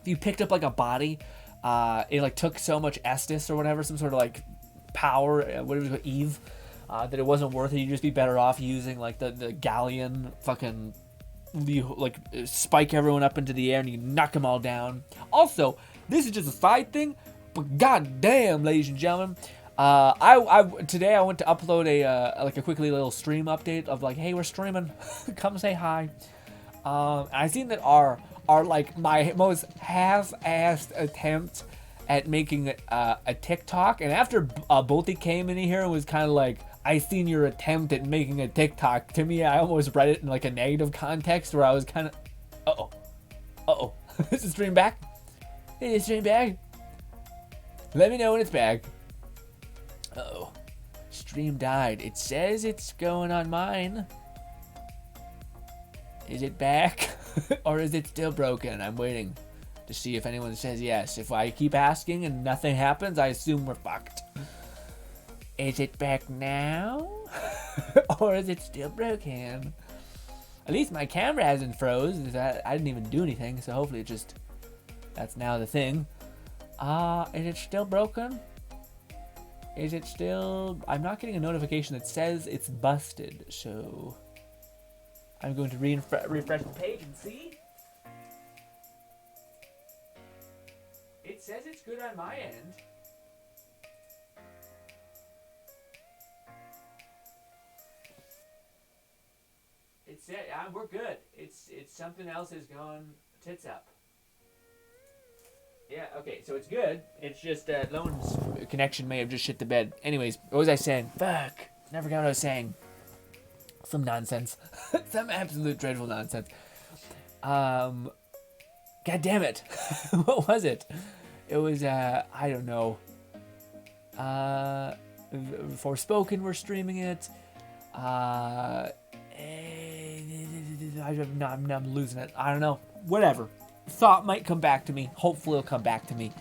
if you picked up like a body, it like took so much Estus or whatever, some sort of like power, whatever it was, Eve, that it wasn't worth it. You'd just be better off using like the galleon fucking, like spike everyone up into the air and you knock them all down. Also, this is just a side thing, but goddamn, ladies and gentlemen, today I went to upload a quickly little stream update of like, hey, we're streaming, come say hi. I seen that our like my most half-assed attempt at making a TikTok, and after Bolty came in here and was kind of like, I seen your attempt at making a TikTok. To me, I almost read it in like a negative context where I was kind of, is the stream back? Is the stream back? Let me know when it's back. Stream died. It says it's going on mine. Is it back? Or is it still broken? I'm waiting to see if anyone says yes. If I keep asking and nothing happens, I assume we're fucked. Is it back now? Or is it still broken? At least my camera hasn't froze. I didn't even do anything, so hopefully it just... That's now the thing. Is it still broken? Is it still... I'm not getting a notification that says it's busted, so... I'm going to refresh the page and see. It says it's good on my end. It said we're good. It's something else has gone tits up. Yeah, okay, so it's good. It's just Lone's connection may have just shit the bed. Anyways, what was I saying? Fuck. Never forgot what I was saying. Some nonsense. Some absolute dreadful nonsense. God damn it. What was it? It was, I don't know. Forspoken, we're streaming it. I'm losing it. I don't know. Whatever. Thought might come back to me. Hopefully it'll come back to me.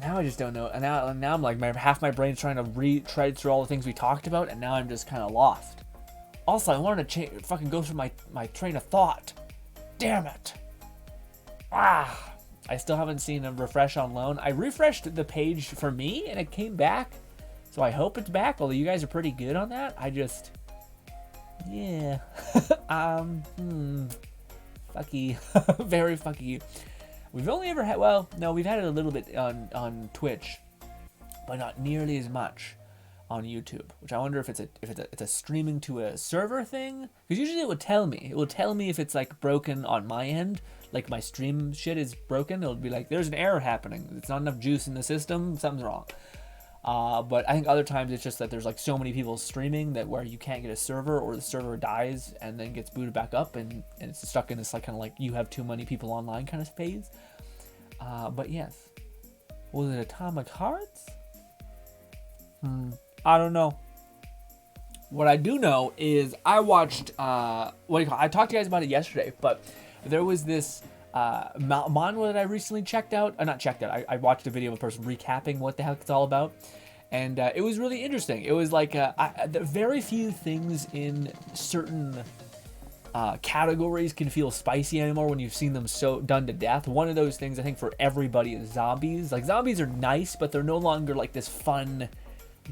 Now I just don't know. And now I'm like, half my brain's trying to retread through all the things we talked about, and now I'm just kind of lost. Also, I wanted to fucking go through my train of thought. Damn it. I still haven't seen a refresh on Lone. I refreshed the page for me, and it came back. So I hope it's back, although you guys are pretty good on that. I just... Yeah. Fucky. Very fucky. We've only ever had... Well, no, we've had it a little bit on Twitch, but not nearly as much on YouTube, which I wonder if it's a streaming to a server thing, because usually it would tell me. It will tell me if it's like broken on my end, like my stream shit is broken. It'll be like, there's an error happening. It's not enough juice in the system. Something's wrong. But I think other times it's just that there's like so many people streaming that where you can't get a server, or the server dies and then gets booted back up, and it's stuck in this like kind of like you have too many people online kind of phase. But yes, was it Atomic Hearts? I don't know. What I do know is I watched I talked to you guys about it yesterday, but there was this manhwa that I recently checked out. Not checked out. I watched a video of a person recapping what the heck it's all about, and it was really interesting. It was like very few things in certain categories can feel spicy anymore when you've seen them so done to death. One of those things I think for everybody is zombies. Like, zombies are nice, but they're no longer like this fun,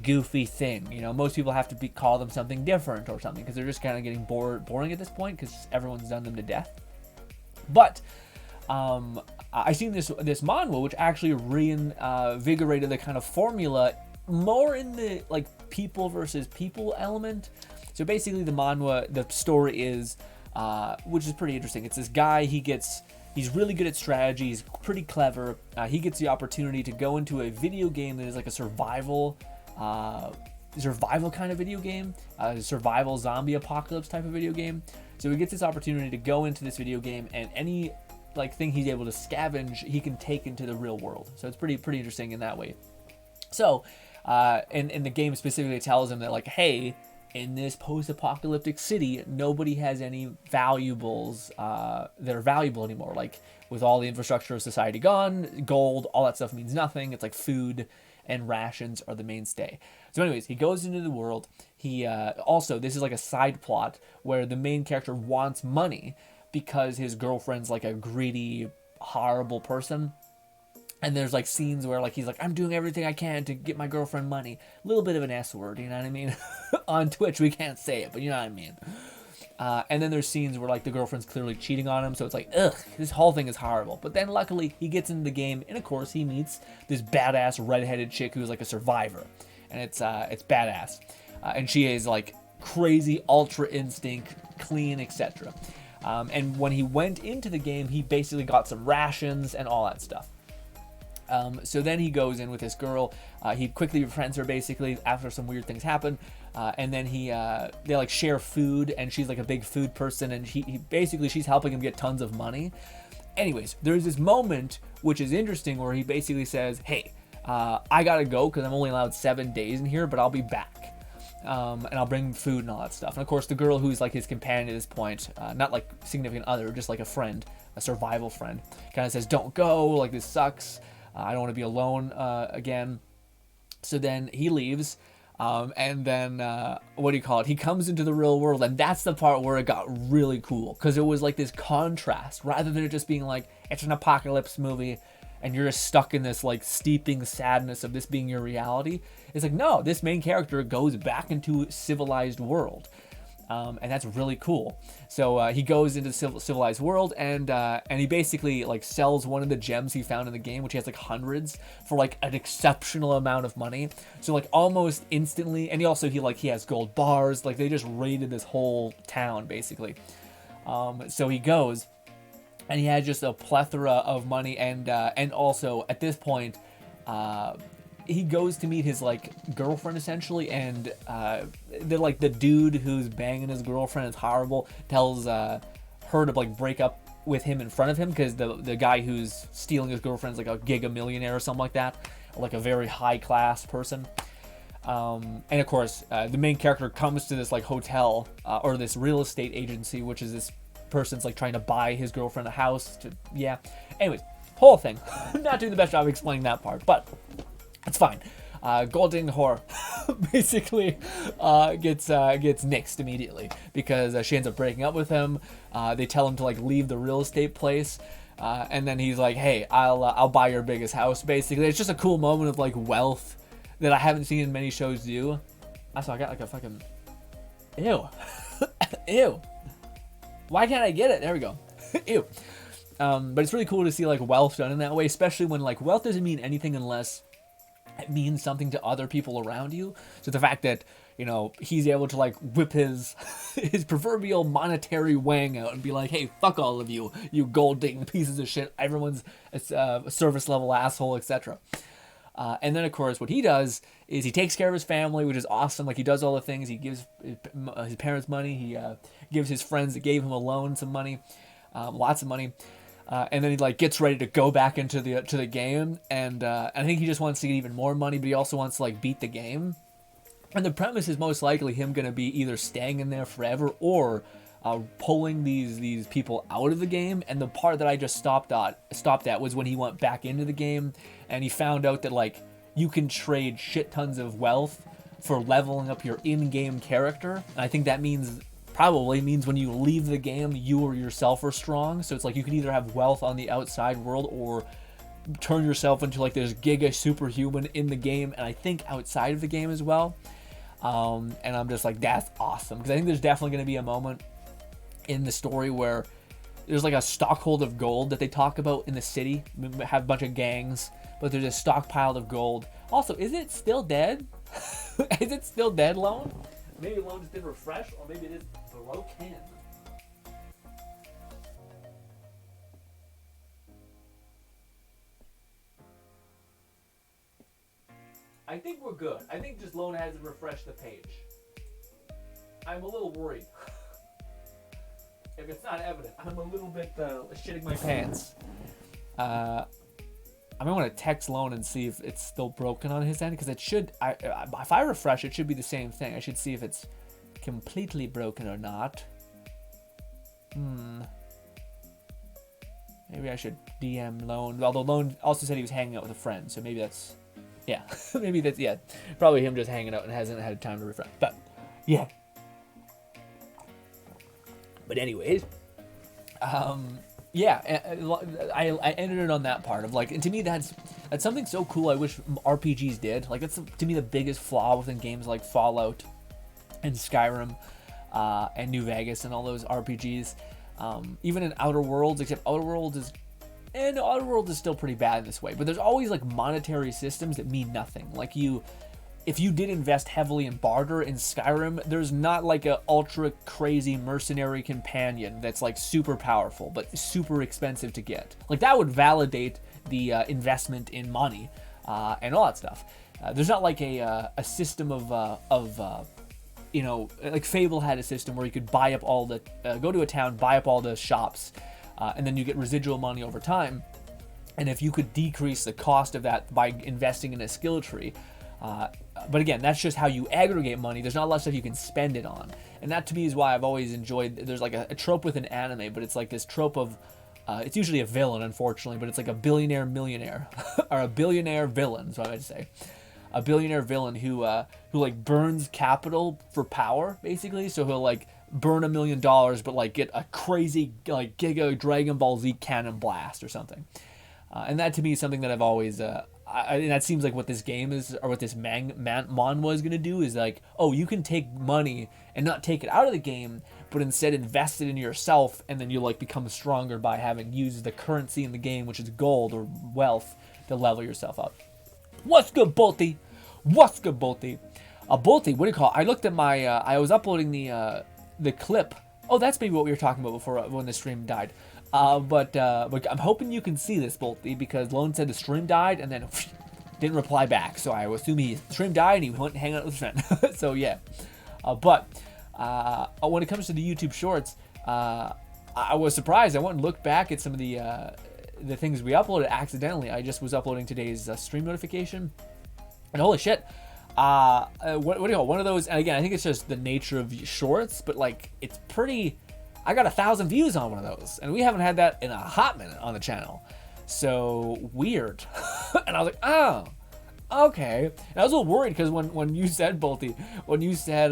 goofy thing. You know, most people have to call them something different or something, because they're just kind of getting boring at this point because everyone's done them to death. But I seen this manhwa which actually reinvigorated the kind of formula more in the like people versus people element. So basically the manhwa, the story is, which is pretty interesting. It's this guy, he's really good at strategy, he's pretty clever. He gets the opportunity to go into a video game that is like a survival kind of video game, survival zombie apocalypse type of video game. So he gets this opportunity to go into this video game, and any like thing he's able to scavenge, he can take into the real world. So it's pretty interesting in that way. So, and the game specifically tells him that like, hey, in this post-apocalyptic city, nobody has any valuables that are valuable anymore. Like, with all the infrastructure of society gone, gold, all that stuff means nothing. It's like food and rations are the mainstay. So anyways, he goes into the world. He also, this is like a side plot where the main character wants money, because his girlfriend's like a greedy, horrible person. And there's like scenes where like he's like, I'm doing everything I can to get my girlfriend money. A little bit of an S word, you know what I mean? On Twitch we can't say it, but you know what I mean. And then there's scenes where like the girlfriend's clearly cheating on him, so it's like, ugh, this whole thing is horrible. But then luckily he gets into the game, and of course he meets this badass redheaded chick who's like a survivor, and it's badass, and she is like crazy, ultra instinct, clean, etc. And when he went into the game, he basically got some rations and all that stuff. So then he goes in with this girl. He quickly befriends her basically after some weird things happen. And then they like share food, and she's like a big food person, and he basically, she's helping him get tons of money. Anyways, there's this moment which is interesting where he basically says, hey, I gotta go because I'm only allowed 7 days in here, but I'll be back. And I'll bring food and all that stuff. And of course the girl who's like his companion at this point, not like significant other, just like a friend, a survival friend, kind of says, don't go, like this sucks. I don't want to be alone again. So then he leaves. And then, he comes into the real world, and that's the part where it got really cool, because it was like this contrast, rather than it just being like, it's an apocalypse movie, and you're just stuck in this like steeping sadness of this being your reality. It's like, no, this main character goes back into civilized world. And that's really cool. So he goes into the civilized world, and he basically like sells one of the gems he found in the game, which he has like hundreds, for like an exceptional amount of money. So like almost instantly, and he has gold bars. Like they just raided this whole town basically. So he goes, and he had just a plethora of money, and also at this point, he goes to meet his like girlfriend essentially, and the dude who's banging his girlfriend is horrible, tells her to like break up with him in front of him, because the guy who's stealing his girlfriend is like a giga-millionaire or something like that, like a very high class person. And of course the main character comes to this like hotel or this real estate agency, which is this person's like trying to buy his girlfriend a house to, yeah. Anyways, whole thing. Not doing the best job of explaining that part, but it's fine. Golden whore basically gets nixed immediately because she ends up breaking up with him. They tell him to like leave the real estate place, and then he's like, "Hey, I'll buy your biggest house." Basically, it's just a cool moment of like wealth that I haven't seen in many shows do. Also, I got like a fucking ew, ew. Why can't I get it? There we go. Ew. But it's really cool to see like wealth done in that way, especially when like wealth doesn't mean anything unless it means something to other people around you. So the fact that, you know, he's able to like whip his proverbial monetary wang out and be like, hey, fuck all of you, you gold digging pieces of shit, everyone's a service level asshole, etc. And then of course what he does is he takes care of his family, which is awesome. Like he does all the things. He gives his parents money. He gives his friends that gave him a loan some money, lots of money. And then he like gets ready to go back into the game, and I think he just wants to get even more money, but he also wants to like beat the game. And the premise is most likely him gonna be either staying in there forever or pulling these people out of the game. And the part that I just stopped at was when he went back into the game and he found out that like you can trade shit tons of wealth for leveling up your in-game character. And I think that probably means when you leave the game, you or yourself are strong. So it's like you can either have wealth on the outside world or turn yourself into like this giga superhuman in the game, and I think outside of the game as well. And I'm just like, that's awesome, because I think there's definitely going to be a moment in the story where there's like a stockhold of gold that they talk about in the city. We have a bunch of gangs, but there's a stockpile of gold. Also, is it still dead? Is it still dead, Lone? Maybe Lone just didn't refresh, or maybe it is broken. I think we're good. I think just Lone hasn't refreshed the page. I'm a little worried. If it's not evident, I'm a little bit shitting my pants. I might want to text Lone and see if it's still broken on his end, because it should. If I refresh, it should be the same thing. I should see if it's completely broken or not. Maybe I should DM Lone. Although Lone also said he was hanging out with a friend, so maybe that's, yeah, maybe that's, yeah, probably him just hanging out and hasn't had time to refresh. But yeah. But anyways, Yeah, I ended it on that part of like, and to me that's something so cool. I wish RPGs did. Like that's to me the biggest flaw within games like Fallout and Skyrim and New Vegas and all those RPGs. Even in Outer Worlds, except Outer Worlds is still pretty bad in this way. But there's always like monetary systems that mean nothing. Like if you did invest heavily in barter in Skyrim, there's not like a ultra crazy mercenary companion that's like super powerful but super expensive to get. Like that would validate the investment in money and all that stuff. There's not like a system of you know, like Fable had a system where you could buy up all the go to a town, buy up all the shops, and then you get residual money over time. And if you could decrease the cost of that by investing in a skill tree. But again, that's just how you aggregate money. There's not a lot of stuff you can spend it on. And that to me is why I've always enjoyed, there's like a trope with an anime, but it's like this trope of, it's usually a villain, unfortunately, but it's like a billionaire millionaire, or a billionaire villain, is what I'd say. A billionaire villain who like burns capital for power, basically. So he'll like burn $1 million, but like get a crazy like Giga Dragon Ball Z cannon blast or something. And that to me is something that I've always, and that seems like what this game is, or what this manhwa is going to do, is like, oh, you can take money and not take it out of the game, but instead invest it in yourself, and then you like become stronger by having used the currency in the game, which is gold or wealth, to level yourself up. What's good, Bolty? What's good, Bolty? Bolty, what do you call it? I looked at my, I was uploading the clip. Oh, that's maybe what we were talking about before when the stream died. But I'm hoping you can see this, Bolty, because Lone said the stream died and then didn't reply back. So I assume the stream died and he went to hang out with his friend. So yeah. But when it comes to the YouTube Shorts, I was surprised. I went and looked back at some of the things we uploaded accidentally. I just was uploading today's stream notification, and holy shit. What do you call one of those? And again, I think it's just the nature of Shorts, but like it's pretty. I got 1,000 views on one of those, and we haven't had that in a hot minute on the channel. So weird. And I was like, oh, okay. And I was a little worried because when you said, Bolty, when you said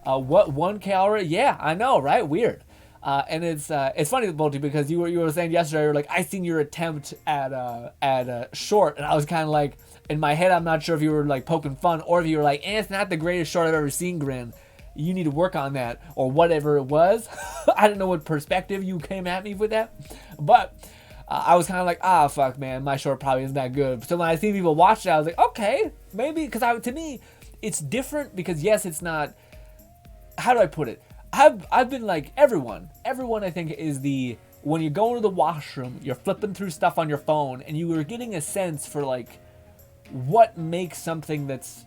what 1K already? Yeah, I know, right? Weird. And it's funny, Bolty, because you were saying yesterday, you were like, I seen your attempt at short, and I was kind of like, in my head, I'm not sure if you were like poking fun or if you were like, it's not the greatest short I've ever seen, Grin. You need to work on that, or whatever it was. I don't know what perspective you came at me with that, but I was kind of like, fuck, man, my short probably isn't that good. So when I see people watch it, I was like, okay, maybe, because to me, it's different because yes, it's not. How do I put it? I've been like everyone I think is when you're going to the washroom, you're flipping through stuff on your phone, and you were getting a sense for like what makes something that's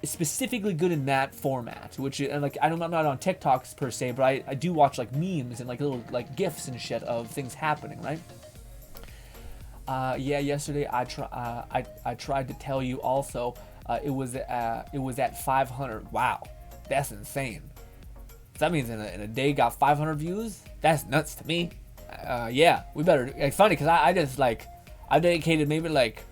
specifically good in that format, which, and like I'm not on TikToks per se, but I do watch like memes and like little like gifs and shit of things happening, right? Yeah, yesterday I tried to tell you also. It was at 500. Wow, that's insane. So that means in a day got 500 views. That's nuts to me. Yeah, we better. It's funny because I just like I dedicated maybe like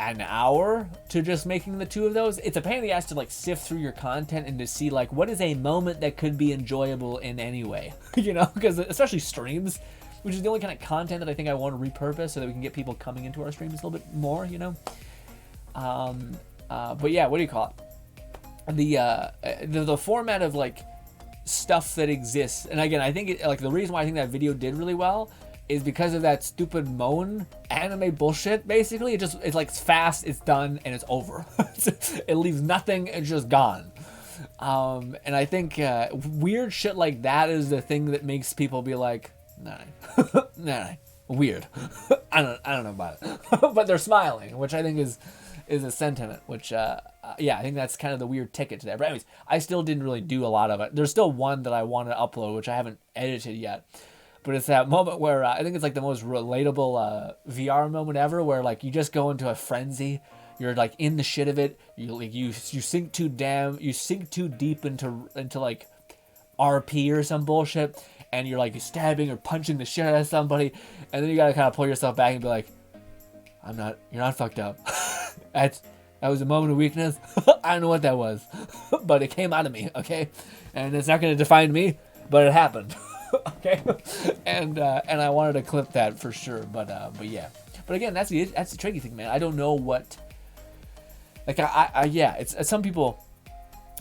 an hour to just making the two of those. It's a pain in the ass to like sift through your content and to see like what is a moment that could be enjoyable in any way, you know, because especially streams, which is the only kind of content that I think I want to repurpose so that we can get people coming into our streams a little bit more, you know. But yeah, what do you call it? The format of like stuff that exists, and again, I think like the reason why I think that video did really well is because of that stupid moan anime bullshit. Basically, it's like it's fast, it's done, and it's over. It leaves nothing, it's just gone. And I think weird shit like that is the thing that makes people be like, nah, weird. I don't know about it, but they're smiling, which I think is a sentiment. Which yeah, I think that's kind of the weird ticket to that. But anyways, I still didn't really do a lot of it. There's still one that I want to upload, which I haven't edited yet. But it's that moment where I think it's like the most relatable VR moment ever, where like you just go into a frenzy, you're like in the shit of it, you sink too deep into like RP or some bullshit, and you're like stabbing or punching the shit out of somebody, and then you gotta kind of pull yourself back and be like, you're not fucked up. That was a moment of weakness. I don't know what that was, but it came out of me, okay, and it's not gonna define me, but it happened. Okay, and I wanted to clip that for sure, but yeah. But again, that's the tricky thing, man. I don't know what, like, yeah, it's some people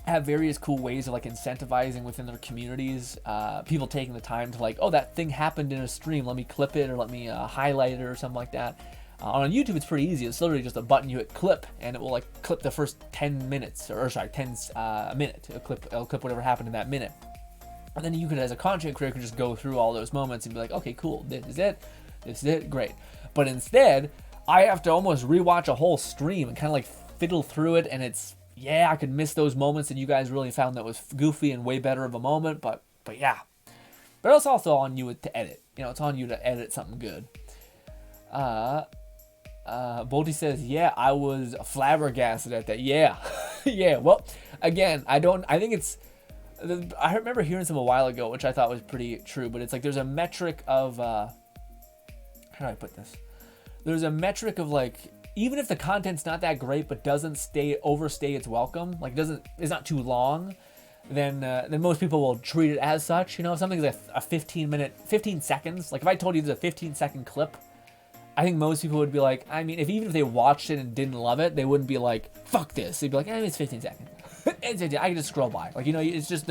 have various cool ways of like incentivizing within their communities. People taking the time to like, oh, that thing happened in a stream, let me clip it or let me highlight it or something like that. On YouTube, it's pretty easy. It's literally just a button you hit clip, and it will like clip the first 10 minutes, or sorry, 10 minute. It'll clip whatever happened in that minute. And then you could, as a content creator, just go through all those moments and be like, okay, cool, this is it, great. But instead, I have to almost rewatch a whole stream and kind of like fiddle through it, and it's, yeah, I could miss those moments that you guys really found that was goofy and way better of a moment, but yeah. But it's also on you to edit. You know, it's on you to edit something good. Bolty says, yeah, I was flabbergasted at that. Yeah. Yeah, well, again, I think it's, I remember hearing some a while ago, which I thought was pretty true, but it's like there's a metric of, how do I put this? There's a metric of like, even if the content's not that great, but doesn't overstay its welcome, like it's not too long, then most people will treat it as such. You know, if something's like a 15 seconds, like if I told you there's a 15-second clip, I think most people would be like, I mean, even if they watched it and didn't love it, they wouldn't be like, fuck this. They'd be like, it's 15 seconds. I can just scroll by. Like, you know, it's just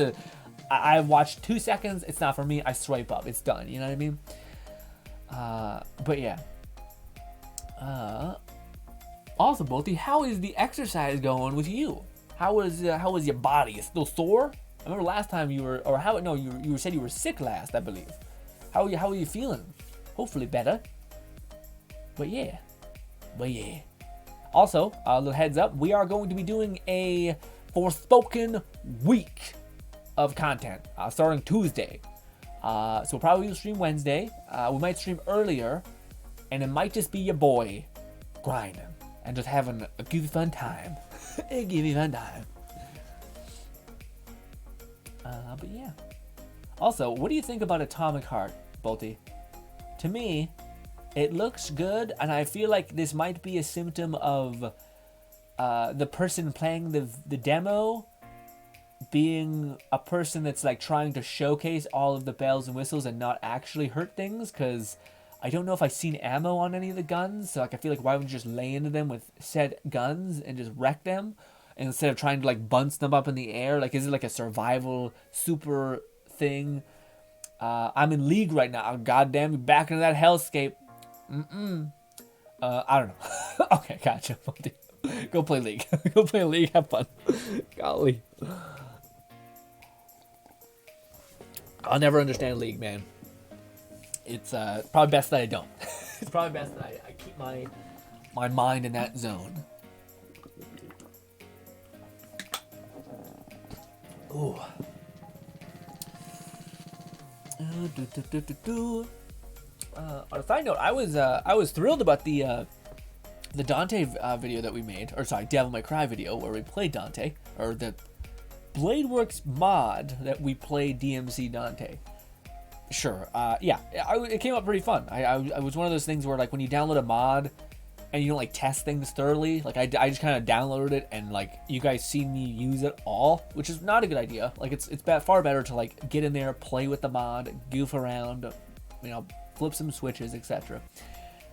I've watched 2 seconds. It's not for me. I swipe up. It's done. You know what I mean? But yeah. Also, Bolty, how is the exercise going with you? How is your body? It's still sore? I remember last time you said you were sick last, I believe. How are you feeling? Hopefully better. But yeah. Also, a little heads up, we are going to be doing a Forspoken week of content starting Tuesday. So we'll probably stream Wednesday. We might stream earlier, and it might just be your boy grinding and just having a goofy fun time. But yeah. Also, what do you think about Atomic Heart, Bolty? To me, it looks good, and I feel like this might be a symptom of the person playing the demo being a person that's like trying to showcase all of the bells and whistles and not actually hurt things, because I don't know if I've seen ammo on any of the guns, so like I feel like why wouldn't you just lay into them with said guns and just wreck them instead of trying to like bunch them up in the air? Like, is it like a survival super thing? I'm in League right now. Goddamn, back into that hellscape. I don't know. Okay, gotcha. Go play League. Go play League. Have fun. Golly. I'll never understand League, man. It's probably best that I don't. It's probably best that I keep my mind in that zone. Ooh. On a side note, I was thrilled about the Dante video that we made, or sorry, Devil May Cry video where we played Dante, or the Bladeworks mod that we played DMC Dante. Sure, yeah, it came out pretty fun. I was one of those things where like when you download a mod and you don't like test things thoroughly, like I just kind of downloaded it and like you guys see me use it all, which is not a good idea. Like it's far better to like get in there, play with the mod, goof around, you know, flip some switches, etc.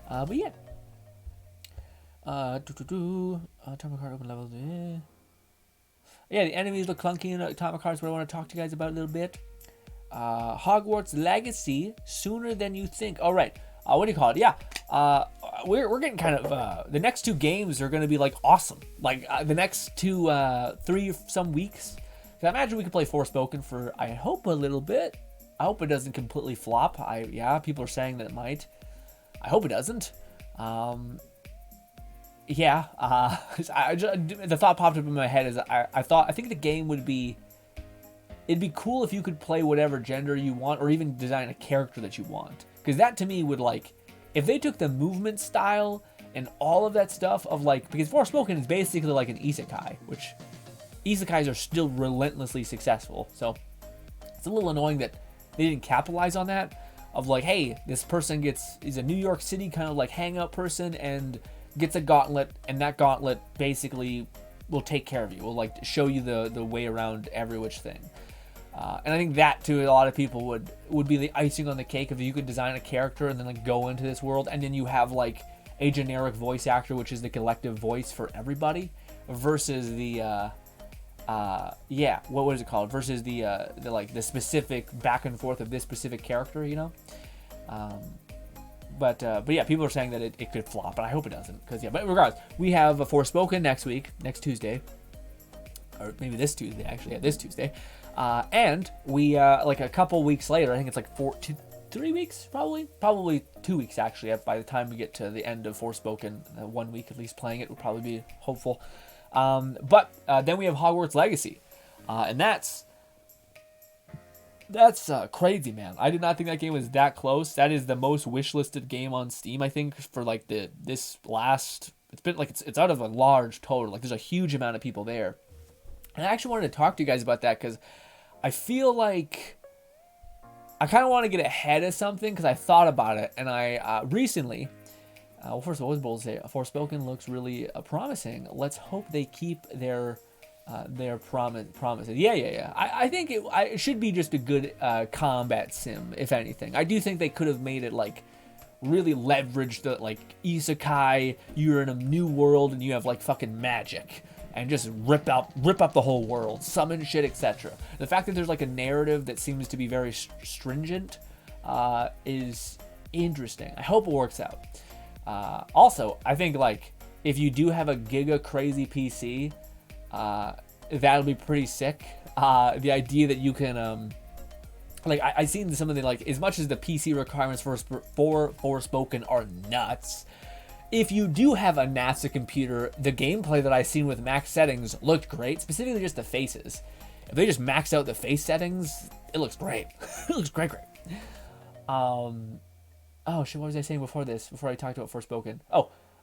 But yeah. Atomic Heart open levels. Yeah, the enemies look clunky in Atomic Heart's what I want to talk to you guys about a little bit. Hogwarts Legacy sooner than you think. All right. What do you call it? Yeah. We're getting kind of the next two games are going to be like awesome. Like the next 3 some weeks. I imagine we could play Forspoken for I hope a little bit. I hope it doesn't completely flop. People are saying that it might. I hope it doesn't. The thought popped up in my head is I think the game would be, it'd be cool if you could play whatever gender you want, or even design a character that you want. Because that to me would like, if they took the movement style and all of that stuff of like, because Forspoken is basically like an isekai, which isekais are still relentlessly successful. So it's a little annoying that they didn't capitalize on that. Of like, hey, this person is a New York City kind of like hangout person and gets a gauntlet, and that gauntlet basically will take care of you. Will like show you the way around every which thing. And I think that too, a lot of people would be the icing on the cake if you could design a character and then like go into this world, and then you have like a generic voice actor, which is the collective voice for everybody, versus the what was it called? Versus the like the specific back and forth of this specific character, you know. But yeah, people are saying that it could flop, but I hope it doesn't, because yeah. But regardless, we have a Forspoken next Tuesday, or maybe this Tuesday actually. Yeah, this Tuesday. And we like a couple weeks later, I think it's like 3 weeks, probably 2 weeks actually. By the time we get to the end of Forspoken, 1 week at least playing it would probably be hopeful. But then we have Hogwarts Legacy, and that's crazy, man. I did not think that game was that close. That is the most wishlisted game on Steam, I think, for like this last. It's been like it's out of a large total. Like there's a huge amount of people there. And I actually wanted to talk to you guys about that, because I feel like I kind of want to get ahead of something, because I thought about it, and I recently, well, first of all, I was bold to say, Forspoken looks really promising. Let's hope they keep their promises. Yeah. I think it should be just a good combat sim, if anything. I do think they could have made it like really leverage the like isekai. You're in a new world and you have like fucking magic, and just rip up the whole world, summon shit, etc. The fact that there's like a narrative that seems to be very stringent is interesting. I hope it works out. Also, I think like if you do have a giga crazy PC, that'll be pretty sick. The idea that you can like I seen some of the like, as much as the PC requirements for Forspoken are nuts. If you do have a NASA computer, the gameplay that I seen with max settings looked great, specifically just the faces. If they just max out the face settings, it looks great. It looks great. Oh shit, what was I saying before I talked about Forspoken?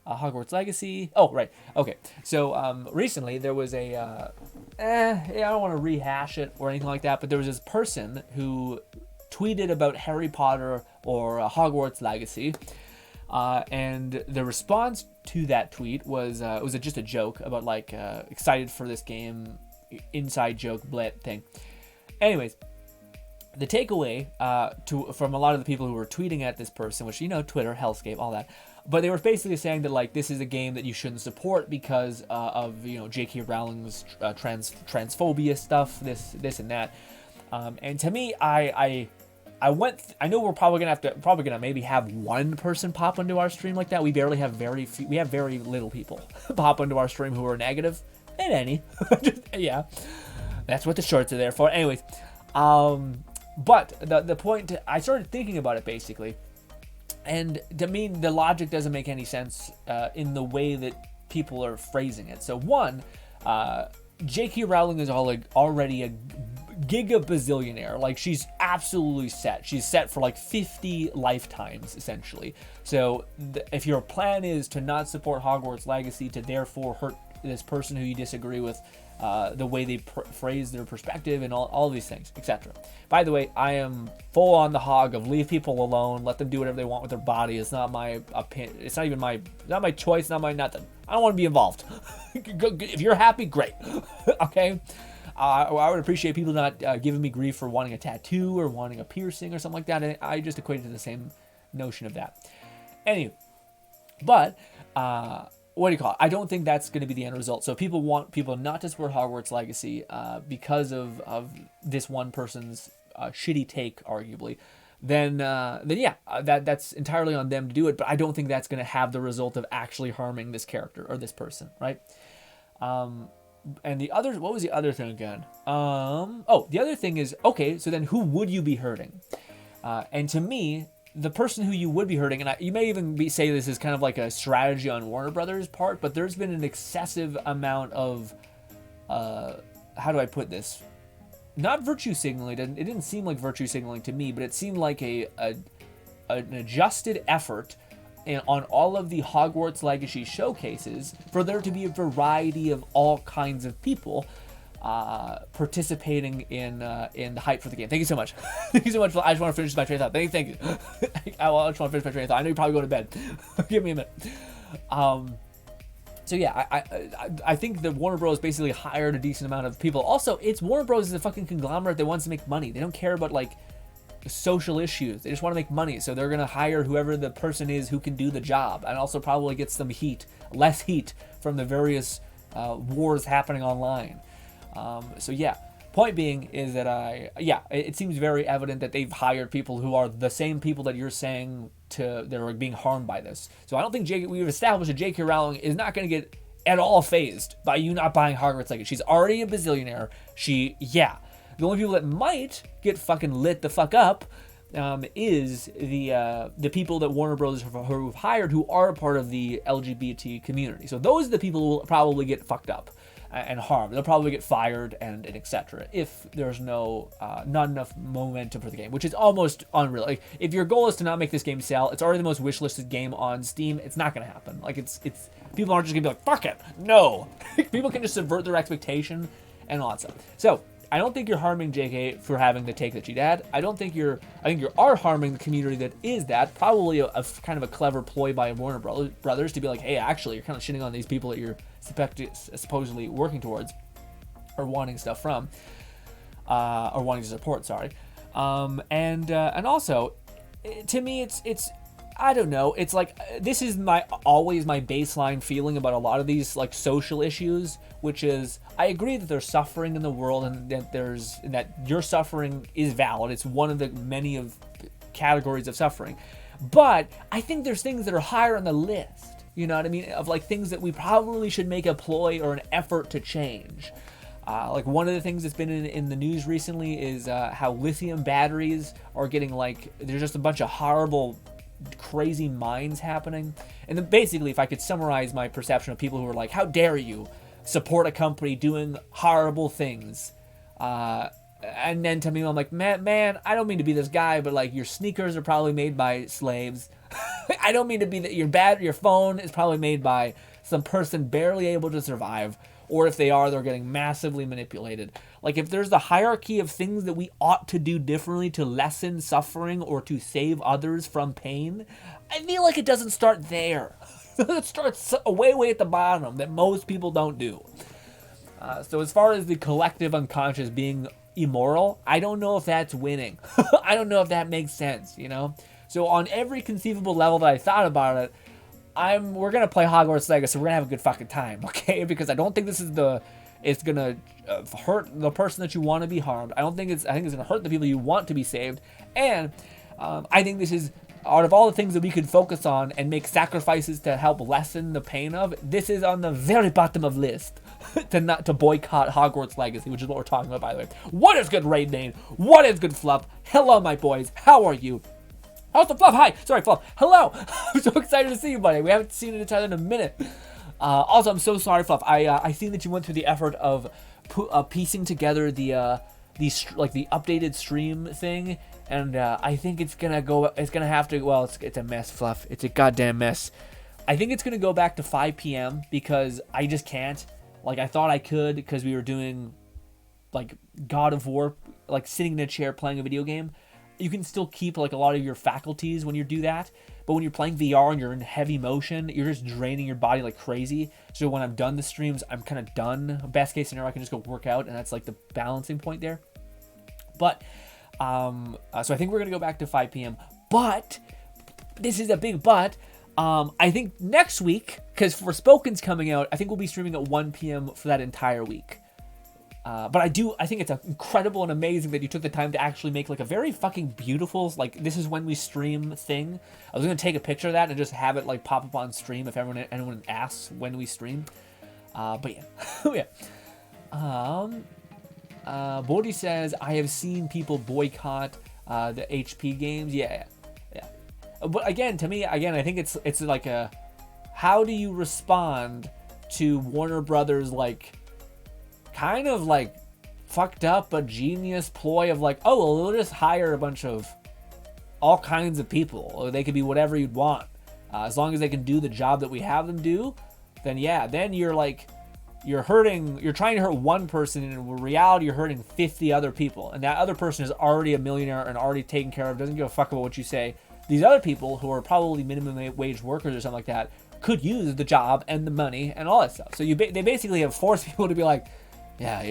Hogwarts Legacy. Oh, right. Okay. So recently there was I don't want to rehash it or anything like that, but there was this person who tweeted about Harry Potter or Hogwarts Legacy. And the response to that tweet was just a joke about like excited for this game, inside joke blit thing. Anyways, the takeaway from a lot of the people who were tweeting at this person, which, you know, Twitter, hellscape, all that, but they were basically saying that like this is a game that you shouldn't support because of, you know, J.K. Rowling's transphobia stuff, this and that. And to me, I know we're probably gonna maybe have one person pop into our stream like that. We have very little people pop into our stream who are negative, and any. Yeah, that's what the shorts are there for. Anyways, but the point, I started thinking about it basically, and to me the logic doesn't make any sense in the way that people are phrasing it. So one, J.K. Rowling is already a giga bazillionaire. Like, she's absolutely set. She's set for like 50 lifetimes essentially. So if your plan is to not support Hogwarts Legacy, to therefore hurt this person who you disagree with, the way they phrase their perspective and all these things, etc. By the way, I am full on the hog of leave people alone, let them do whatever they want with their body. It's not my opinion. It's not even my choice, not my nothing. I don't want to be involved. If you're happy, great. Okay. I would appreciate people not giving me grief for wanting a tattoo or wanting a piercing or something like that. And I just equate it to the same notion of that. Anyway, but what do you call it? I don't think that's going to be the end result. So people want people not to support Hogwarts Legacy because of this one person's shitty take, arguably. Then yeah, that's entirely on them to do it. But I don't think that's going to have the result of actually harming this character or this person, right? And what was the other thing again? The other thing is, okay, so then who would you be hurting? And to me, the person who you would be hurting, and you may even say this is kind of like a strategy on Warner Brothers' part, but there's been an excessive amount of, how do I put this? Not virtue signaling. It didn't seem like virtue signaling to me, but it seemed like an adjusted effort on all of the Hogwarts Legacy showcases for there to be a variety of all kinds of people participating in the hype for the game. Thank you so much. Thank you so much. I just want to finish my train of thought. Thank you. I just want to finish my train of thought. I know you probably go to bed. Give me a minute. So yeah, I think that Warner Bros. Basically hired a decent amount of people. Also, it's Warner Bros. Is a fucking conglomerate that wants to make money. They don't care about like social issues. They just want to make money. So they're gonna hire whoever the person is who can do the job, and also probably get some less heat from the various wars happening online. So yeah. Point being is that it seems very evident that they've hired people who are the same people that you're saying that are being harmed by this. So I don't think we've established that J.K. Rowling is not going to get at all phased by you not buying Hogwarts Legacy. She's already a bazillionaire. The only people that might get fucking lit the fuck up is the people that Warner Bros. Have hired who are a part of the LGBT community. So those are the people who will probably get fucked up and harmed. They'll probably get fired and etc. if there's not enough momentum for the game, which is almost unreal. Like, if your goal is to not make this game sell, it's already the most wishlisted game on Steam. It's not gonna happen. Like, it's people aren't just gonna be like, fuck it, no. People can just subvert their expectation and all that stuff. So I don't think you're harming JK for having the take that she had. I think you are harming the community that is that. Probably a kind of a clever ploy by Warner Brothers to be like, hey, actually, you're kind of shitting on these people that you're supposedly working towards or wanting stuff from, or wanting to support. Sorry, and also, to me, it's I don't know. It's like, this is always my baseline feeling about a lot of these like social issues, which is, I agree that there's suffering in the world and that your suffering is valid. It's one of the many of categories of suffering. But I think there's things that are higher on the list. You know what I mean? Of like things that we probably should make a ploy or an effort to change. Like, one of the things that's been in the news recently is how lithium batteries are getting, like, there's just a bunch of horrible, crazy mines happening. And then basically, if I could summarize my perception of people who are like, how dare you support a company doing horrible things, and then to me, I'm like, man, I don't mean to be this guy, but like, your sneakers are probably made by slaves. I don't mean to be that your phone is probably made by some person barely able to survive, or if they are, they're getting massively manipulated. Like, if there's the hierarchy of things that we ought to do differently to lessen suffering or to save others from pain, I feel like it doesn't start there. It starts way at the bottom that most people don't do. So as far as the collective unconscious being immoral, I don't know if that's winning. I don't know if that makes sense, you know? So on every conceivable level that I thought about it, we're gonna play Hogwarts Legacy. We're gonna have a good fucking time, okay? Because I don't think this is it's gonna hurt the person that you want to be harmed. I think it's gonna hurt the people you want to be saved, and I think this is, out of all the things that we could focus on and make sacrifices to help lessen the pain of, this is on the very bottom of list to boycott Hogwarts Legacy, which is what we're talking about, by the way. What is good, Raid Name? What is good, Fluff? Hello, my boys. How are you? Also, Fluff, hi. Sorry, Fluff. Hello. I'm so excited to see you, buddy. We haven't seen each other in a minute. Also, I'm so sorry, Fluff. I seen that you went through the effort of piecing together the updated stream thing, and I think it's gonna have to. Well, it's a mess, Fluff. It's a goddamn mess. I think it's gonna go back to 5 p.m. because I just can't. Like, I thought I could because we were doing like God of War, like sitting in a chair playing a video game. You can still keep like a lot of your faculties when you do that, but when you're playing VR and you're in heavy motion, you're just draining your body like crazy. So when I'm done the streams, I'm kind of done. Best case scenario, I can just go work out, and that's like the balancing point there. But so I think we're gonna go back to 5 p.m. But this is a big but. I think next week, because Forspoken's coming out, I think we'll be streaming at 1 p.m. for that entire week. But I think it's incredible and amazing that you took the time to actually make like a very fucking beautiful, like, this is when we stream thing. I was going to take a picture of that and just have it like pop up on stream if anyone asks when we stream. But yeah. Bodhi says, I have seen people boycott the HP games. Yeah. But again, to me, I think it's like how do you respond to Warner Brothers, like, kind of like fucked up but genius ploy of like, oh, well, we'll just hire a bunch of all kinds of people, or they could be whatever you'd want, as long as they can do the job that we have them do. Then you're trying to hurt one person, and in reality you're hurting 50 other people, and that other person is already a millionaire and already taken care of, doesn't give a fuck about what you say. these other people who are probably minimum wage workers or something like that could use the job and the money and all that stuff. So they basically have forced people to be like, yeah,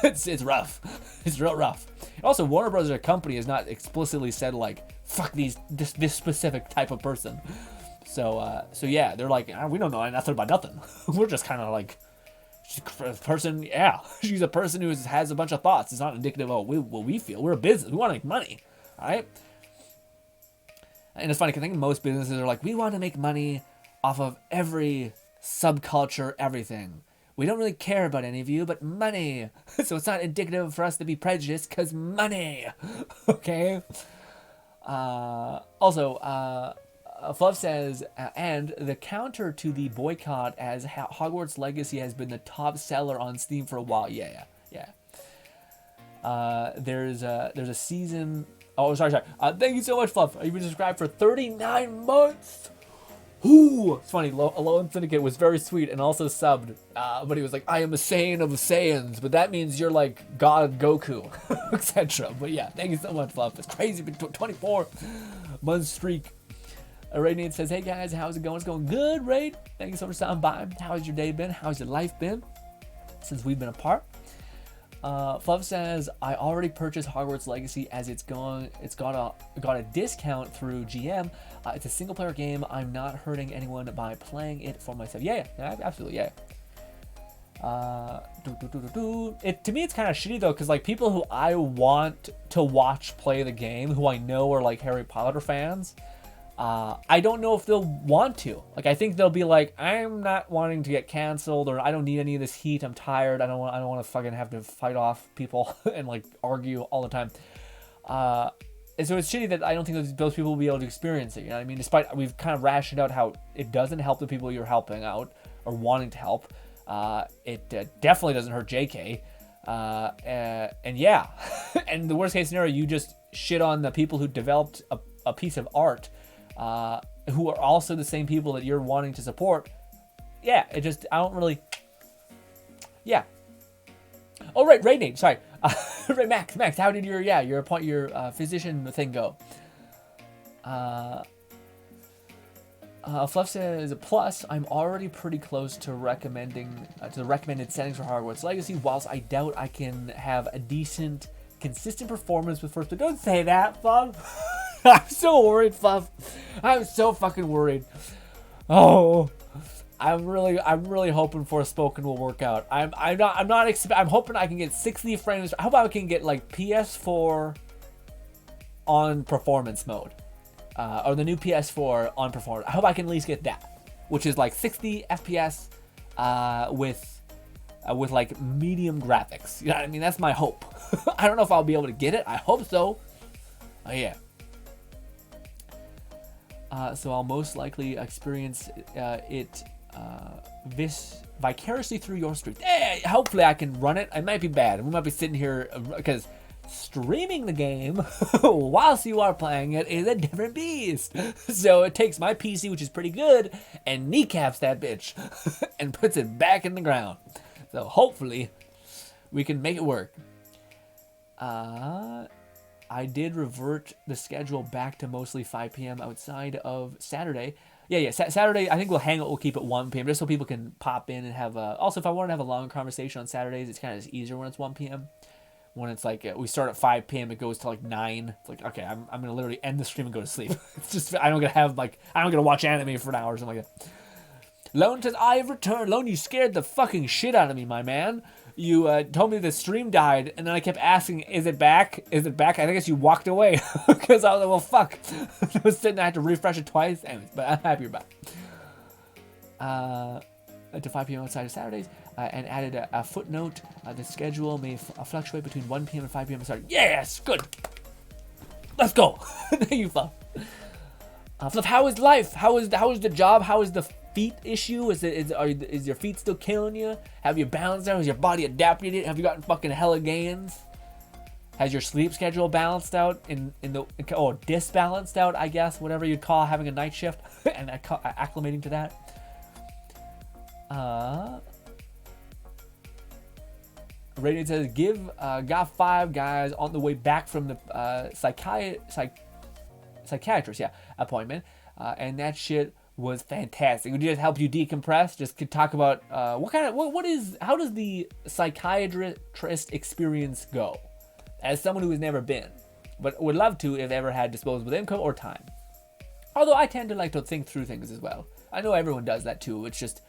it's rough. It's real rough. And also, Warner Bros. As a company has not explicitly said like, fuck this specific type of person. So yeah, they're like, we don't know nothing about nothing. We're just kind of like, she's a person. Yeah, she's a person who has a bunch of thoughts. It's not indicative of what we feel. We're a business. We want to make money, all right? And it's funny because I think most businesses are like, we want to make money off of every subculture, everything. We don't really care about any of you, but money. So it's not indicative for us to be prejudiced because money. Okay? Also, Fluff says, and the counter to the boycott as Hogwarts Legacy has been the top seller on Steam for a while. Yeah. There's a season. Oh, sorry. Thank you so much, Fluff. You've been subscribed for 39 months. Ooh, it's funny. Alone Syndicate was very sweet and also subbed, but he was like, "I am a Saiyan of Saiyans," but that means you're like God Goku, etc. But yeah, thank you so much, Fluff. It's crazy, but 24-month streak. Radiant says, "Hey guys, how's it going? It's going good, Raid. Thank you so much for stopping by. How's your day been? How's your life been since we've been apart?" Fluff says, I already purchased Hogwarts Legacy as it's got a discount through GM. It's a single player game. I'm not hurting anyone by playing it for myself. Yeah, absolutely, yeah. To me, it's kind of shitty though, because like people who I want to watch play the game, who I know are like Harry Potter fans, I don't know if they'll want to. Like, I think they'll be like, I'm not wanting to get canceled, or I don't need any of this heat. I'm tired. I don't want to fucking have to fight off people and like argue all the time. And so it's shitty that I don't think those people will be able to experience it. You know what I mean? Despite we've kind of rationed out how it doesn't help the people you're helping out or wanting to help. It definitely doesn't hurt JK. And yeah, and the worst case scenario, you just shit on the people who developed a piece of art. Who are also the same people that you're wanting to support. Yeah, I don't really. Yeah. Oh right, Raid sorry. Right, Max, how did your physician thing go? Fluff says, plus I'm already pretty close to recommending to the recommended settings for Hogwarts Legacy. Whilst I doubt I can have a decent, consistent performance with Forspoken. Don't say that, Fluff. I'm so worried, Fluff. I'm so fucking worried. Oh, I'm really hoping Forspoken will work out. I'm hoping I can get 60 frames. How about I can get like PS4 on performance mode, or the new PS4 on performance. I hope I can at least get that, which is like 60 FPS, with like medium graphics. You know what I mean? That's my hope. I don't know if I'll be able to get it. I hope so. Oh yeah. So I'll most likely experience it vicariously through your stream. Hopefully I can run it. I might be bad. We might be sitting here because streaming the game whilst you are playing it is a different beast. So it takes my PC, which is pretty good, and kneecaps that bitch and puts it back in the ground. So hopefully we can make it work. I did revert the schedule back to mostly 5 p.m. outside of Saturday. Yeah. Saturday, I think we'll keep it 1 p.m. just so people can pop in and have also, if I want to have a long conversation on Saturdays, it's kind of easier when it's 1 p.m. When it's like we start at 5 p.m., it goes to like 9. It's like, okay, I'm gonna literally end the stream and go to sleep. It's just I don't gonna watch anime for an hour or something like that. Lone says, I have returned. Lone, you scared the fucking shit out of me, my man. You told me the stream died, and then I kept asking, is it back? Is it back? I guess you walked away, because I was like, well, fuck. I was sitting, I had to refresh it twice. Anyways, but I'm happy you're back. To 5 p.m. outside of Saturdays, and added a footnote. The schedule may fluctuate between 1 p.m. and 5 p.m. Sorry. Yes, good. Let's go. Thank you, Fluff. Fluff, how is life? How is the job? How is the feet issue? Is your feet still killing you? Have you balanced out? Has your body adapted it? Have you gotten fucking hella gains? Has your sleep schedule balanced out disbalanced out, I guess, whatever you'd call having a night shift and acclimating to that. Radiant says, got 5 guys on the way back from the psychiatrist, appointment, and that shit was fantastic. It would just help you decompress. Just could talk about how does the psychiatrist experience go, as someone who has never been, but would love to if ever had disposable income or time. Although I tend to like to think through things as well. I know everyone does that too. It's just,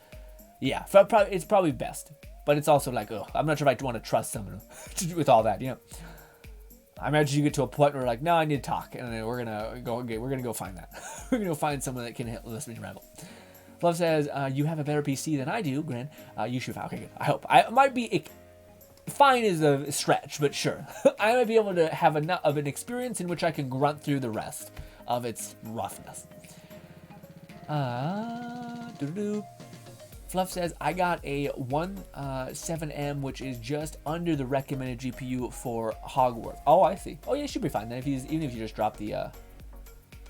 it's probably best. But it's also like, I'm not sure if I want to trust someone with all that, I imagine you get to a point where like, no, I need to talk, and then we're gonna go find that. We're gonna go find someone that can listen to Rebel. Love says, you have a better PC than I do, Grin. You should. Okay, good. I hope. I might be fine is a stretch, but sure. I might be able to have enough of an experience in which I can grunt through the rest of its roughness. Fluff says, I got a 1.7M, which is just under the recommended GPU for Hogwarts. Oh, I see. Oh, yeah, it should be fine then, even if you just drop the...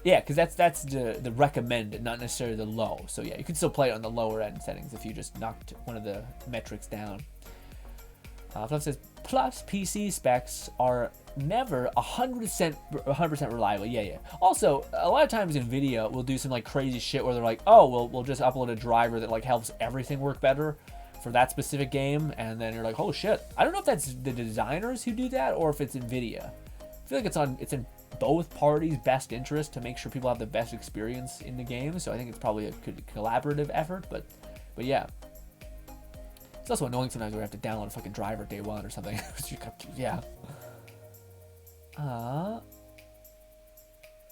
because that's the recommended, not necessarily the low. So yeah, you can still play it on the lower end settings if you just knocked one of the metrics down. Fluff says, plus PC specs are never 100% reliable. Yeah. Also, a lot of times NVIDIA will do some like crazy shit where they're like, oh, we'll just upload a driver that like helps everything work better for that specific game, and then you're like, oh shit. I don't know if that's the designers who do that or if it's NVIDIA. I feel like it's in both parties' best interest to make sure people have the best experience in the game. So I think it's probably a collaborative effort, but yeah. It's also annoying sometimes we have to download a fucking driver day one or something. Yeah.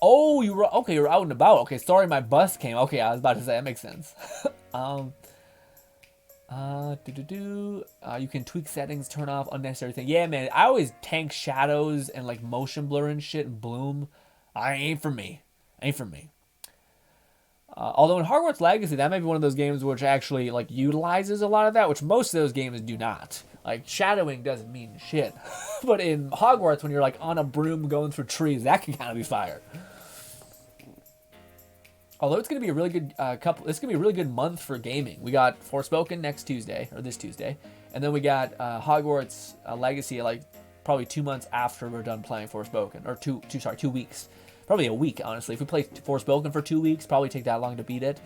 Oh, you were okay. You're out and about. Okay, sorry, my bus came. Okay, I was about to say that makes sense. You can tweak settings, turn off unnecessary things. Yeah, man. I always tank shadows and like motion blur and shit and bloom. Ain't for me. Although in Hogwarts Legacy, that might be one of those games which actually like utilizes a lot of that, which most of those games do not. Like shadowing doesn't mean shit, but in Hogwarts, when you're like on a broom going through trees, that can kind of be fire. Although it's gonna be a really good It's gonna be a really good month for gaming. We got Forspoken this Tuesday, and then we got Hogwarts Legacy like probably 2 months after we're done playing Forspoken, or 2 weeks. Probably a week, honestly. If we play Forspoken for 2 weeks, probably take that long to beat it.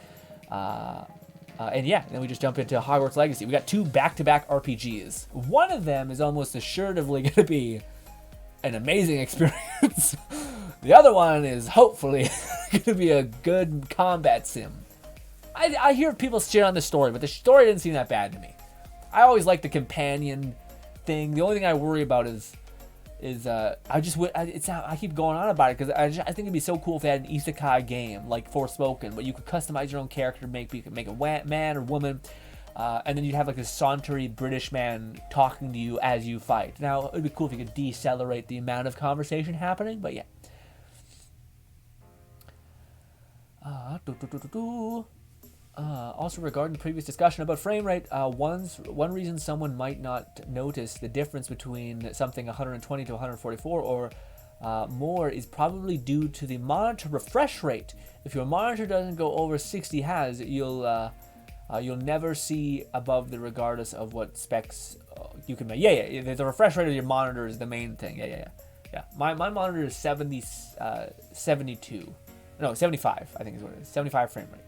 And then we just jump into Hogwarts Legacy. We got 2 back-to-back RPGs. One of them is almost assuredly going to be an amazing experience. The other one is hopefully going to be a good combat sim. I hear people shit on the story, but the story didn't seem that bad to me. I always like the companion thing. The only thing I worry about is I keep going on about it because I think it'd be so cool if they had an isekai game like Forspoken, but you could customize your own character, you could make a man or woman, and then you'd have like this sauntery British man talking to you as you fight. Now it'd be cool if you could decelerate the amount of conversation happening, but yeah. Also regarding the previous discussion about frame rate, one reason someone might not notice the difference between something 120 to 144 or more is probably due to the monitor refresh rate. If your monitor doesn't go over 60 Hz, you'll never see above the regardless of what specs you can make. Yeah. The refresh rate of your monitor is the main thing. Yeah. My monitor is 72. No, 75. I think is what it is. 75 frame rate.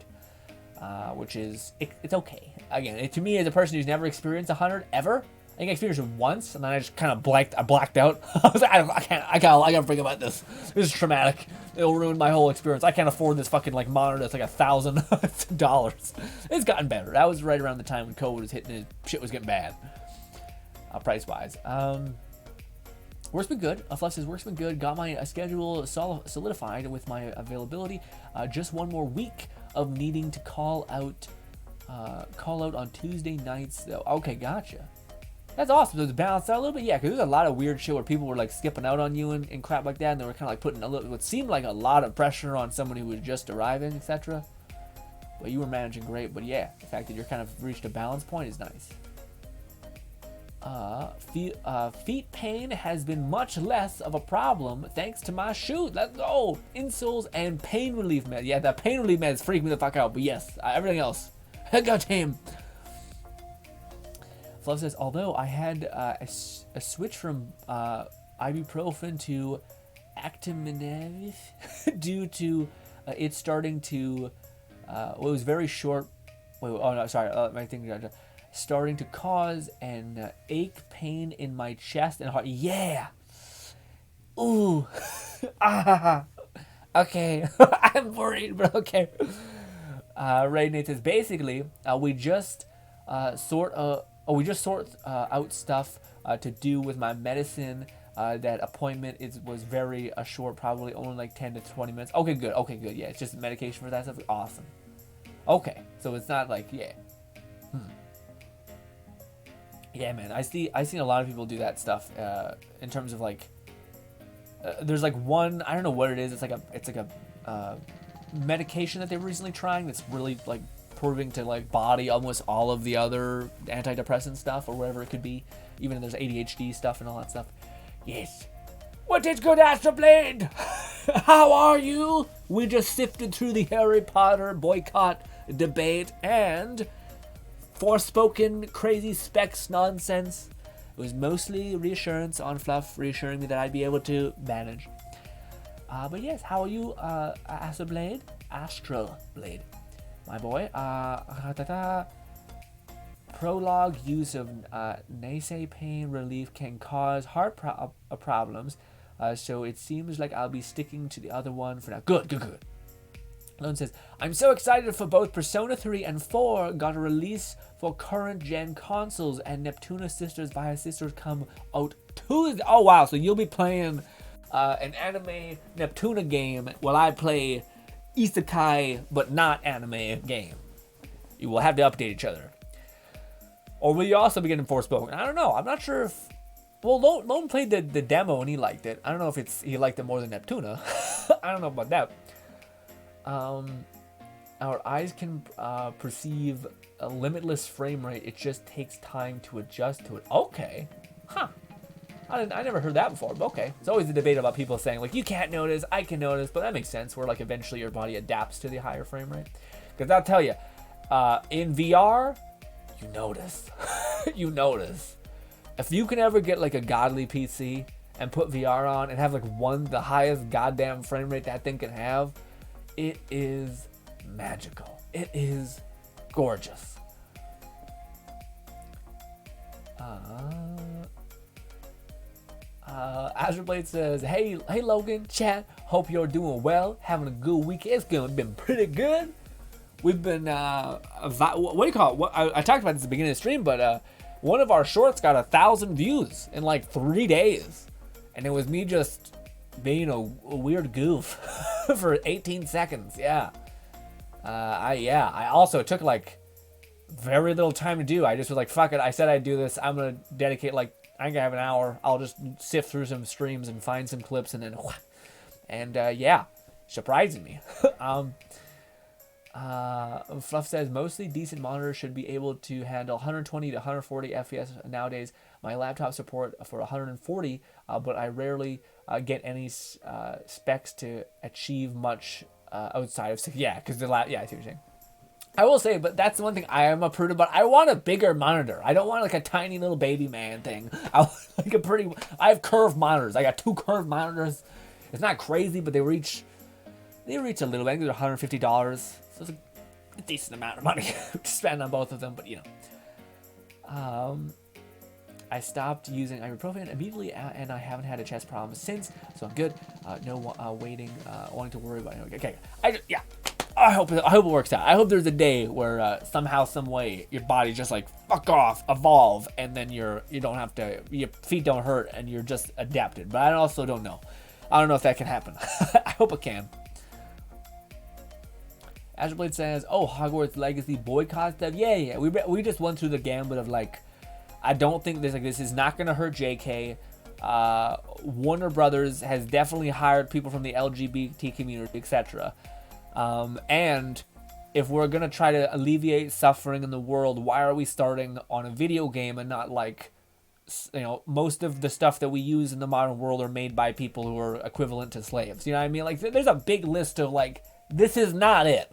Which is it's okay. Again, to me as a person who's never experienced 100 ever, I think I experienced it once, and then I just kind of blacked out. I was like, I gotta forget about this. This is traumatic. It'll ruin my whole experience. I can't afford this fucking like monitor that's like $1,000. It's gotten better. That was right around the time when COVID was hitting and shit was getting bad, price wise. Work's been good. Fluff says work's been good. Got my schedule solidified with my availability. Just one more week of needing to call out on Tuesday nights though. Okay, gotcha. That's awesome. So it's balanced out a little bit. Yeah, because there's a lot of weird shit where people were like skipping out on you and crap like that, and they were kind of like putting what seemed like a lot of pressure on someone who was just arriving, etc. But you were managing great. But yeah, the fact that you're kind of reached a balance point is nice. Feet pain has been much less of a problem thanks to my shoe. Let's go. Insoles and pain relief meds. Yeah, that pain relief meds freak me the fuck out. But yes, everything else. Goddamn. Fluff says, although I had a switch from ibuprofen to Actimineve due to it starting to, it was very short. Wait, oh no, sorry, my thing starting to cause an ache, pain in my chest and heart. Yeah. Ooh. Ah. Okay. I'm worried, but okay. Ray Nate says basically we just sort out stuff to do with my medicine. That appointment was very short, probably only like 10 to 20 minutes. Okay, good. Yeah, it's just medication for that stuff. Awesome. Okay, so it's not like Yeah, man. I seen a lot of people do that stuff in terms of like. There's like one, I don't know what it is. It's like a medication that they were recently trying that's really like proving to like body almost all of the other antidepressant stuff or whatever it could be. Even there's ADHD stuff and all that stuff. Yes. What is good, Astroblade? How are you? We just sifted through the Harry Potter boycott debate and Forspoken crazy specs nonsense. It was mostly reassurance on Fluff, reassuring me that I'd be able to manage. But yes, how are you, Astroblade? Astroblade, my boy. Prologue use of nausea pain relief can cause heart problems, so it seems like I'll be sticking to the other one for now. Good. Lone says, I'm so excited for both Persona 3 and 4 got a release for current gen consoles, and Neptuna Sisters via Sisters come out Tuesday. Oh wow, so you'll be playing an anime Neptuna game while I play isekai but not anime game. You will have to update each other. Or will you also be getting Forspoken? I don't know. I'm not sure if... Well, Lone played the demo and he liked it. I don't know if he liked it more than Neptuna. I don't know about that. Our eyes can perceive a limitless frame rate. It just takes time to adjust to it. Okay. Huh. I never heard that before, but okay. It's always a debate about people saying, like, you can't notice, I can notice, but that makes sense, where, like, eventually your body adapts to the higher frame rate. Because I'll tell you, in VR, you notice. You notice. If you can ever get, like, a godly PC and put VR on and have, like, the highest goddamn frame rate that thing can have, it is magical. It is gorgeous. Azurblade says, hey Logan, chat, hope you're doing well, having a good week. It's been pretty good. We've been, what do you call it? I talked about this at the beginning of the stream, but one of our shorts got 1,000 views in like 3 days. And it was me just being a weird goof for 18 seconds. Yeah. I also took like very little time to do. I just was like, fuck it. I said I'd do this. I'm going to dedicate like, I'm going to have an hour. I'll just sift through some streams and find some clips and then, yeah, surprising me. Fluff says, mostly decent monitors should be able to handle 120 to 140 FPS nowadays. My laptop support for 140, but I rarely get any specs to achieve much outside of, yeah, because I see what you're saying. I will say, but that's the one thing I am a prude about. I want a bigger monitor. I don't want like a tiny little baby man thing. I want like I have curved monitors. I got 2 curved monitors. It's not crazy, but they reach a little bit. I think they're $150. So it's a decent amount of money to spend on both of them, but you know. I stopped using ibuprofen immediately, and I haven't had a chest problem since, so I'm good. No wanting to worry about it. Okay, I hope it works out. I hope there's a day where somehow, some way, your body just like fuck off, evolve, and then you don't have to, your feet don't hurt, and you're just adapted. But I also don't know. I don't know if that can happen. I hope it can. Azurblade says, "Oh, Hogwarts Legacy boycott stuff. Yeah. We just went through the gambit of like, I don't think this is not gonna hurt JK. Warner Brothers has definitely hired people from the LGBT community, etc. And if we're gonna try to alleviate suffering in the world, why are we starting on a video game and not like, you know, most of the stuff that we use in the modern world are made by people who are equivalent to slaves. You know what I mean? Like, there's a big list of like, this is not it."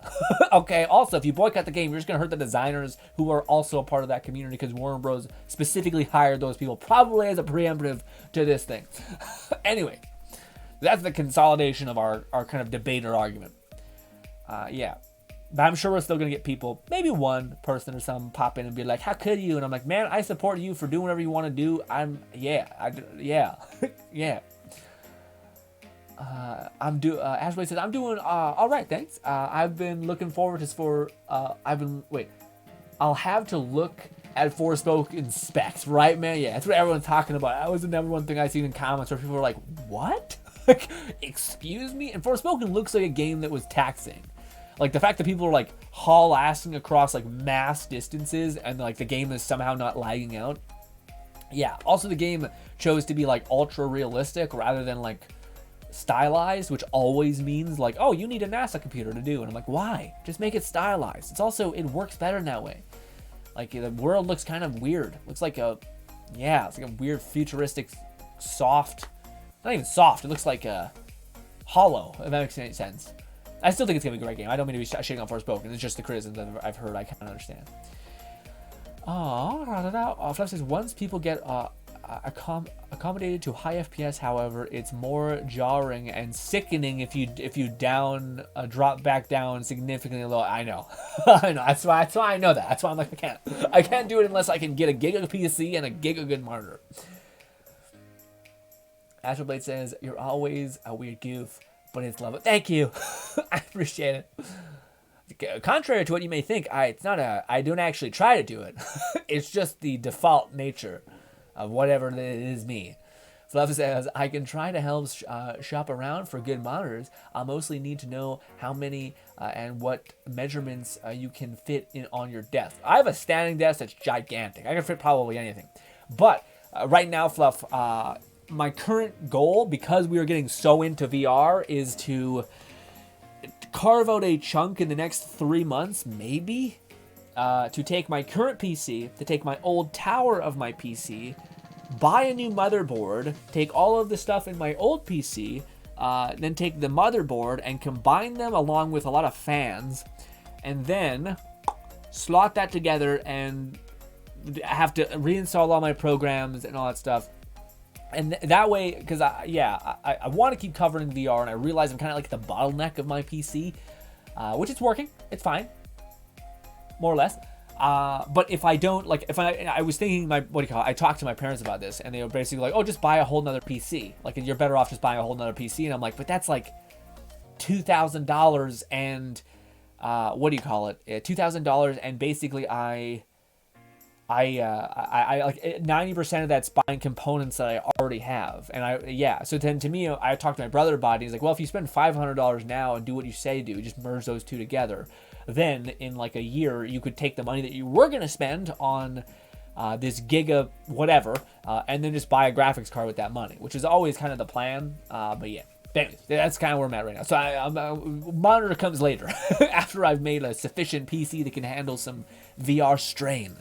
Okay, also, if you boycott the game, you're just going to hurt the designers who are also a part of that community, because Warner Bros. Specifically hired those people, probably as a preemptive to this thing. Anyway, That's the consolidation of our kind of debate or argument. Yeah. But I'm sure we're still going to get people, maybe one person or something, pop in and be like, how could you? And I'm like, man, I support you for doing whatever you want to do. Yeah. Ashley says, I'm doing all right, thanks. I've been looking forward I'll have to look at Forspoken specs, right, man? Yeah, that's what everyone's talking about. That was the number one thing I seen in comments where people were like, what? Like, excuse me? And Forspoken looks like a game that was taxing. Like, the fact that people are, like, haul-assing across, like, mass distances and, like, the game is somehow not lagging out. Yeah. Also, the game chose to be, like, ultra-realistic rather than, like, stylized, which always means, like, oh, you need a NASA computer to do. And I'm like, why? Just make it stylized. It's also, it works better that way. Like, the world looks kind of weird. Looks like it's like a weird, futuristic, soft, not even soft. It looks like a hollow, if that makes any sense. I still think it's going to be a great game. I don't mean to be shitting on Forspoken. It's just the criticisms that I've heard I can't understand. Fluff says, once people get accommodated to high FPS, however, it's more jarring and sickening if you drop back down significantly low. I know. I know. That's why I know that. That's why I'm like, I can't do it unless I can get a giga PC and a giga good monitor. Astroblade says, you're always a weird goof, but it's love it. Thank you. I appreciate it. Contrary to what you may think, I don't actually try to do it. It's just the default nature of whatever it is me. Fluff says, I can try to help shop around for good monitors. I'll mostly need to know how many and what measurements you can fit in on your desk. I have a standing desk that's gigantic. I can fit probably anything. But right now, Fluff, my current goal, because we are getting so into VR, is to carve out a chunk in the next 3 months, maybe, to take my current PC, to take my old tower of my PC, buy a new motherboard, take all of the stuff in my old PC, then take the motherboard and combine them along with a lot of fans, and then slot that together and have to reinstall all my programs and all that stuff. And that way, because I want to keep covering VR, and I realize I'm kind of like the bottleneck of my PC, which it's working. It's fine, more or less. But if I don't, like, I was thinking I talked to my parents about this, and they were basically like, oh, just buy a whole nother PC. Like, you're better off just buying a whole nother PC. And I'm like, but that's like $2,000 and, $2,000, and basically I like 90% of that's buying components that I already have. And so then to me, I talked to my brother about it. He's like, well, if you spend $500 now and do what you say do, just merge those two together, then in like a year, you could take the money that you were going to spend on this giga whatever, and then just buy a graphics card with that money, which is always kind of the plan. But yeah, anyways, that's kind of where I'm at right now. So monitor comes later after I've made a sufficient PC that can handle some VR strain.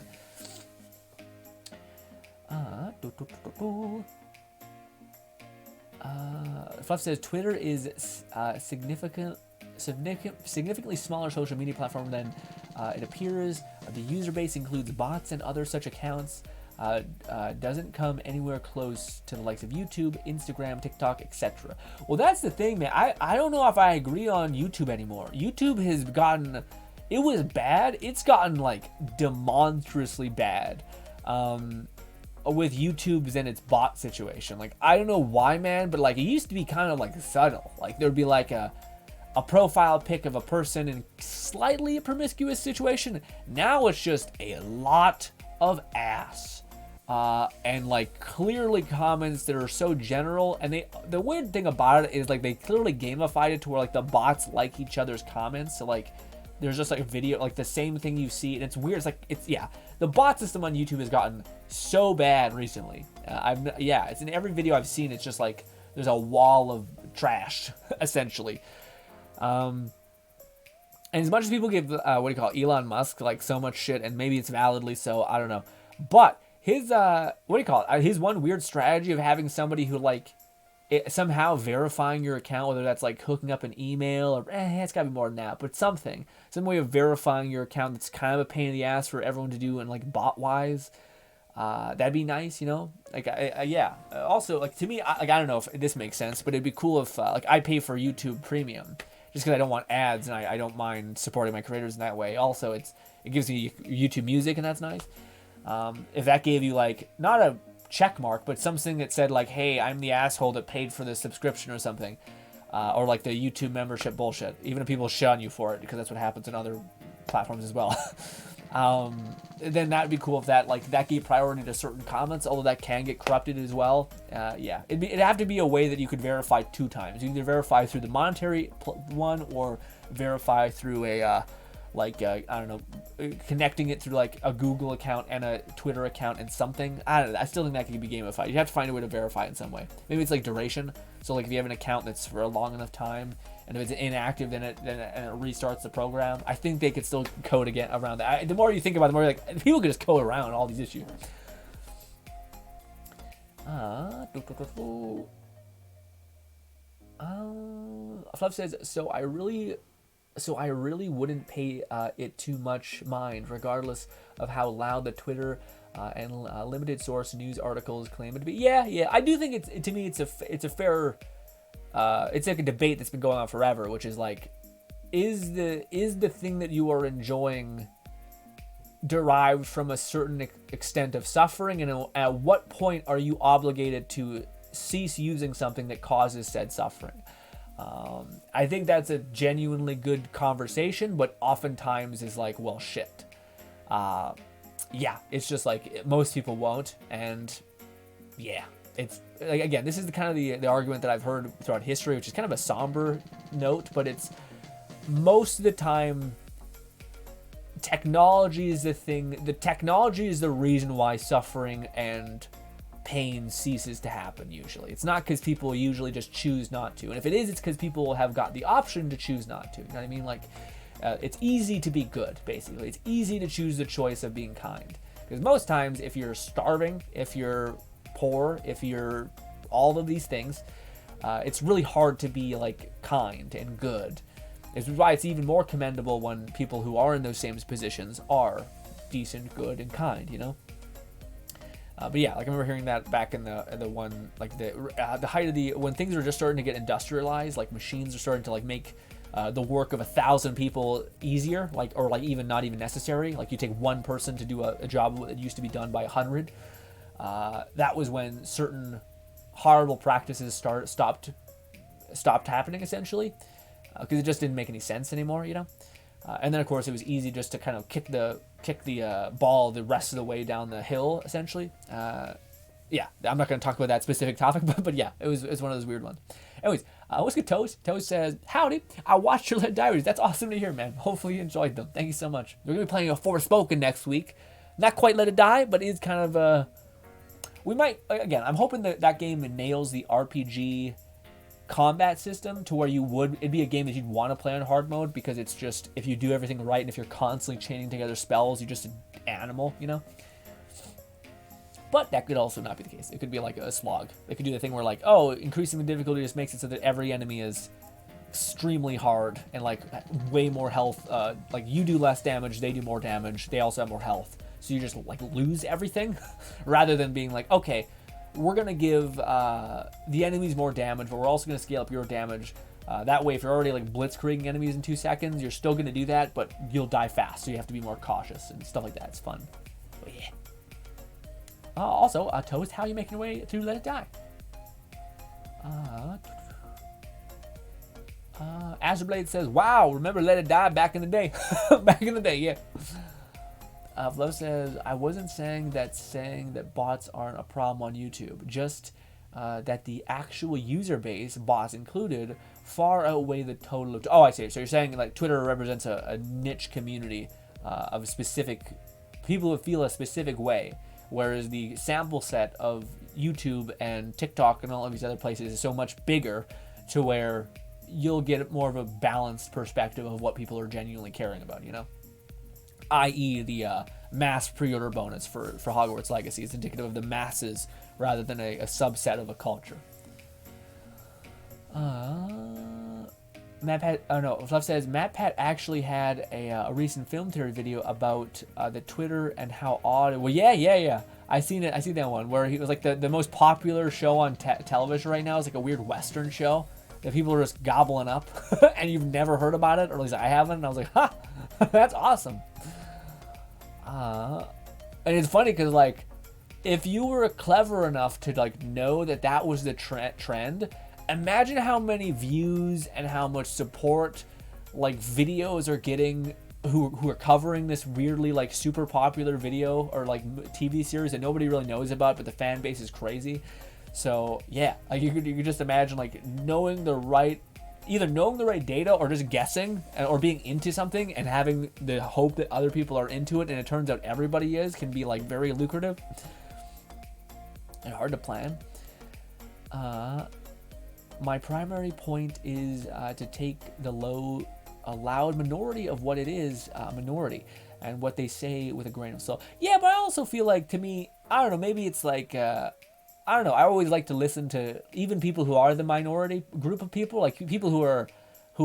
Fluff says Twitter is significantly smaller social media platform than it appears. The user base includes bots and other such accounts. Doesn't come anywhere close to the likes of YouTube, Instagram, TikTok, etc. Well, that's the thing, man. I don't know if I agree on YouTube anymore. YouTube has gotten, it was bad. It's gotten like demonstrously bad. With YouTube's and its bot situation. Like, I don't know why, man, but like it used to be kind of like subtle. Like there'd be like a profile pic of a person in slightly a promiscuous situation. Now it's just a lot of ass. And like clearly comments that are so general, and the weird thing about it is like they clearly gamified it to where like the bots like each other's comments. So like there's just like a video, like the same thing you see, and it's weird. It's like, the bot system on YouTube has gotten so bad recently. It's in every video I've seen. It's just like there's a wall of trash, essentially. And as much as people give Elon Musk like so much shit, and maybe it's validly so, I don't know. But his his one weird strategy of having somebody who like somehow verifying your account, whether that's like hooking up an email or it's gotta be more than that, but some way of verifying your account that's kind of a pain in the ass for everyone to do, and like bot wise. That'd be nice, you know. Like, yeah. Also, like to me, I don't know if this makes sense, but it'd be cool if like I pay for YouTube Premium just because I don't want ads and I don't mind supporting my creators in that way. Also, it gives me YouTube Music and that's nice. If that gave you like not a check mark, but something that said like, hey, I'm the asshole that paid for this subscription or something, or like the YouTube membership bullshit. Even if people shun you for it, because that's what happens in other platforms as well. Then that'd be cool if that gave priority to certain comments, although that can get corrupted as well. Yeah, it'd have to be a way that you could verify 2 times. You can either verify through the monetary one or verify through a I don't know, connecting it through like a Google account and a Twitter account and something. I don't know. I still think that can be gamified. You have to find a way to verify it in some way. Maybe it's like duration. So like if you have an account that's for a long enough time, and if it's inactive, then it restarts the program. I think they could still code again around that. The more you think about it, the more you're like, people could just code around all these issues. Fluff says, so I really wouldn't pay it too much mind, regardless of how loud the Twitter and limited source news articles claim it to be. Yeah, I do think it's a fair. It's like a debate that's been going on forever, which is like, is the thing that you are enjoying derived from a certain extent of suffering, and at what point are you obligated to cease using something that causes said suffering? I think that's a genuinely good conversation, but oftentimes is like, well, shit. Yeah, it's just like most people won't, and yeah, it's like, again, this is the kind of the argument that I've heard throughout history, which is kind of a somber note, but it's most of the time technology is the thing. The technology is the reason why suffering and pain ceases to happen. Usually it's not because people usually just choose not to, and if it is, it's because people have got the option to choose not to. You know what I mean? Like, it's easy to be good. Basically, it's easy to choose the choice of being kind, because most times if you're starving, if you're poor, if you're all of these things, it's really hard to be like kind and good. This is why it's even more commendable when people who are in those same positions are decent, good, and kind, you know. But yeah, like I remember hearing that back in the one, like the height of when things are just starting to get industrialized, like machines are starting to like make the work of 1,000 people easier, like, or like even not even necessary. Like you take one person to do a job that used to be done by 100. That was when certain horrible practices stopped happening, essentially, because it just didn't make any sense anymore, you know. And then of course it was easy just to kind of kick the ball the rest of the way down the hill, essentially. Yeah, I'm not going to talk about that specific topic, but yeah, it was one of those weird ones. Anyways, what's good, Toast? Toast says, howdy, I watched your Let Diaries. That's awesome to hear, man. Hopefully you enjoyed them. Thank you so much. We're going to be playing a Forspoken next week. Not quite Let It Die, but it's kind of we might, again, I'm hoping that game nails the RPG combat system to where it'd be a game that you'd want to play on hard mode, because it's just, if you do everything right and if you're constantly chaining together spells, you're just an animal, you know. But that could also not be the case. It could be like a slog. They could do the thing where like, oh, increasing the difficulty just makes it so that every enemy is extremely hard and like way more health. Like you do less damage, they do more damage, they also have more health, so you just like lose everything rather than being like, okay, we're gonna give the enemies more damage, but we're also gonna scale up your damage. That way, if you're already like blitzkrieging enemies in 2 seconds, you're still gonna do that, but you'll die fast, so you have to be more cautious and stuff like that. It's fun. But yeah. Also, Toast, how are you making your way through Let It Die? Azurblade says, wow, remember Let It Die back in the day? Back in the day, yeah. Flo says, I wasn't saying that bots aren't a problem on YouTube, just that the actual user base, bots included, far outweigh the total of... Oh, I see. So you're saying like Twitter represents a niche community of specific people who feel a specific way, whereas the sample set of YouTube and TikTok and all of these other places is so much bigger, to where you'll get more of a balanced perspective of what people are genuinely caring about, you know? I.e. the mass pre-order bonus for Hogwarts Legacy is indicative of the masses rather than a subset of a culture. Fluff says, MatPat actually had a recent film theory video about the Twitter and how odd... Well, yeah. I seen it. I see that one where he was like the most popular show on television right now is like a weird Western show that people are just gobbling up, and you've never heard about it, or at least I haven't. And I was like, ha, that's awesome. And it's funny because like, if you were clever enough to like know that that was the trend, imagine how many views and how much support like videos are getting who are covering this weirdly like super popular video or like TV series that nobody really knows about, but the fan base is crazy. So yeah, like you could just imagine like either knowing the right data or just guessing or being into something and having the hope that other people are into it, and it turns out everybody is, can be like very lucrative and hard to plan. My primary point is to take the loud minority of what it is, minority, and what they say with a grain of salt. Yeah, but I also feel like, to me, I don't know, maybe it's like, I don't know, I always like to listen to even people who are the minority group of people, like people who are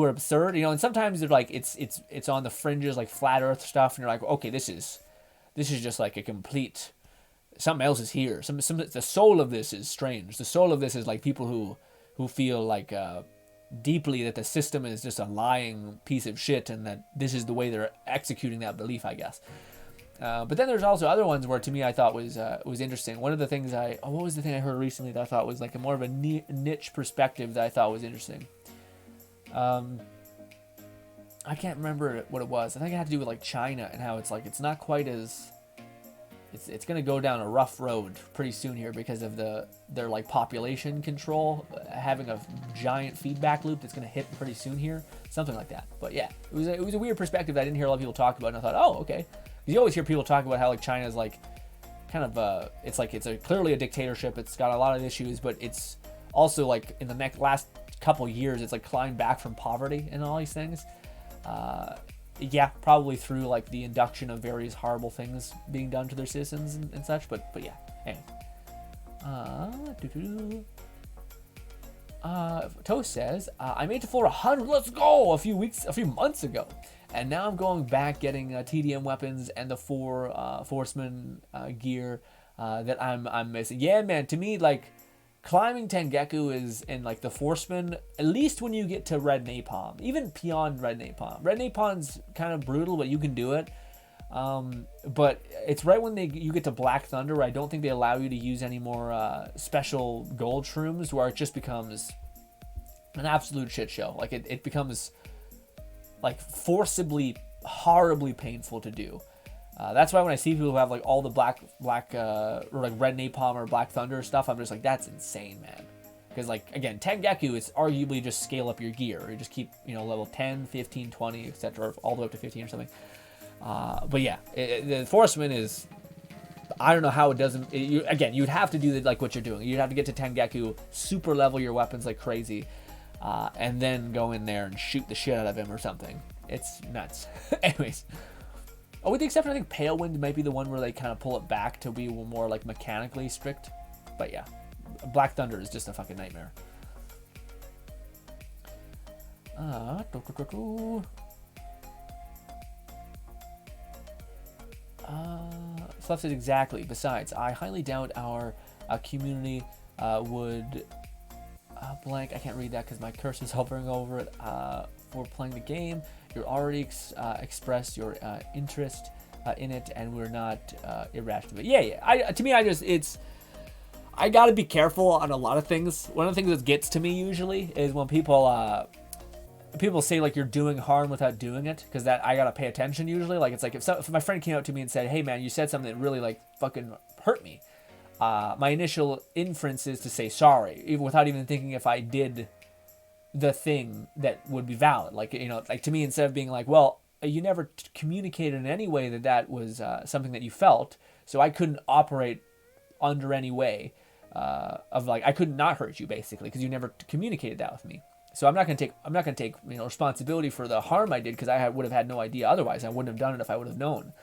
absurd, you know, and sometimes they're like, it's on the fringes, like flat earth stuff, and you're like, okay, this is just like a complete, something else is here. The soul of this is strange. The soul of this is like people who feel like deeply that the system is just a lying piece of shit, and that this is the way they're executing that belief, I guess. But then there's also other ones where, to me, I thought was interesting. One of the things what was the thing I heard recently that I thought was like a more of a niche perspective that I thought was interesting. I can't remember what it was. I think it had to do with like China and how it's like it's not quite as it's going to go down a rough road pretty soon here because of their like population control having a giant feedback loop that's going to hit pretty soon here, something like that. But yeah, it was a weird perspective that I didn't hear a lot of people talk about, and I thought, oh, okay. You always hear people talk about how like China is like kind of it's clearly a dictatorship. It's got a lot of issues, but it's also like in the last couple years, it's like climbed back from poverty and all these things. Yeah, probably through like the induction of various horrible things being done to their citizens and such. But yeah, anyway. Toast says, I made to floor 100. Let's go! A few months ago, and now I'm going back getting TDM weapons and the 4 Forsman gear that I'm missing. Yeah, man. To me, like, climbing Tengeku is in like the Forsman, at least when you get to Red Napalm, even beyond Red Napalm. Red Napalm's kind of brutal, but you can do it. But it's right when you get to Black Thunder where I don't think they allow you to use any more special gold shrooms, where it just becomes an absolute shit show. Like it becomes like forcibly, horribly painful to do. That's why when I see people who have like all the black or like Red Napalm or Black Thunder stuff, I'm just like, that's insane, man. Because like, again, Tengeku is arguably just scale up your gear. You just keep, level 10, 15, 20, etc., all the way up to 15 or something. But yeah, the Forsman is, I don't know how it doesn't, you'd have to do like what you're doing. You'd have to get to Tengeku, super level your weapons like crazy, and then go in there and shoot the shit out of him or something. It's nuts. Anyways. Oh, with the exception, I think Pale Wind might be the one where they kind of pull it back to be more like mechanically strict. But yeah, Black Thunder is just a fucking nightmare. Fluff says exactly. Besides, I highly doubt our community would blank. I can't read that because my cursor's hovering over it. For playing the game, you already expressed your interest in it, and we're not irrational. But yeah. I gotta be careful on a lot of things. One of the things that gets to me usually is when people say like you're doing harm without doing it, because that I gotta pay attention usually. Like it's like if my friend came out to me and said, "Hey man, you said something that really like fucking hurt me," my initial inference is to say sorry, even without even thinking if I did the thing that would be valid. Like, like to me, instead of being like, well, you never communicated in any way that was something that you felt, so I couldn't operate under any way of like, I could not hurt you basically because you never communicated that with me. So I'm not gonna take responsibility for the harm I did, because I would have had no idea otherwise. I wouldn't have done it if I would have known.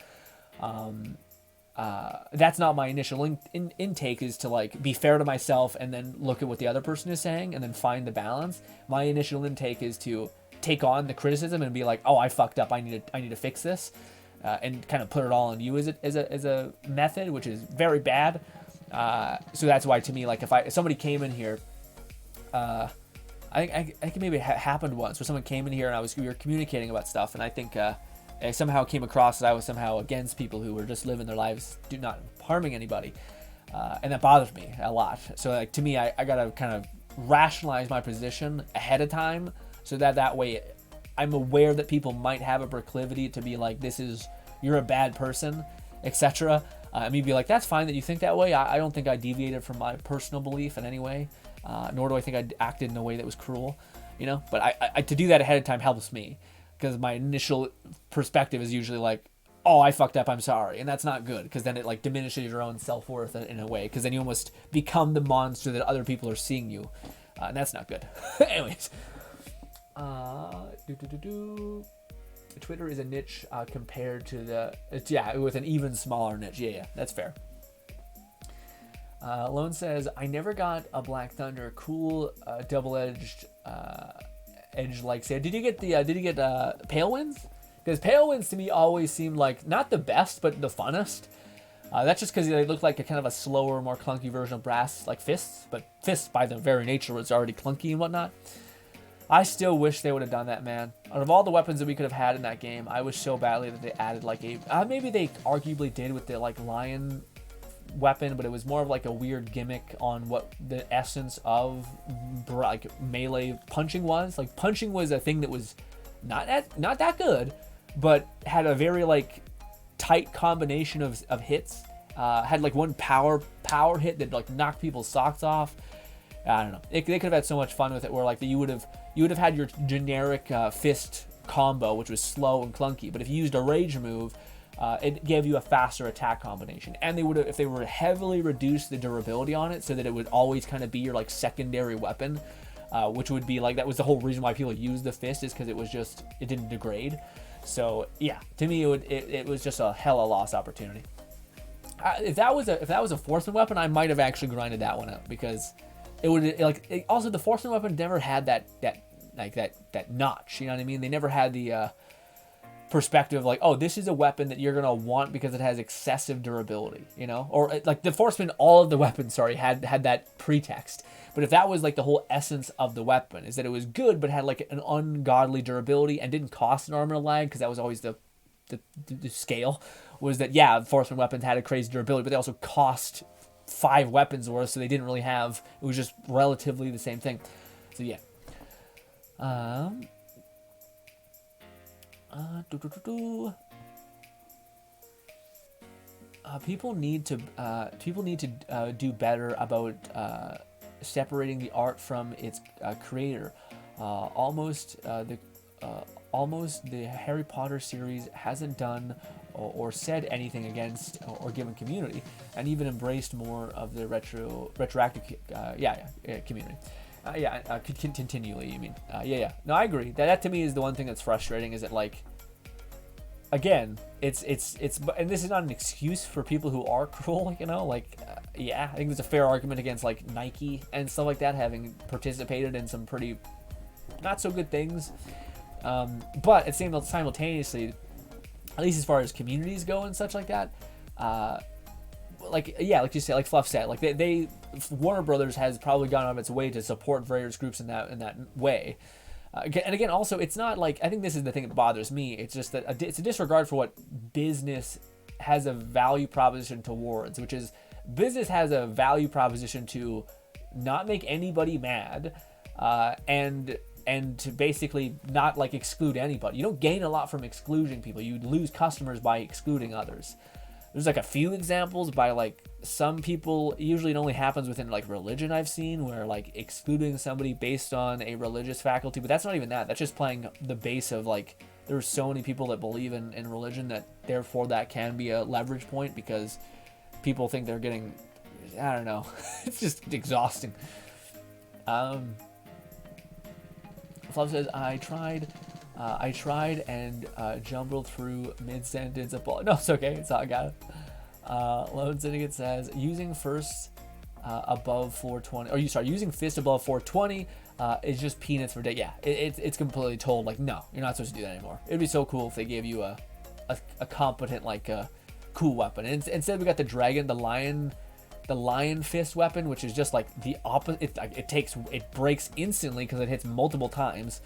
That's not my initial intake, is to like be fair to myself and then look at what the other person is saying and then find the balance. My initial intake is to take on the criticism and be like, oh, I fucked up. I need to fix this. and kind of put it all on you as a method, which is very bad. So that's why, to me, like if somebody came in here, I think maybe it happened once where someone came in here and we were communicating about stuff, and I think I somehow came across that I was somehow against people who were just living their lives, not harming anybody, and that bothers me a lot. So like to me, I gotta kind of rationalize my position ahead of time, so that way I'm aware that people might have a proclivity to be like, you're a bad person, etc. And me be like, that's fine that you think that way. I don't think I deviated from my personal belief in any way, nor do I think I acted in a way that was cruel, But I to do that ahead of time helps me, because my initial perspective is usually like, oh, I fucked up, I'm sorry, and that's not good, because then it like diminishes your own self-worth in a way, because then you almost become the monster that other people are seeing you, and that's not good. Anyways, Twitter is a niche compared to with an even smaller niche. Yeah, that's fair. Lone says, I never got a Black Thunder. Cool, double-edged edge like say. Did you get Pale Winds? Because Pale Winds to me always seemed like not the best, but the funnest. That's just because they look like a kind of a slower, more clunky version of Brass, like Fists. But Fists, by their very nature, was already clunky and whatnot. I still wish they would have done that, man. Out of all the weapons that we could have had in that game, I wish so badly that they added like maybe they arguably did with the like lion weapon, but it was more of like a weird gimmick on what the essence of like melee punching was. Like punching was a thing that was not that good, but had a very like tight combination of hits. Had like one power hit that like knocked people's socks off. I don't know. They could have had so much fun with it, where like you would have had your generic fist combo, which was slow and clunky. But if you used a rage move, it gave you a faster attack combination. And they would have, if they were heavily reduced the durability on it, so that it would always kind of be your like secondary weapon, which would be like, that was the whole reason why people used the fist, is because it didn't degrade. So yeah, to me it was just a hella lost opportunity. If that was a Forceman weapon, I might have actually grinded that one out, because it would also the Forceman weapon never had that notch. You know what I mean? They never had the perspective like, oh, this is a weapon that you're gonna want because it has excessive durability. Or like the Forceman, all of the weapons, had that pretext. But if that was like the whole essence of the weapon, is that it was good but had like an ungodly durability and didn't cost an armor lag, because that was always the scale, was that Forceman weapons had a crazy durability, but they also cost 5 weapons worth, so they didn't really have, it was just relatively the same thing. So yeah. People need to do better about separating the art from its creator. Almost the Harry Potter series hasn't done or said anything against or given community, and even embraced more of the retroactive community. Continually, you mean? No, I agree. That to me is the one thing that's frustrating, is that like, again, it's and this is not an excuse for people who are cruel, I think there's a fair argument against like Nike and stuff like that having participated in some pretty not so good things, but at simultaneously, at least as far as communities go and such like that, like you said, like Fluff said, like they Warner Brothers has probably gone out of its way to support various groups in that way. And again, also, it's not like, I think this is the thing that bothers me. It's just that it's a disregard for what business has a value proposition towards, which is business has a value proposition to not make anybody mad, and to basically not like exclude anybody. You don't gain a lot from excluding people. You lose customers by excluding others. There's like a few examples by like some people. Usually it only happens within like religion, I've seen, where like excluding somebody based on a religious faculty, but that's not even that. That's just playing the base of like, there's so many people that believe in religion that therefore that can be a leverage point, because people think they're getting, I don't know, it's just exhausting. Fluff says, I tried and jumbled through mid-sentence. No, it's okay. It's all, I got it. Lone Syndicate says, using first above 420, or using fist above 420 is just peanuts for day. Yeah, it's completely told, like, no, you're not supposed to do that anymore. It'd be so cool if they gave you a a competent, like, cool weapon. And instead we got the dragon, the lion fist weapon, which is just like the opposite. It breaks instantly because it hits multiple times,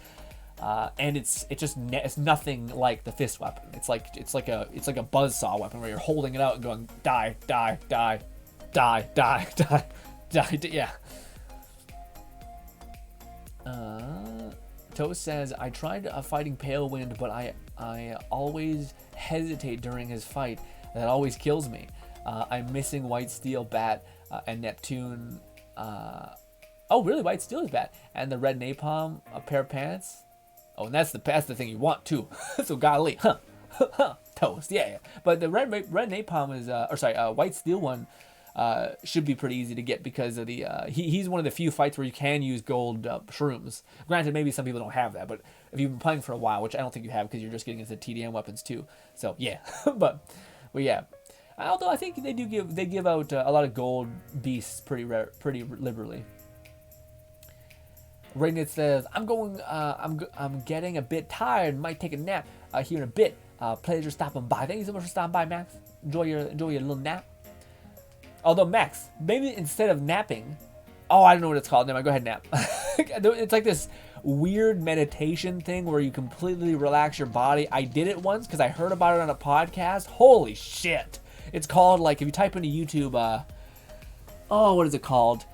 and it's nothing like the fist weapon. It's like a buzzsaw weapon where you're holding it out and going die, die, die, die, die, die, die. Yeah. Toast says, I tried fighting Palewind, but I always hesitate during his fight. That always kills me. I'm missing White Steel, Bat, and Neptune. Oh, really? White Steel is Bat. And the Red Napalm, a pair of pants. Oh, and that's the thing you want, too. So, golly. Toast. Yeah. But the Red Napalm is, White Steel one should be pretty easy to get because of the, he's one of the few fights where you can use gold shrooms. Granted, maybe some people don't have that, but if you've been playing for a while, which I don't think you have because you're just getting into TDM weapons, too. So, yeah. But yeah. Although I think they give out a lot of gold beasts pretty liberally. Ragnit says, I'm getting a bit tired. Might take a nap here in a bit. Pleasure stopping by. Thank you so much for stopping by, Max. Enjoy your little nap. Although Max, maybe instead of napping, I don't know what it's called. Never mind, go ahead and nap. It's like this weird meditation thing where you completely relax your body. I did it once because I heard about it on a podcast. Holy shit. It's called, like, if you type into YouTube, what is it called?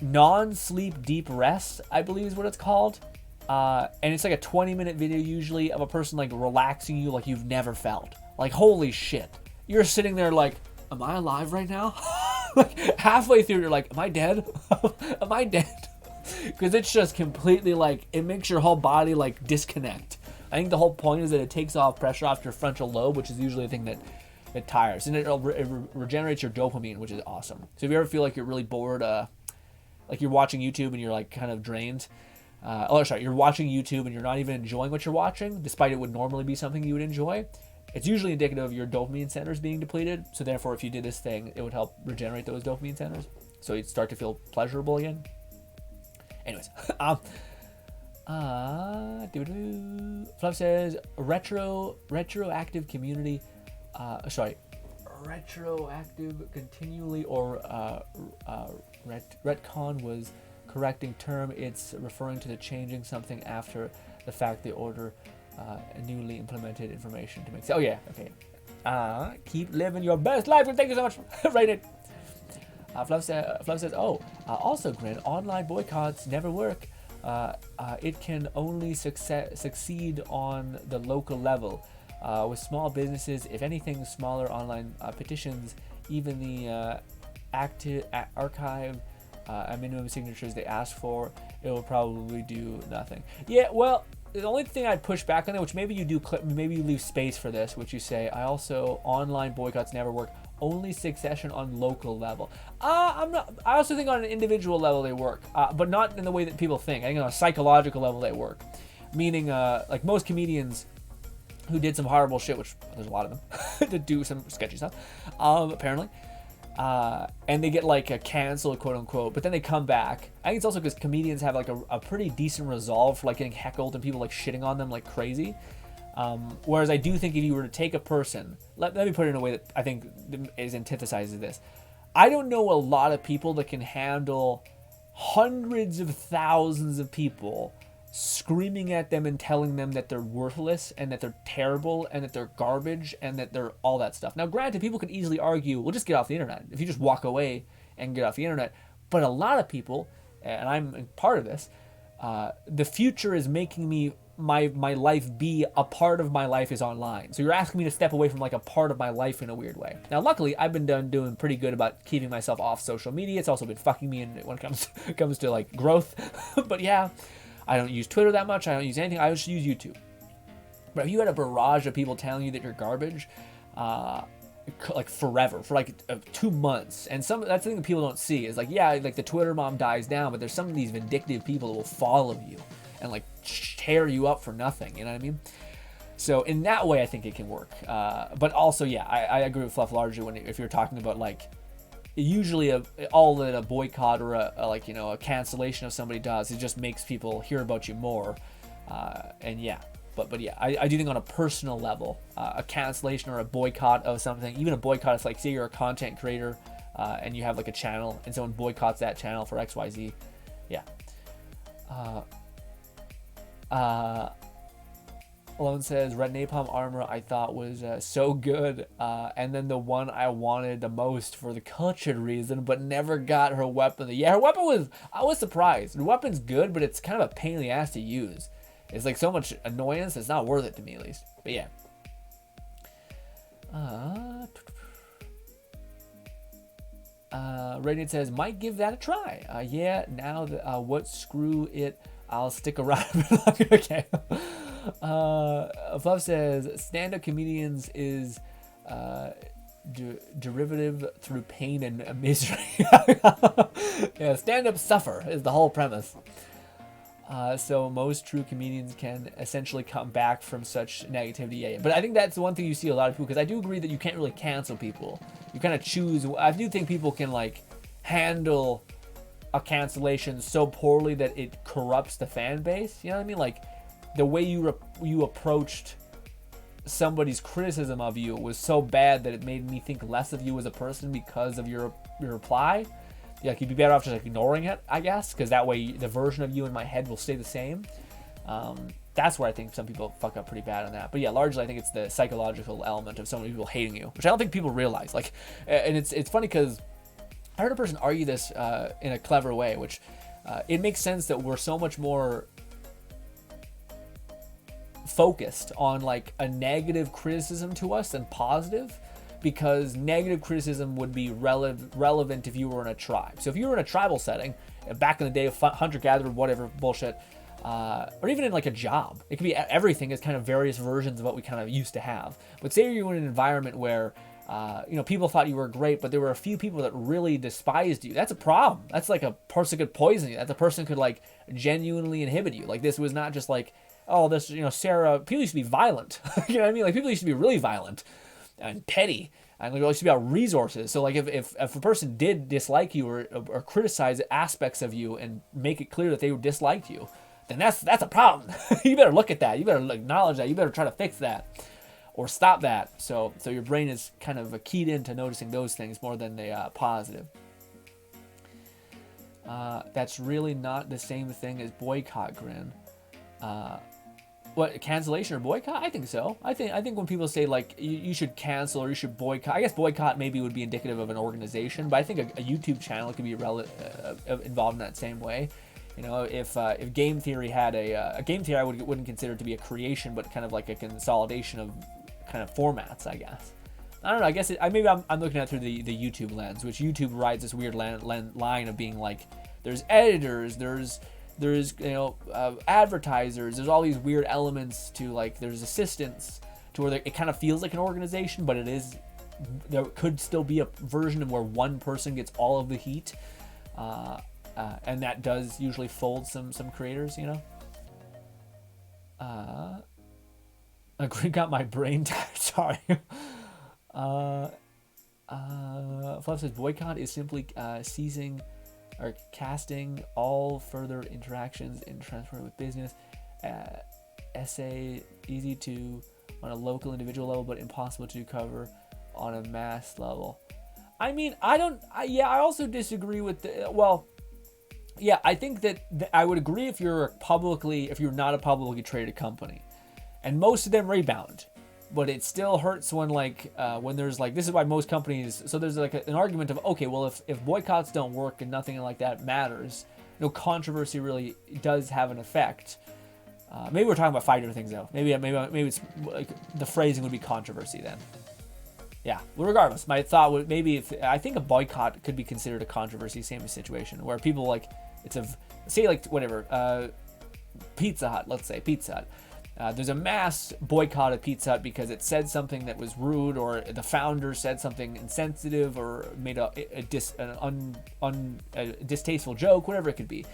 Non-sleep deep rest, I believe is what it's called. And it's like a 20-minute video usually of a person, like, relaxing you like you've never felt. Like, holy shit. You're sitting there like, am I alive right now? Like, halfway through, you're like, am I dead? Am I dead? Because it's just completely, like, it makes your whole body, like, disconnect. I think the whole point is that it takes off pressure off your frontal lobe, which is usually the thing that it tires, and it regenerates your dopamine, which is awesome. So if you ever feel like you're really bored, like you're watching YouTube and you're like kind of drained, you're watching YouTube and you're not even enjoying what you're watching, despite it would normally be something you would enjoy, it's usually indicative of your dopamine centers being depleted. So therefore, if you did this thing, it would help regenerate those dopamine centers, so you'd start to feel pleasurable again. Anyways, Fluff says retroactive community. Retroactive continually or retcon was correcting term. It's referring to the changing something after the fact. The order newly implemented information to make sense. Oh yeah, okay. Keep living your best life. Thank you so much. Write it. Fluff says, also, Grin, online boycotts never work. It can only succeed on the local level. With small businesses, if anything, smaller online petitions, even the active archive minimum signatures they ask for, it will probably do nothing. Yeah, well, the only thing I'd push back on that, which maybe you do, maybe you leave space for this, which you say, online boycotts never work. Only succession on local level. I also think on an individual level they work, but not in the way that people think. I think on a psychological level they work. Meaning, like most comedians who did some horrible shit, which there's a lot of them, to do some sketchy stuff, apparently. And they get like canceled, quote unquote, but then they come back. I think it's also because comedians have like a pretty decent resolve for like getting heckled and people like shitting on them like crazy. Whereas I do think if you were to take a person, let me put it in a way that I think is antithesizes this. I don't know a lot of people that can handle hundreds of thousands of people screaming at them and telling them that they're worthless and that they're terrible and that they're garbage and that they're all that stuff. Now, granted, people could easily argue, well, just get off the internet. If you just walk away and get off the internet. But a lot of people, and I'm part of this, the future is making my life be a part of my life is online. So you're asking me to step away from like a part of my life in a weird way. Now, luckily, I've been doing pretty good about keeping myself off social media. It's also been fucking me when it comes to like growth. But yeah, I don't use Twitter that much. I don't use anything. I just use YouTube. But if you had a barrage of people telling you that you're garbage, like forever, for like 2 months, and that's the thing that people don't see is like, yeah, like the Twitter mom dies down, but there's some of these vindictive people that will follow you and like tear you up for nothing. You know what I mean? So in that way, I think it can work. But also, yeah, I agree with Fluff largely if you're talking about like, usually all that a boycott or a cancellation of somebody does, it just makes people hear about you more. And yeah, But yeah, I do think on a personal level, a cancellation or a boycott of something, even a boycott, it's like, say you're a content creator and you have like a channel and someone boycotts that channel for XYZ. Yeah. Alone says, Red Napalm Armor I thought was so good, and then the one I wanted the most for the cultured reason, but never got her weapon. Yeah, her weapon was, I was surprised. Her weapon's good, but it's kind of a pain in the ass to use. It's like so much annoyance, it's not worth it to me at least. But yeah. Radiant says, might give that a try. Yeah, now that, what, screw it, I'll stick around. Okay. Fluff says, stand-up comedians is derivative through pain and misery. Yeah, stand-up suffer is the whole premise. So most true comedians can essentially come back from such negativity. Yeah. But I think that's one thing you see a lot of people, because I do agree that you can't really cancel people. You kind of choose. I do think people can like handle a cancellation so poorly that it corrupts the fan base. You know what I mean? Like the way you approached somebody's criticism of you was so bad that it made me think less of you as a person because of your reply. Yeah, like you'd be better off just like ignoring it, I guess, because that way the version of you in my head will stay the same. That's where I think some people fuck up pretty bad on that. But yeah, largely I think it's the psychological element of so many people hating you, which I don't think people realize. Like, and it's funny because I heard a person argue this in a clever way, which it makes sense that we're so much more focused on like a negative criticism to us than positive, because negative criticism would be relevant if you were in a tribe. So if you were in a tribal setting back in the day of hunter-gatherer, whatever bullshit, or even in like a job, it could be everything is kind of various versions of what we kind of used to have. But say you were in an environment where people thought you were great, but there were a few people that really despised you. That's a problem. That's like a person could poison you. That's a person could like genuinely inhibit you. Like this was not just like, oh, this, Sarah, people used to be violent. You know what I mean? Like people used to be really violent and petty, and like, it used to be about resources. So like if a person did dislike you or criticize aspects of you and make it clear that they disliked you, then that's a problem. You better look at that. You better acknowledge that. You better try to fix that or stop that. So your brain is kind of keyed into noticing those things more than the positive. That's really not the same thing as boycott, Grin. What, cancellation or boycott? I think so. I think when people say like you should cancel or you should boycott, I guess boycott maybe would be indicative of an organization, but I think a YouTube channel could be involved in that same way. If Game Theory had a Game Theory, I wouldn't consider it to be a creation, but kind of like a consolidation of kind of formats, I guess. I don't know. I guess maybe I'm looking at it through the YouTube lens, which YouTube rides this weird line of being like, there's editors, there's advertisers, there's all these weird elements to like, there's assistants to where it kind of feels like an organization, but there could still be a version of where one person gets all of the heat, and that does usually fold some creators, I got my brain tagged, sorry. Fluff says boycott is simply ceasing or casting all further interactions in transfer with business. Essay easy to on a local individual level, but impossible to cover on a mass level. I mean, I also disagree with I think that I would agree if you're not a publicly traded company, and most of them rebound. But it still hurts when when there's like, this is why most companies, so there's like an argument of, okay, well, if boycotts don't work and nothing like that matters, controversy really does have an effect. Maybe we're talking about 5 different things though. Maybe it's like the phrasing would be controversy then. Yeah, well, regardless, my thought would I think a boycott could be considered a controversy, same situation, where people like, Pizza Hut, let's say Pizza Hut. There's a mass boycott of Pizza Hut because it said something that was rude, or the founder said something insensitive, or made a distasteful joke, whatever it could be.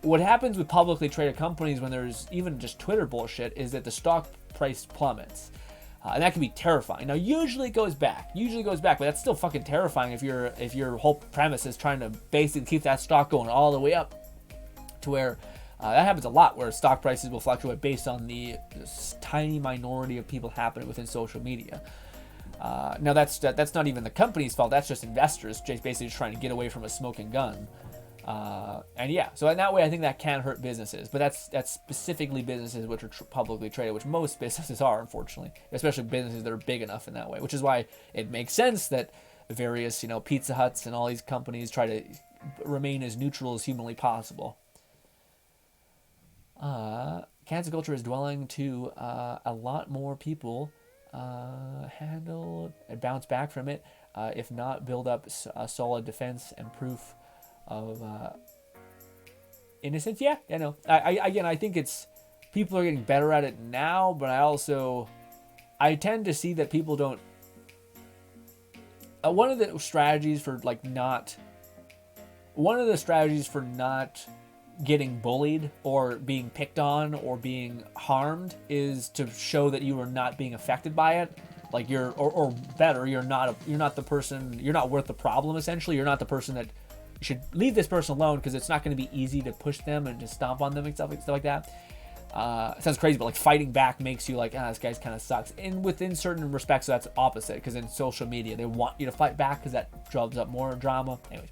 What happens with publicly traded companies when there's even just Twitter bullshit is that the stock price plummets. And that can be terrifying. Now, usually it goes back, but that's still fucking terrifying if your whole premise is trying to basically keep that stock going all the way up to where That happens a lot where stock prices will fluctuate based on the tiny minority of people happening within social media. Now that's not even the company's fault. That's just investors just basically just trying to get away from a smoking gun. And yeah, so in that way, I think that can hurt businesses, but that's specifically businesses which are publicly traded, which most businesses are, unfortunately, especially businesses that are big enough in that way, which is why it makes sense that various, Pizza Huts and all these companies try to remain as neutral as humanly possible. Cancel culture is dwelling to a lot more people handle and bounce back from it, if not build up a solid defense and proof of innocence. Yeah, no. I think it's people are getting better at it now, but I tend to see that people don't. One of the strategies for not getting bullied or being picked on or being harmed is to show that you are not being affected by it. Like or better, you're not the person. You're not worth the problem. Essentially, you're not the person that. You should leave this person alone because it's not going to be easy to push them and just stomp on them and stuff like that. It sounds crazy, but fighting back makes you this guy's kind of sucks. And within certain respects, that's opposite, because in social media, they want you to fight back because that draws up more drama. Anyways.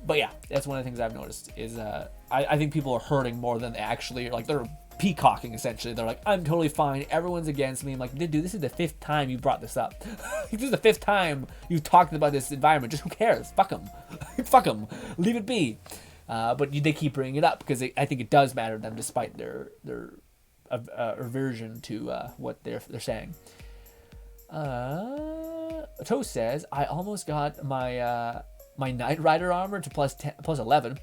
But yeah, that's one of the things I've noticed is I think people are hurting more than they actually are. They're peacocking, essentially. They're like, I'm totally fine. Everyone's against me. I'm like, dude, this is the 5th time you brought this up. This is the 5th time you've talked about this environment. Just who cares? Fuck them. Fuck them. Leave it be. But they keep bringing it up because I think it does matter to them, despite their aversion to what they're saying. Toast says, I almost got my my Knight Rider armor to plus 11.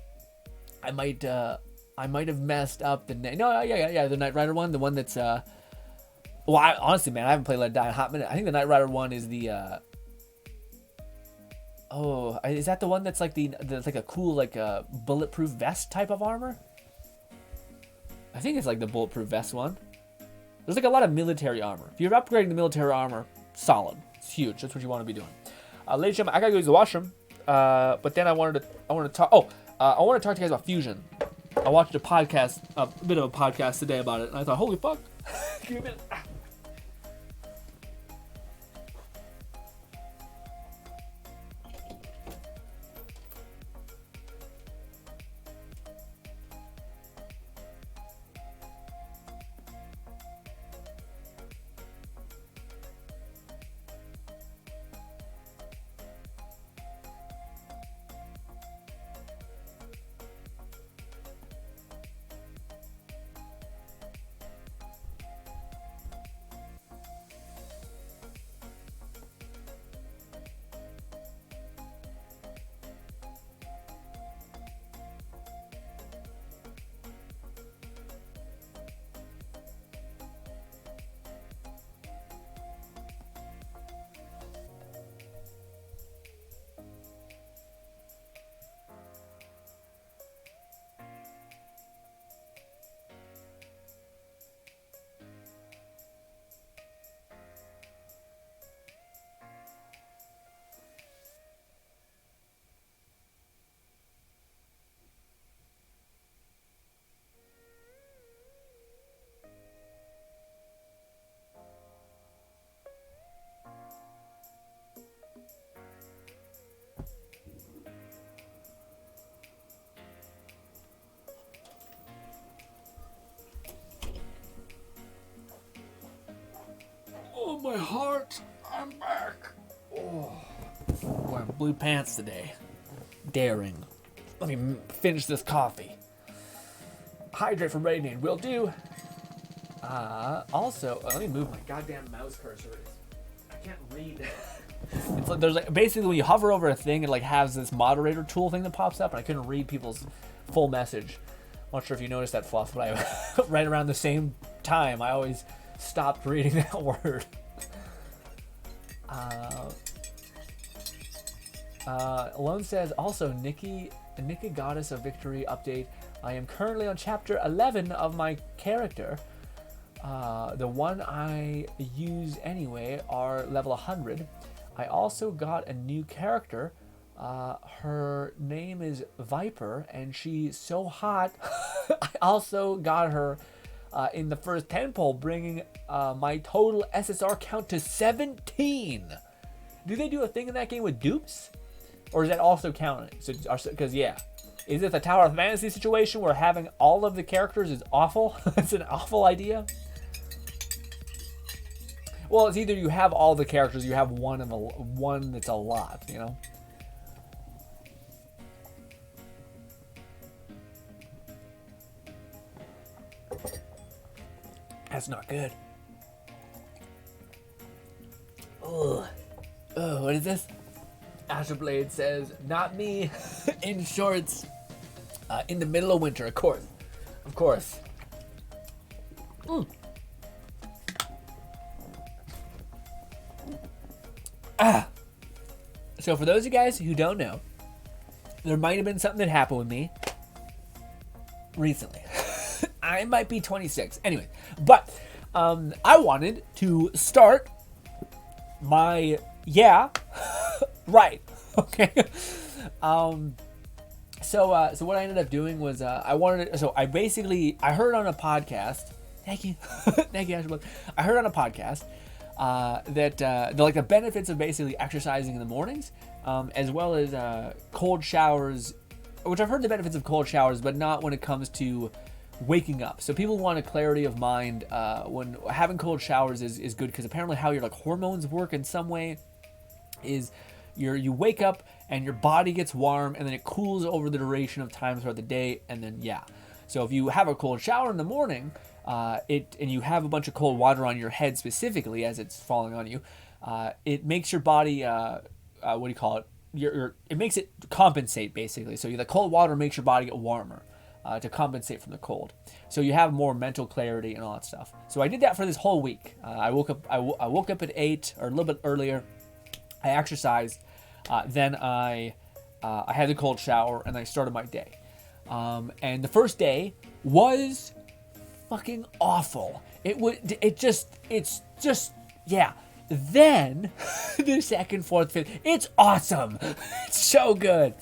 I might have messed up the the Knight Rider one, the one that's honestly, man, I haven't played Let It Die in a hot minute. I think the Knight Rider one is the is that the one that's like a cool bulletproof vest type of armor? I think it's like the bulletproof vest one. There's a lot of military armor. If you're upgrading the military armor, solid. It's huge. That's what you want to be doing. Ladies and gentlemen, I gotta go use the washroom. But then I wanted to talk. I want to talk to you guys about Fusion. I watched a bit of a podcast today about it, and I thought, holy fuck. Give me a minute. Oh, my heart. I'm back. Oh. Wearing blue pants today. Daring. Let me finish this coffee. Hydrate for rating will do. Also, let me move my goddamn mouse cursor. I can't read. It's like there's basically when you hover over a thing, it has this moderator tool thing that pops up, and I couldn't read people's full message. I'm not sure if you noticed that, Fluff, but right around the same time, I always stopped reading that word. Alone says, also, Nikki Goddess of Victory update. I am currently on chapter 11 of my character. The one I use anyway are level 100. I also got a new character Her name is Viper, and she's so hot. I also got her in the first 10 poll, bringing my total SSR count to 17. Do they do a thing in that game with dupes? Or is that also counting? Because, yeah. Is it the Tower of Fantasy situation where having all of the characters is awful? It's an awful idea. Well, it's either you have all the characters, you have one that's a lot, you know? That's not good. Ugh. Oh, what is this? Asherblade says, not me, in shorts, in the middle of winter, of course. Of course. So for those of you guys who don't know, there might have been something that happened with me recently. I might be 26. Anyway, but I wanted to start my right. Okay. So what I ended up doing was I heard on a podcast. Thank you, Ashley. I heard on a podcast that the benefits of basically exercising in the mornings, as well as cold showers, which I've heard the benefits of cold showers, but not when it comes to waking up. So people want a clarity of mind when having cold showers is good, because apparently how your hormones work in some way is you wake up and your body gets warm, and then it cools over the duration of time throughout the day, and then so if you have a cold shower in the morning, and you have a bunch of cold water on your head specifically as it's falling on you, it makes your body what do you call it? It makes it compensate, basically. So the cold water makes your body get warmer to compensate from the cold. So you have more mental clarity and all that stuff. So I did that for this whole week. I woke up at 8 or a little bit earlier. I exercised. Then I had a cold shower and I started my day. And the first day was fucking awful. It's just Then the second, fourth, fifth, it's awesome. It's so good.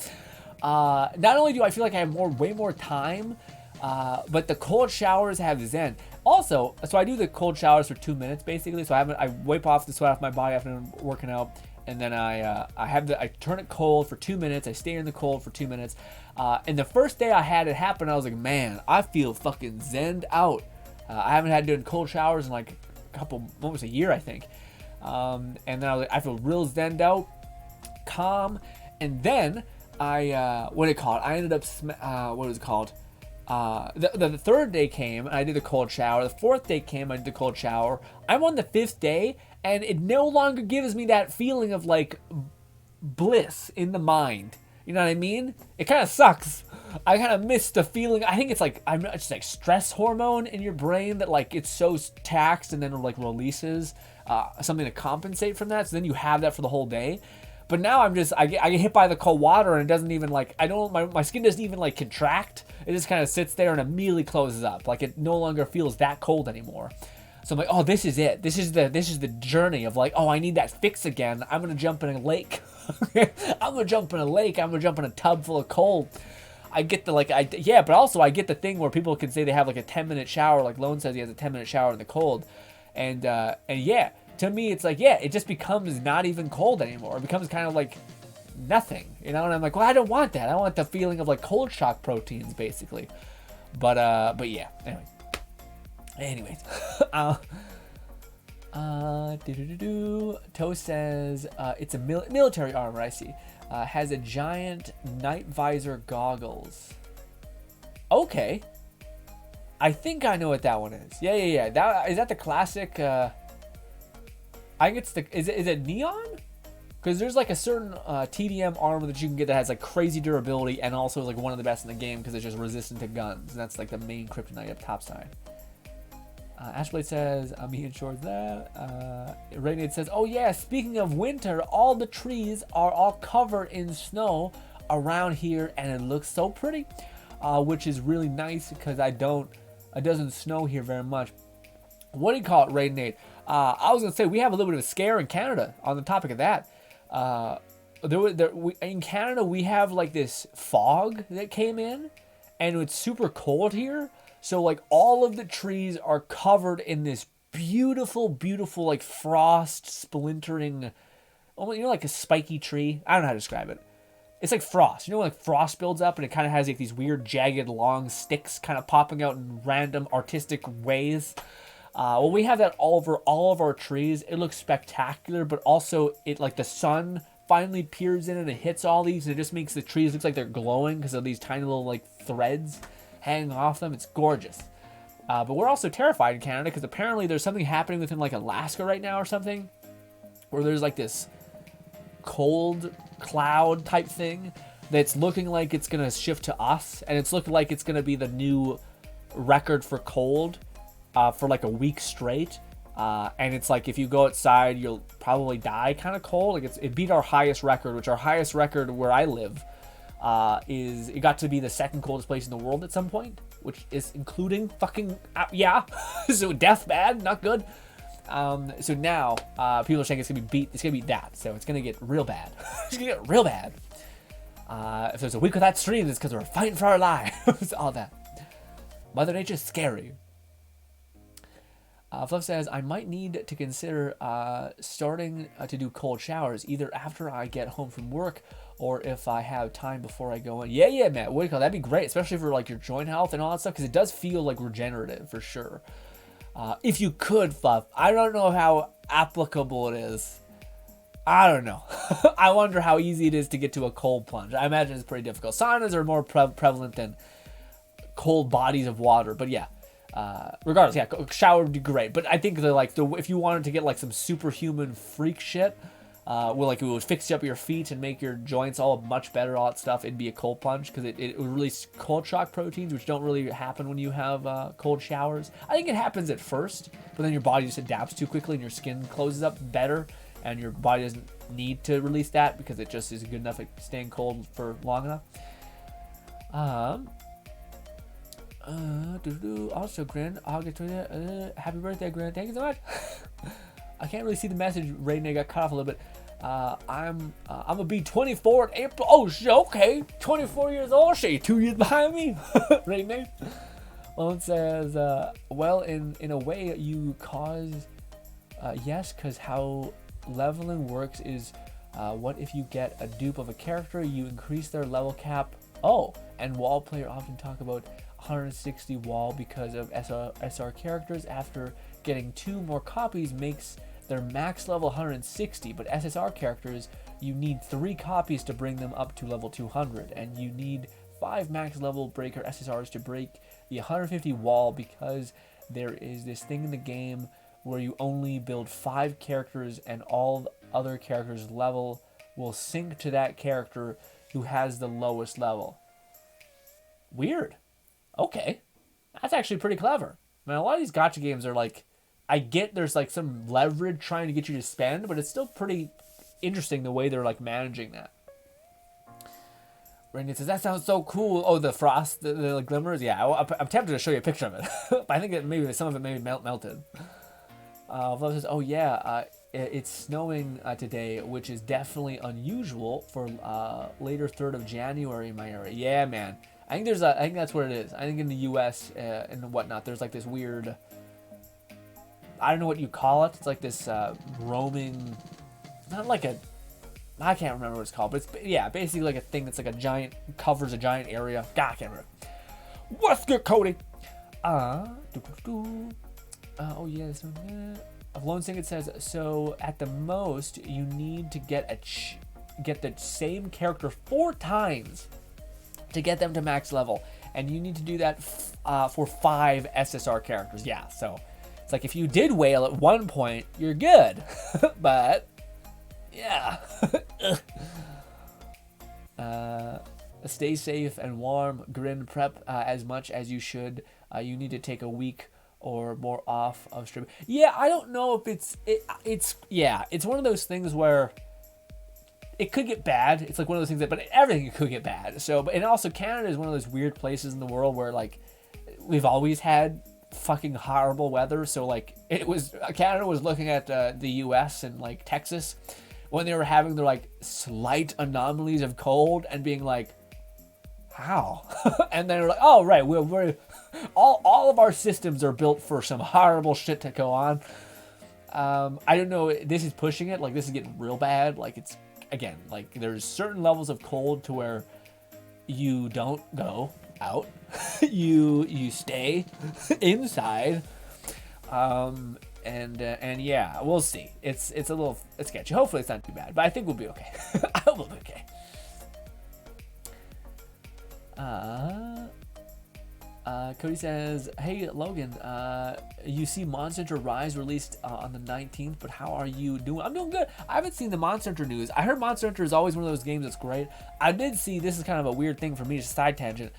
Not only do I feel like I have way more time, but the cold showers have zen. Also, so I do the cold showers for 2 minutes basically. So I wipe off the sweat off my body after I'm working out, and then I turn it cold for 2 minutes. I stay in the cold for 2 minutes. And the first day I had it happen, I was like, man, I feel fucking zenned out. I haven't had doing cold showers in like almost a year, I think. And then I feel real zenned out, calm, and then I ended up what was it called? The third day came and I did the cold shower. The fourth day came, I did the cold shower. I'm on the fifth day, and it no longer gives me that feeling of like bliss in the mind. You know what I mean? It kind of sucks. I kind of miss the feeling. I think it's just like stress hormone in your brain that like it's so taxed, and then it like releases something to compensate from that. So then you have that for the whole day. But now I get hit by the cold water, and it doesn't even like, my skin doesn't even like contract. It just kind of sits there and immediately closes up. Like it no longer feels that cold anymore. So I'm like, oh, this is it. This is the journey of like, oh, I need that fix again. I'm gonna jump in a lake. I'm gonna jump in a lake. I'm gonna jump in a tub full of cold. I get but also I get the thing where people can say they have like a 10-minute shower. Like Lone says he has a 10-minute shower in the cold, and yeah. To me, it's like, it just becomes not even cold anymore. It becomes kind of like nothing, you know? And I'm like, well, I don't want that. I want the feeling of like cold shock proteins, basically. But yeah, anyways. Toe says, it's a military armor, I see. Has a giant night visor goggles. Okay. I think I know what that one is. Yeah. Is that the classic, I think it's is it neon? Because there's like a certain TDM armor that you can get that has like crazy durability and also like one of the best in the game because it's just resistant to guns, and that's like the main kryptonite up top side. Ashblade says, I'm eating shorts there. Rainade says, oh yeah, speaking of winter, all the trees are all covered in snow around here, and it looks so pretty, which is really nice because it doesn't snow here very much. What do you call it, Rainade? I was going to say, we have a little bit of a scare in Canada on the topic of that. In Canada we have like this fog that came in, and it's super cold here. So like all of the trees are covered in this beautiful, beautiful like frost splintering, like a spiky tree. I don't know how to describe it. It's like frost. Like frost builds up and it kind of has like these weird, jagged, long sticks kind of popping out in random artistic ways. Well, we have that all over all of our trees. It looks spectacular, but also it like the sun finally peers in and it hits all these, and it just makes the trees look like they're glowing because of these tiny little like threads hanging off them. It's gorgeous. But we're also terrified in Canada because apparently there's something happening within like Alaska right now or something, where there's like this cold cloud type thing that's looking like it's gonna shift to us, and it's looking like it's gonna be the new record for cold for like a week straight. And it's like if you go outside you'll probably die kind of cold. Like it beat our highest record, which our highest record where I live is it got to be the second coldest place in the world at some point, which is including fucking so death bad, not good. So now people are saying it's gonna beat that, so it's gonna get real bad. It's gonna get real bad. If there's a week without streams, it's because we're fighting for our lives. All that. Mother Nature's scary. Fluff says, I might need to consider starting to do cold showers either after I get home from work or if I have time before I go in. Yeah, Matt. What do you call it? That'd be great, especially for like your joint health and all that stuff, because it does feel like regenerative for sure. If you could, Fluff. I don't know how applicable it is. I don't know. I wonder how easy it is to get to a cold plunge. I imagine it's pretty difficult. Saunas are more prevalent than cold bodies of water, but yeah. Regardless, yeah, shower would be great. But I think if you wanted to get like some superhuman freak shit, it would fix up your feet and make your joints all much better, all that stuff, it'd be a cold plunge because it would release cold shock proteins, which don't really happen when you have cold showers. I think it happens at first, but then your body just adapts too quickly and your skin closes up better, and your body doesn't need to release that because it just isn't good enough at staying cold for long enough. Also, Grin, August 20th, happy birthday, Grin. Thank you so much. I can't really see the message. Raiden got cut off a little bit. I'm gonna be 24 in April. Oh, okay, 24 years old. She 2 years behind me. Raiden. Well, it says, well, in a way, you cause, yes, because how leveling works is, what if you get a dupe of a character, you increase their level cap. Oh, and wall player often talk about 160 wall because of SR characters. After getting 2 more copies makes their max level 160, but SSR characters, you need 3 copies to bring them up to level 200, and you need 5 max level breaker SSRs to break the 150 wall, because there is this thing in the game where you only build 5 characters and all other characters' level will sync to that character who has the lowest level. Weird. Okay, that's actually pretty clever. I mean, a lot of these gacha games are like, I get there's like some leverage trying to get you to spend, but it's still pretty interesting the way they're like managing that. Randy says, that sounds so cool. Oh, the frost, the glimmers. Yeah, I'm tempted to show you a picture of it, but I think some of it maybe melted. Fluff says, oh yeah, it's snowing today, which is definitely unusual for later 3rd of January in my area. Yeah, man. I think that's what it is. I think in the U.S. And whatnot, there's like this weird, I don't know what you call it. It's like this roaming, not like a, I can't remember what it's called, but it's, yeah, basically like a thing that's like a giant, covers a giant area. God, I can't remember. What's good, Cody? Oh yeah, this one. Lone Singlet says, so at the most, you need to get the same character 4 times to get them to max level, and you need to do that for 5 SSR characters. Yeah, so it's like if you did whale at one point, you're good. But yeah. Stay safe and warm. Grin, prep as much as you should. You need to take a week or more off of stream. Yeah, I don't know if it's one of those things where it could get bad. It's like one of those things that, but everything could get bad. So, and also Canada is one of those weird places in the world where like we've always had fucking horrible weather. So like Canada was looking at the U.S. and like Texas when they were having their like slight anomalies of cold and being like, how? And then they're like, oh right, we're all of our systems are built for some horrible shit to go on. I don't know. This is pushing it. Like, this is getting real bad. Like, it's, again, like, there's certain levels of cold to where you don't go out. you stay inside. And yeah, we'll see. It's a little, it's sketchy. Hopefully it's not too bad, but I think we'll be okay. I hope we'll be okay. Cody says, hey Logan, you see Monster Hunter Rise released on the 19th, but how are you doing? I'm doing good. I haven't seen the Monster Hunter news. I heard Monster Hunter is always one of those games that's great. I did see, this is kind of a weird thing for me, just a side tangent.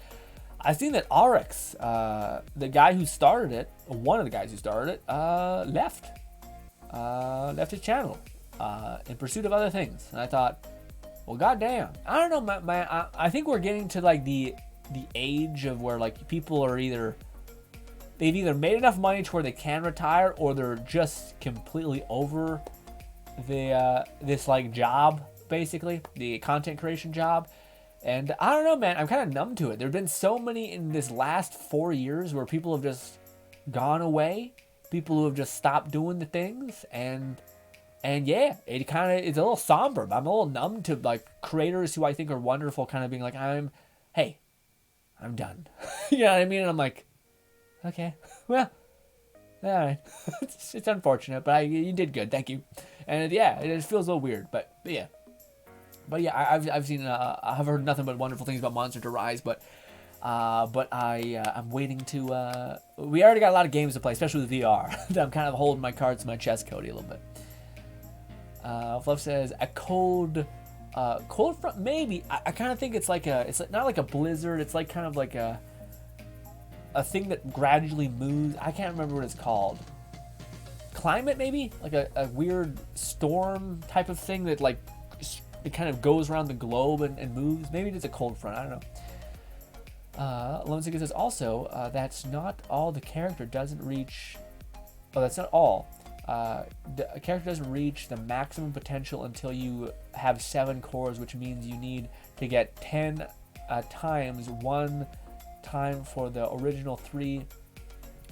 I've seen that RX, the guy who started it, one of the guys who started it, left his channel in pursuit of other things. And I thought, well, goddamn, I don't know, man. I think we're getting to like the age of where like people are they've either made enough money to where they can retire, or they're just completely over this like job, basically the content creation job. And I don't know, man, I'm kind of numb to it. There've been so many in this last 4 years where people have just gone away, people who have just stopped doing the things, and yeah, it kind of is a little somber. I'm a little numb to like creators who I think are wonderful, kind of being like, hey, I'm done. You know what I mean? And I'm like, okay, well, all right. It's unfortunate, but you did good, thank you. And yeah, it feels a little weird, but yeah. But yeah, I've seen, I've heard nothing but wonderful things about Monster Hunter Rise, but I'm waiting to, we already got a lot of games to play, especially with VR. I'm kind of holding my cards to my chest, Cody, a little bit. Fluff says, a cold front, maybe. I kind of think it's not like a blizzard, it's like kind of like a thing that gradually moves. I can't remember what it's called. Climate, maybe? Like a weird storm type of thing that like, it kind of goes around the globe and moves. Maybe it's a cold front. I don't know. Lone Seeker says also, that's not all. The character doesn't reach. Oh, that's not all. The character doesn't reach the maximum potential until you have 7 cores, which means you need to get 10 times 1 time for the original 3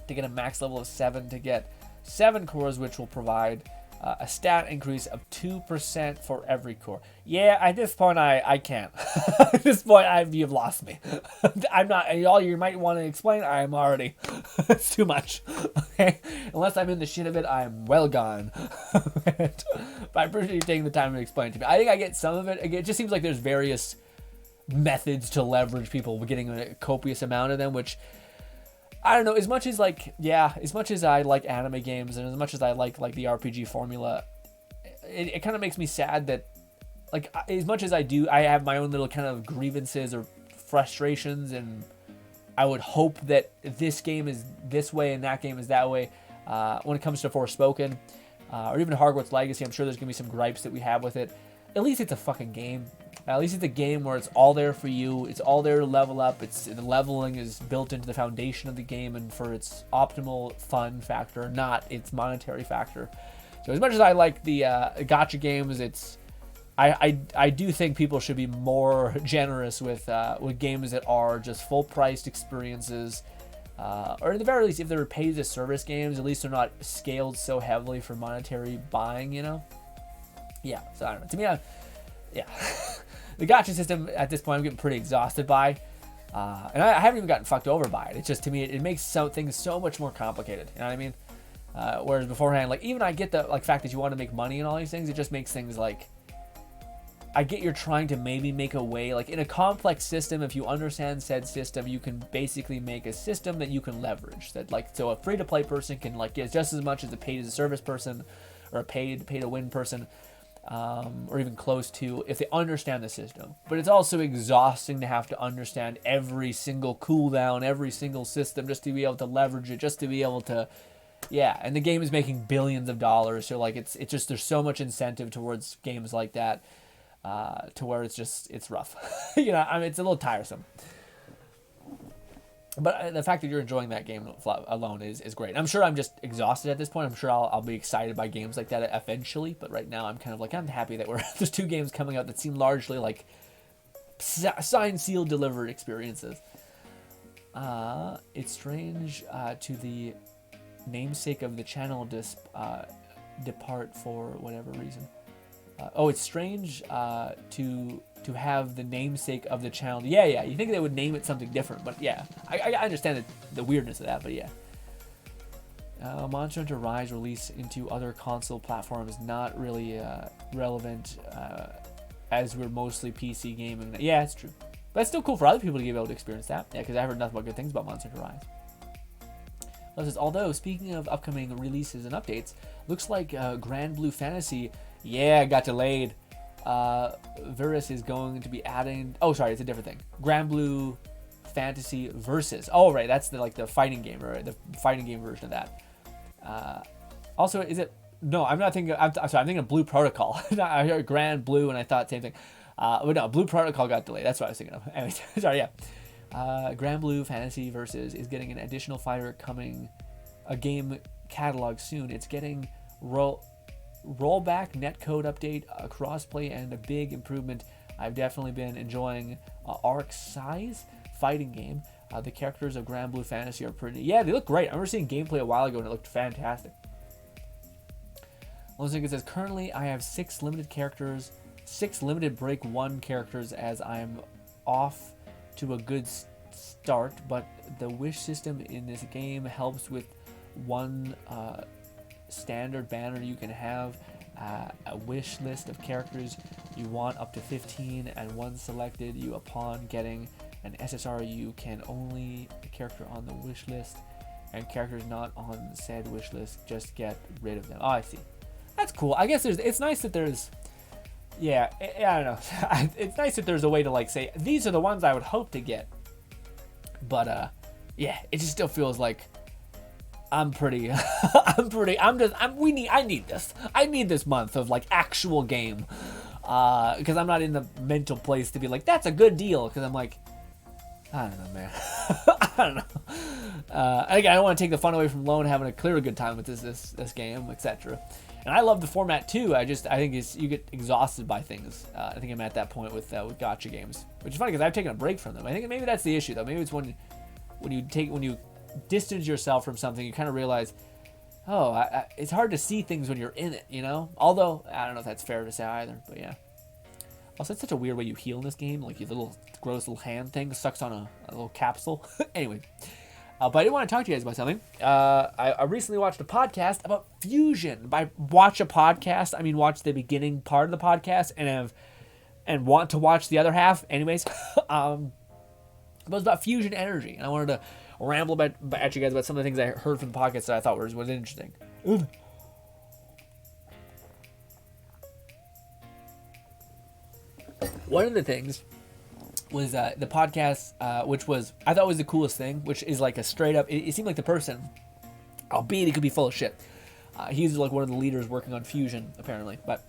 to get a max level of 7 to get 7 cores, which will provide a stat increase of 2% for every core. Yeah, at this point, I can't. At this point, you've lost me. I'm not, all you might want to explain, I'm already, it's too much. Okay? Unless I'm in the shit of it, I'm well gone. But I appreciate you taking the time to explain it to me. I think I get some of it. It just seems like there's various methods to leverage people getting a copious amount of them, which, I don't know, as much as I like anime games and as much as I like the RPG formula, it kind of makes me sad that, like, as much as I have my own little kind of grievances or frustrations, and I would hope that this game is this way and that game is that way. When it comes to Forspoken, or even Hogwarts Legacy, I'm sure there's going to be some gripes that we have with it. At least it's a fucking game. At least it's a game where it's all there for you. It's all there to level up. The leveling is built into the foundation of the game and for its optimal fun factor, not its monetary factor. So as much as I like the gacha games, I do think people should be more generous with games that are just full-priced experiences, or at the very least, if they're pay-to-service games, at least they're not scaled so heavily for monetary buying. You know? Yeah. So I don't know. To me, yeah. The gacha system at this point I'm getting pretty exhausted by, and I haven't even gotten fucked over by it. It's just, to me, it makes things so much more complicated. You know what I mean? Whereas beforehand, like, even I get the fact that you want to make money and all these things, it just makes things like, I get you're trying to maybe make a way, like in a complex system, if you understand said system, you can basically make a system that you can leverage. That, like, so a free-to-play person can like get just as much as a paid-as-a-service person or a pay-to-win person. Or even close to, if they understand the system. But it's also exhausting to have to understand every single cooldown, every single system, just to be able to leverage it, just to be able to, yeah. And the game is making billions of dollars, so like it's just, there's so much incentive towards games like that, to where it's rough. You know, I mean, it's a little tiresome. But the fact that you're enjoying that game alone is great. I'm sure I'm just exhausted at this point. I'm sure I'll be excited by games like that eventually. But right now, I'm kind of like, I'm happy that there's 2 games coming out that seem largely like signed, sealed, delivered experiences. It's strange to the namesake of the channel depart for whatever reason. It's strange to have the namesake of the channel. Yeah. You think they would name it something different, but yeah, I understand the weirdness of that, but yeah. Monster Hunter Rise release into other console platforms not really relevant as we're mostly PC gaming. Yeah, it's true. But it's still cool for other people to be able to experience that. Yeah, because I heard nothing but good things about Monster Hunter Rise. Although, speaking of upcoming releases and updates, looks like Grand Blue Fantasy, got delayed. Virus is going to be adding... Oh, sorry, it's a different thing. Grand Blue Fantasy Versus. Oh, right, that's the fighting game, right? The fighting game version of that. Also, is it... No, I'm not thinking... I'm sorry, I'm thinking of Blue Protocol. I heard Grand Blue, and I thought same thing. But no, Blue Protocol got delayed. That's what I was thinking of. Anyways, sorry, yeah. Grand Blue Fantasy Versus is getting an additional fighter coming, a game catalog soon. It's getting rollback netcode update, crossplay, and a big improvement. I've definitely been enjoying Arc Size fighting game. The characters of Grand Blue Fantasy are pretty... Yeah, they look great. I remember seeing gameplay a while ago, and it looked fantastic. It says, currently I have 6 limited characters, 6 limited break 1 characters as I'm off to a good start, but the wish system in this game helps with one standard banner. You can have a wish list of characters you want up to 15, and once selected, you upon getting an SSR, you can only the character on the wish list, and characters not on said wish list, just get rid of them. Oh, I see. That's cool. I guess it's nice that there's... Yeah, I don't know. It's nice that there's a way to like say, these are the ones I would hope to get. But yeah, it just still feels like I need this. I need this month of like actual game. Because I'm not in the mental place to be like, that's a good deal. Because I'm like, I don't know, man. I don't know. Again, I don't want to take the fun away from Lone having a clear good time with this game, etc. And I love the format too. I think you get exhausted by things. I think I'm at that point with gacha games, which is funny because I've taken a break from them. I think maybe that's the issue though. Maybe it's when you distance yourself from something, you kind of realize, it's hard to see things when you're in it, you know? Although, I don't know if that's fair to say either, but yeah. Also, it's such a weird way you heal in this game. Like, your little gross little hand thing sucks on a little capsule. Anyway. But I did want to talk to you guys about something. I recently watched a podcast about fusion. By watch a podcast, I mean watch the beginning part of the podcast and want to watch the other half. Anyways, but it was about fusion energy, and I wanted to ramble at you guys about some of the things I heard from the podcast that I thought was interesting. One of the things was the podcast, which I thought was the coolest thing, which is like a straight up, it seemed like the person, albeit he could be full of shit. He's like one of the leaders working on fusion, apparently. But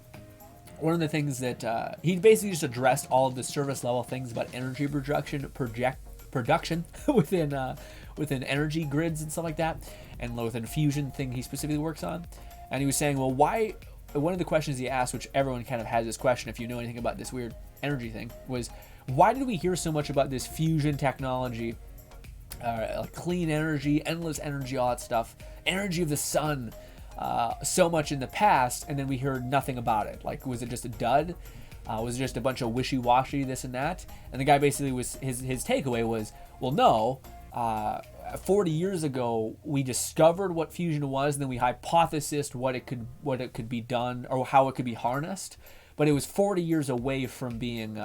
one of the things that he basically just addressed all of the service level things about energy production within energy grids and stuff like that, and within fusion thing he specifically works on. And he was saying, well, why? One of the questions he asked, which everyone kind of has this question if you know anything about this weird energy thing, was why did we hear so much about this fusion technology, like clean energy, endless energy, all that stuff, energy of the sun, so much in the past, and then we heard nothing about it? Like, was it just a dud? Was it just a bunch of wishy-washy, this and that? And the guy basically was, his takeaway was, well, no, 40 years ago, we discovered what fusion was, and then we hypothesized what it could be done, or how it could be harnessed, but it was 40 years away from being,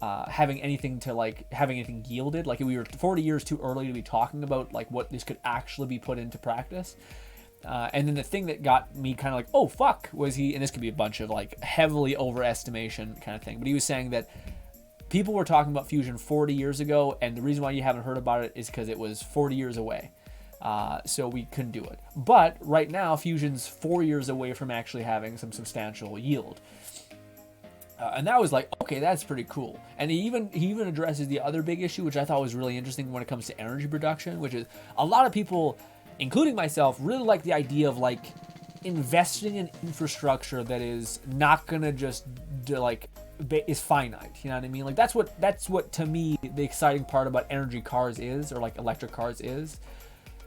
having anything yielded. Like, we were 40 years too early to be talking about like what this could actually be put into practice. And then the thing that got me kind of like, oh fuck, was and this could be a bunch of like heavily overestimation kind of thing, but he was saying that people were talking about fusion 40 years ago, and the reason why you haven't heard about it is because it was 40 years away. So we couldn't do it. But right now, fusion's 4 years away from actually having some substantial yield. And that was like, okay, that's pretty cool. And he even addresses the other big issue, which I thought was really interesting when it comes to energy production, which is a lot of people, including myself, really like the idea of like investing in infrastructure that is not gonna just is finite. You know what I mean? Like that's what to me the exciting part about energy cars is, or like electric cars is.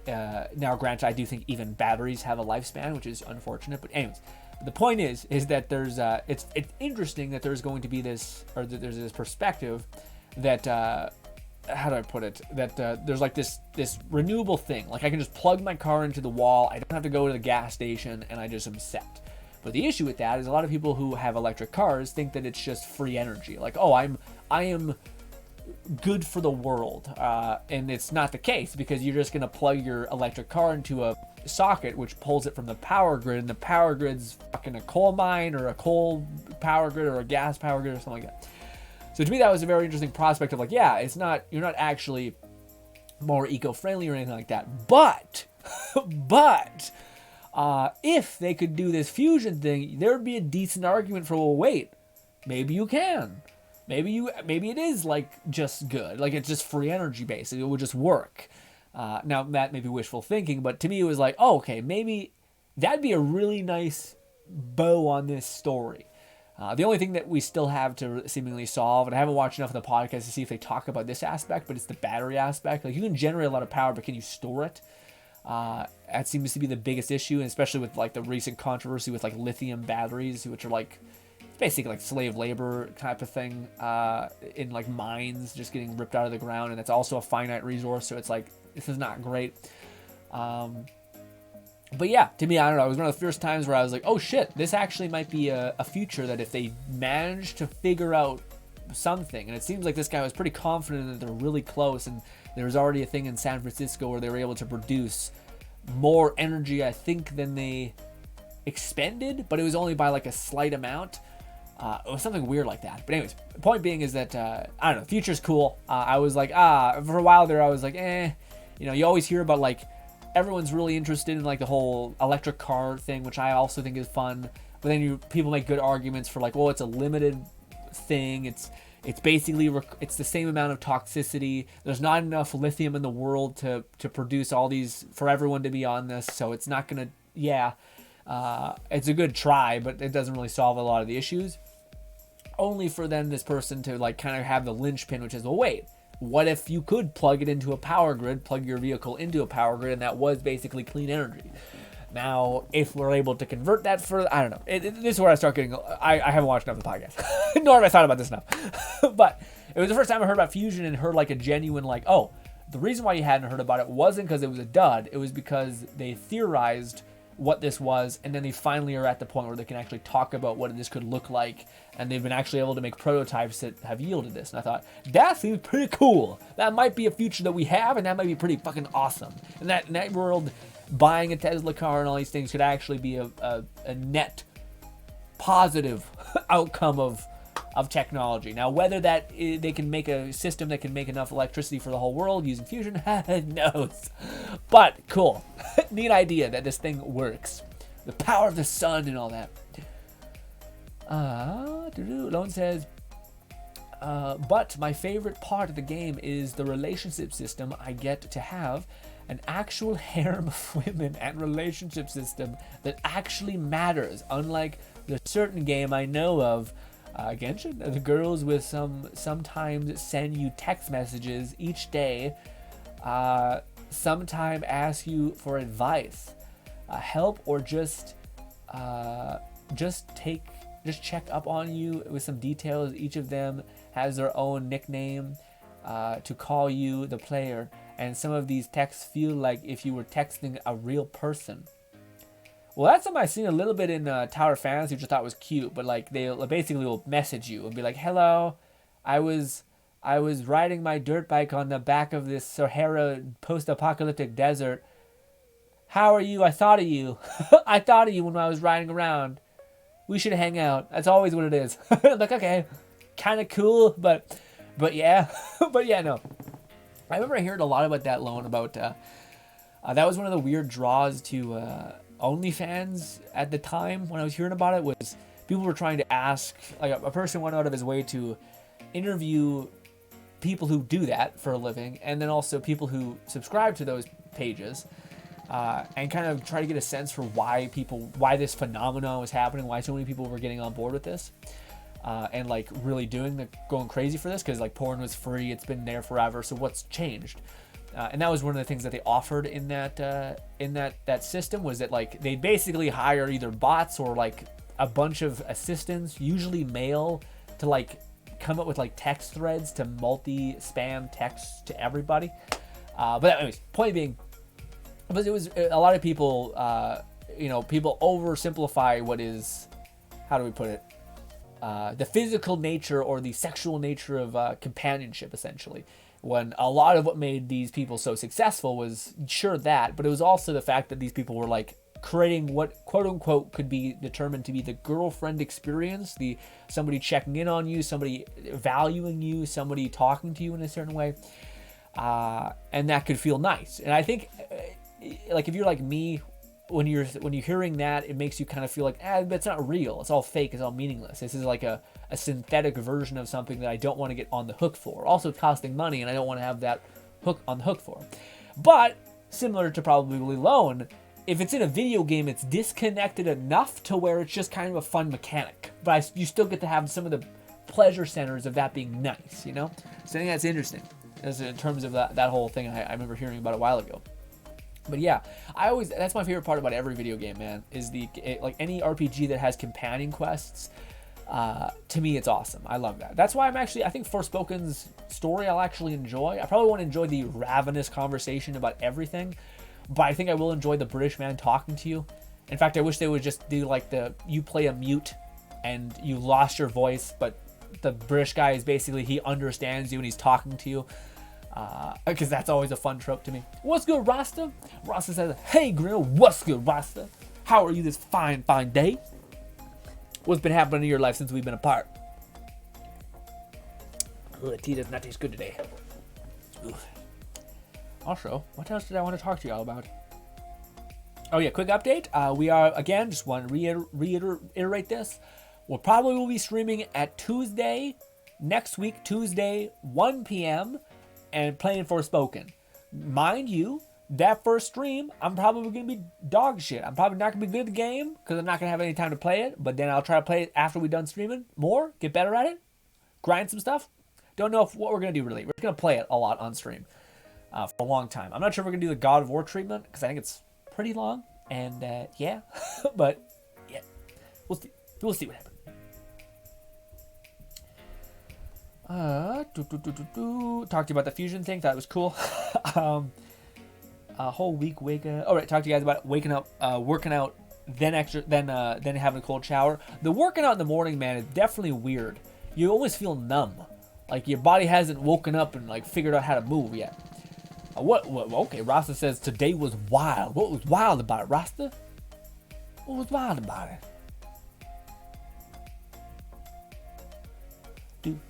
Now, granted, I do think even batteries have a lifespan, which is unfortunate. But anyways, the point is that there's it's interesting that there's going to be this, or that there's this perspective that how do I put it, that there's like this renewable thing. Like I can just plug my car into the wall. I don't have to go to the gas station, and I just am set. But the issue with that is a lot of people who have electric cars think that it's just free energy. Like, oh, I am good for the world, and it's not the case, because you're just going to plug your electric car into a socket which pulls it from the power grid, and the power grid's fucking a coal mine or a coal power grid or a gas power grid or something like that. So to me that was a very interesting prospect of like, yeah, you're not actually more eco-friendly or anything like that, but if they could do this fusion thing, there would be a decent argument for, well, wait, maybe you can. Maybe it is like just good. Like it's just free energy basically. It would just work. Now that may be wishful thinking, but to me it was like, oh, okay, maybe that'd be a really nice bow on this story. The only thing that we still have to seemingly solve, and I haven't watched enough of the podcast to see if they talk about this aspect, but it's the battery aspect. Like you can generate a lot of power, but can you store it? That seems to be the biggest issue, and especially with like the recent controversy with like lithium batteries, which are like basically like slave labor type of thing in like mines, just getting ripped out of the ground, and it's also a finite resource, so it's like this is not great. But yeah, to me, I don't know, it was one of the first times where I was like, oh shit, this actually might be a future that if they manage to figure out something, and it seems like this guy was pretty confident that they're really close, and there was already a thing in San Francisco where they were able to produce more energy, I think, than they expended, but it was only by like a slight amount. It was something weird like that. But anyways, the point being is that, I don't know, future's cool. I was like, for a while there, I was like, you always hear about like, everyone's really interested in like the whole electric car thing, which I also think is fun. But then people make good arguments for like, well, it's a limited thing. It's basically, it's the same amount of toxicity. There's not enough lithium in the world to produce all these, for everyone to be on this. So it's not going to, it's a good try, but it doesn't really solve a lot of the issues. Only for then this person to like kind of have the linchpin, which is, well, wait, what if you could plug it into a power grid, plug your vehicle into a power grid, and that was basically clean energy? Now, if we're able to convert that further, I don't know. This is where I start getting, I haven't watched enough of the podcast, nor have I thought about this enough. But it was the first time I heard about fusion and heard like a genuine like, oh, the reason why you hadn't heard about it wasn't because it was a dud. It was because they theorized what this was, and then they finally are at the point where they can actually talk about what this could look like, and they've been actually able to make prototypes that have yielded this. And I thought, that seems pretty cool. That might be a future that we have, and that might be pretty fucking awesome. And that world, buying a Tesla car and all these things could actually be a net positive outcome of technology. Now, whether that they can make a system that can make enough electricity for the whole world using fusion, who knows? But cool. Neat idea that this thing works. The power of the sun and all that. Lone says, but my favorite part of the game is the relationship system. I get to have an actual harem of women and relationship system that actually matters, unlike the certain game I know of, Genshin, the girls with sometimes send you text messages each day, sometime ask you for advice, help, or just check up on you with some details. Each of them has their own nickname to call you, the player, and some of these texts feel like if you were texting a real person. Well, that's something I've seen a little bit in Tower Fantasy, which I thought was cute. But like they basically will message you and be like, "Hello, I was riding my dirt bike on the back of this Sahara post-apocalyptic desert. How are you? I thought of you. I thought of you when I was riding around. We should hang out." That's always what it is. Like, okay, kind of cool, but yeah, but yeah, no. I remember I heard a lot about that loan about that was one of the weird draws to OnlyFans at the time when I was hearing about it, was people were trying to ask, like a person went out of his way to interview people who do that for a living, and then also people who subscribe to those pages, and kind of try to get a sense for why this phenomenon was happening, why so many people were getting on board with this, and like really going crazy for this, because like porn was free, it's been there forever, so what's changed? And that was one of the things that they offered in that system, was that like they basically hire either bots or like a bunch of assistants, usually male, to like come up with like text threads to multi-spam text to everybody. But anyways, point being, but it was a lot of people, people oversimplify what is, how do we put it, the physical nature or the sexual nature of companionship, essentially. When a lot of what made these people so successful was sure that, but it was also the fact that these people were like creating what quote unquote could be determined to be the girlfriend experience, somebody checking in on you, somebody valuing you, somebody talking to you in a certain way, and that could feel nice. And I think, like, if you're like me, when you're hearing that, it makes you kind of feel like, but it's not real, it's all fake, it's all meaningless. This is like a synthetic version of something that I don't want to get on the hook for. Also, it's costing money, and I don't want to have that hook on the hook for. But similar to probably Loan, if it's in a video game, it's disconnected enough to where it's just kind of a fun mechanic, but you still get to have some of the pleasure centers of that being nice, you know? So I think that's interesting, as in terms of that whole thing I remember hearing about a while ago. But yeah, that's my favorite part about every video game, man, is like any RPG that has companion quests. To me, it's awesome. I love that. That's why I think Forspoken's story I'll actually enjoy. I probably won't enjoy the ravenous conversation about everything, but I think I will enjoy the British man talking to you. In fact, I wish they would just do like you play a mute and you lost your voice, but the British guy is basically, he understands you and he's talking to you. Because that's always a fun trope to me. What's good, Rasta? Rasta says, hey, Grill, what's good, Rasta? How are you this fine, fine day? What's been happening in your life since we've been apart? The tea does not taste good today. Oof. Also, what else did I want to talk to y'all about? Oh yeah, quick update. We are, again, just want to reiterate this. We'll probably be streaming at next week, Tuesday, 1 p.m., and playing Forspoken. Mind you, that first stream, I'm probably going to be dog shit. I'm probably not going to be good at the game because I'm not going to have any time to play it. But then I'll try to play it after we're done streaming more, get better at it, grind some stuff. Don't know what we're going to do really. We're just going to play it a lot on stream for a long time. I'm not sure if we're going to do the God of War treatment because I think it's pretty long. And yeah, but yeah, we'll see. We'll see what happens. Talked to you about the fusion thing. Thought it was cool. A whole week all right, talk to you guys about waking up, working out, then having a cold shower. The working out in the morning, man, is definitely weird. You always feel numb, like your body hasn't woken up and like figured out how to move yet. Okay, Rasta says today was wild. What was wild about it, Rasta? What was wild about it? Do.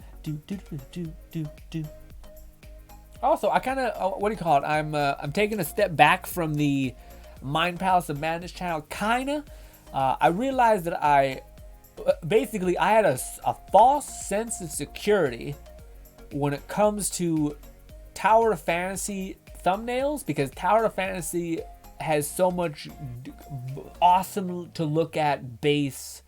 Also, I kind of, what do you call it? I'm taking a step back from the Mind Palace of Madness channel, kinda. I realized that I had a false sense of security when it comes to Tower of Fantasy thumbnails, because Tower of Fantasy has so much awesome to look at base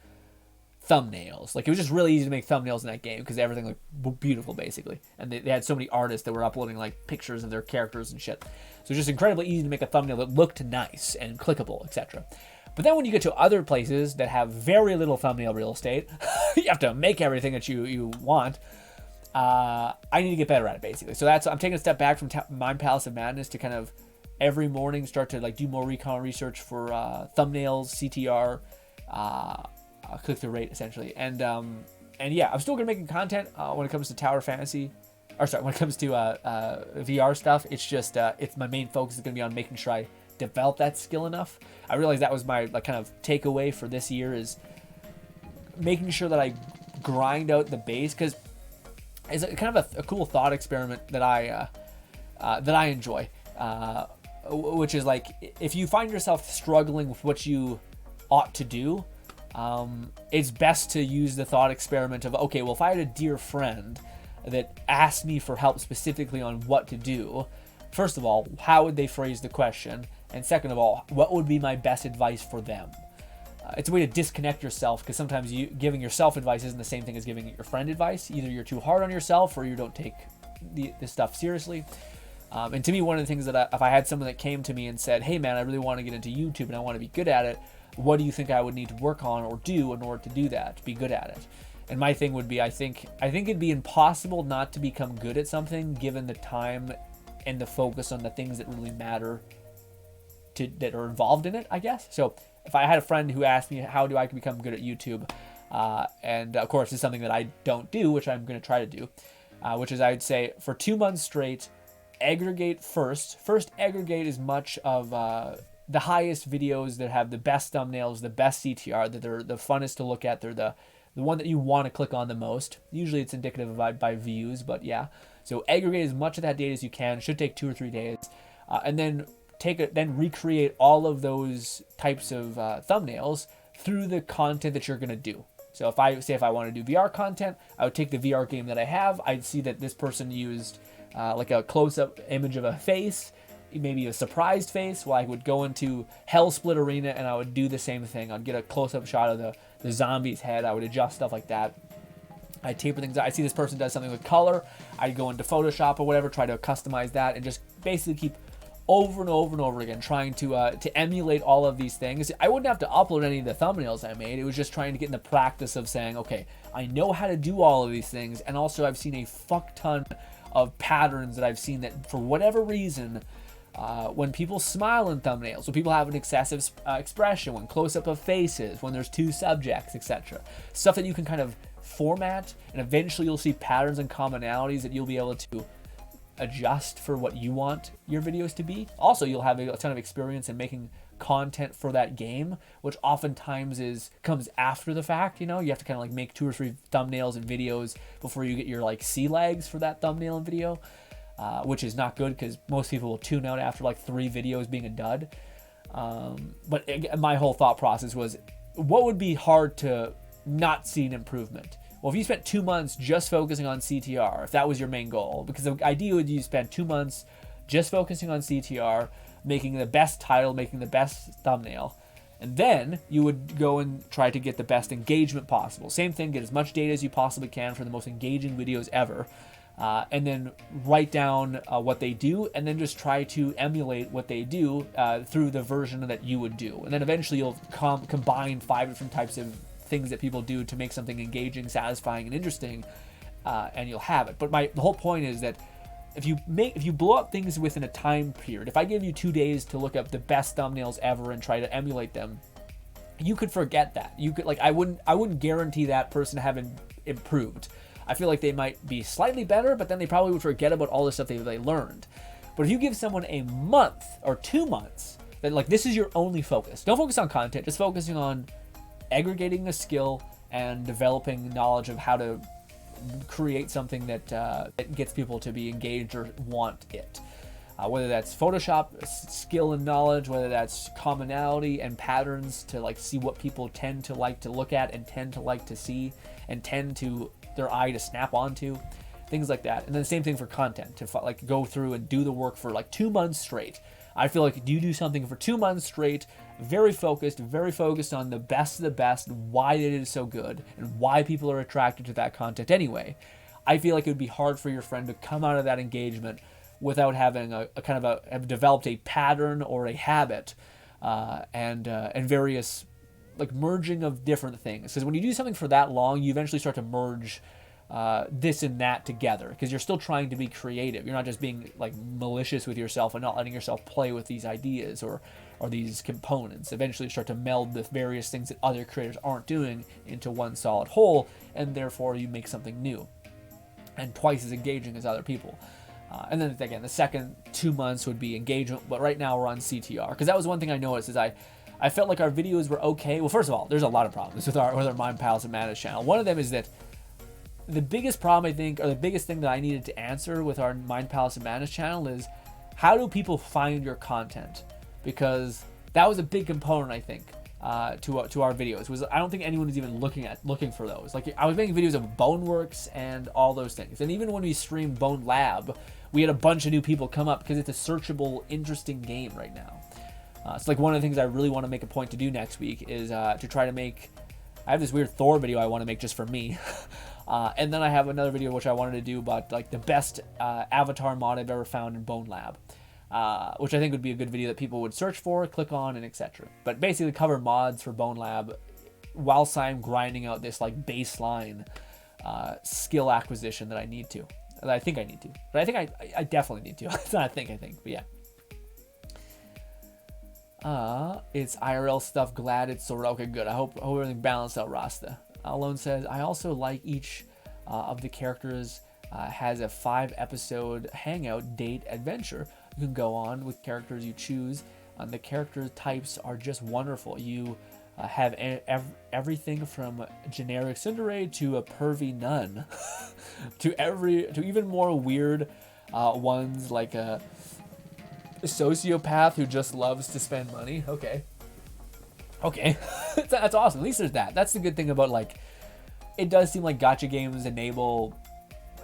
thumbnails. Like, it was just really easy to make thumbnails in that game because everything looked beautiful, basically. And they had so many artists that were uploading like pictures of their characters and shit. So it's just incredibly easy to make a thumbnail that looked nice and clickable, etc. But then when you get to other places that have very little thumbnail real estate, you have to make everything that you want. I need to get better at it, basically. So I'm taking a step back from Mind Palace of Madness to kind of every morning start to like do more recon research for thumbnails, CTR, click-through rate, essentially. And yeah, I'm still gonna make content when it comes to Tower Fantasy, when it comes to VR stuff. It's just it's my main focus is gonna be on making sure I develop that skill enough. I realized that was my kind of takeaway for this year, is making sure that I grind out the base, because it's kind of a cool thought experiment that I enjoy, which is like, if you find yourself struggling with what you ought to do, it's best to use the thought experiment of, okay, well, if I had a dear friend that asked me for help specifically on what to do, first of all, how would they phrase the question? And second of all, what would be my best advice for them? It's a way to disconnect yourself, because sometimes giving yourself advice isn't the same thing as giving your friend advice. Either you're too hard on yourself or you don't take this stuff seriously. And to me, one of the things that if I had someone that came to me and said, hey man, I really want to get into YouTube and I want to be good at it, what do you think I would need to work on or do in order to do that, to be good at it? And my thing would be, I think it'd be impossible not to become good at something given the time and the focus on the things that really matter that are involved in it, I guess. So if I had a friend who asked me, how do I become good at YouTube? And of course, it's something that I don't do, which I'm going to try to do, which is, I would say, for 2 months straight, aggregate first. First, aggregate as much of the highest videos that have the best thumbnails, the best CTR, that they're the funnest to look at. They're the one that you want to click on the most. Usually it's indicative of by views, but yeah. So aggregate as much of that data as you can. Should take 2 or 3 days. And then then recreate all of those types of thumbnails through the content that you're going to do. So if I want to do VR content, I would take the VR game that I have. I'd see that this person used like a close-up image of a face, maybe a surprised face. Well, I would go into Hellsplit Arena and I would do the same thing. I'd get a close-up shot of the zombie's head. I would adjust stuff like that. I taper things out. I see this person does something with color. I'd go into Photoshop or whatever, try to customize that, and just basically keep over and over and over again trying to emulate all of these things. I wouldn't have to upload any of the thumbnails I made. It was just trying to get in the practice of saying, okay, I know how to do all of these things, and also I've seen a fuck ton of patterns that I've seen that for whatever reason, when people smile in thumbnails, when people have an excessive expression, when close-up of faces, when there's 2 subjects, etc. Stuff that you can kind of format, and eventually you'll see patterns and commonalities that you'll be able to adjust for what you want your videos to be. Also, you'll have a ton of experience in making content for that game, which oftentimes comes after the fact. You have to kind of like make 2 or 3 thumbnails and videos before you get your like sea legs for that thumbnail and video, which is not good because most people will tune out after like 3 videos being a dud. But my whole thought process was, what would be hard to not see an improvement? Well, if you spent 2 months just focusing on CTR, if that was your main goal, because the idea would you spend 2 months just focusing on CTR, making the best title, making the best thumbnail, and then you would go and try to get the best engagement possible. Same thing, get as much data as you possibly can for the most engaging videos ever, and then write down what they do, and then just try to emulate what they do through the version that you would do. And then eventually you'll combine 5 different types of things that people do to make something engaging, satisfying, and interesting, and you'll have it. But the whole point is that if you blow up things within a time period, if I give you 2 days to look up the best thumbnails ever and try to emulate them, you could forget that. You could I wouldn't guarantee that person having improved. I feel like they might be slightly better, but then they probably would forget about all the stuff they learned. But if you give someone a month or 2 months, that like this is your only focus. Don't focus on content, just focusing on aggregating a skill and developing knowledge of how to create something that gets people to be engaged or want it. Whether that's Photoshop skill and knowledge, whether that's commonality and patterns to like see what people tend to like to look at and tend to like to see and tend to their eye to snap onto, things like that. And then the same thing for content, to like go through and do the work for like 2 months straight. I feel like you do something for 2 months straight, very focused on the best of the best, why it is so good, and why people are attracted to that content anyway. I feel like it would be hard for your friend to come out of that engagement without having have developed a pattern or a habit, and various like merging of different things. Because when you do something for that long, you eventually start to merge this and that together, because you're still trying to be creative. You're not just being like malicious with yourself and not letting yourself play with these ideas or these components. Eventually you start to meld the various things that other creators aren't doing into one solid whole, and therefore you make something new and twice as engaging as other people. And then again, the second 2 months would be engagement, but right now we're on CTR, because that was one thing I noticed is I felt like our videos were okay. Well, first of all, there's a lot of problems with our Mind Palace and Madness channel. One of them is that the biggest problem, I think, or the biggest thing that I needed to answer with our Mind Palace and Madness channel is, how do people find your content? Because that was a big component, I think. to our videos. I don't think anyone was even looking for those. Like, I was making videos of Boneworks and all those things. And even when we streamed Bone Lab, we had a bunch of new people come up because it's a searchable, interesting game right now. It's like one of the things I really want to make a point to do next week is to try to make. I have this weird Thor video I want to make just for me. And then I have another video which I wanted to do about like the best avatar mod I've ever found in Bone Lab. Which I think would be a good video that people would search for, click on, and etc. But basically cover mods for Bone Lab whilst I'm grinding out this like baseline skill acquisition that I need to. That I think I need to. But I think I definitely need to. It's not I think, but yeah. It's IRL stuff. Glad it's sorted. Okay, good. I hope everything balanced out, Rasta. Alone says, I also like each of the characters has a 5-episode hangout date adventure. You can go on with characters you choose. The character types are just wonderful. You have everything from generic tsundere to a pervy nun, to even more weird ones like a sociopath who just loves to spend money. Okay, that's awesome. At least there's that. That's the good thing about, like, it does seem like gacha games enable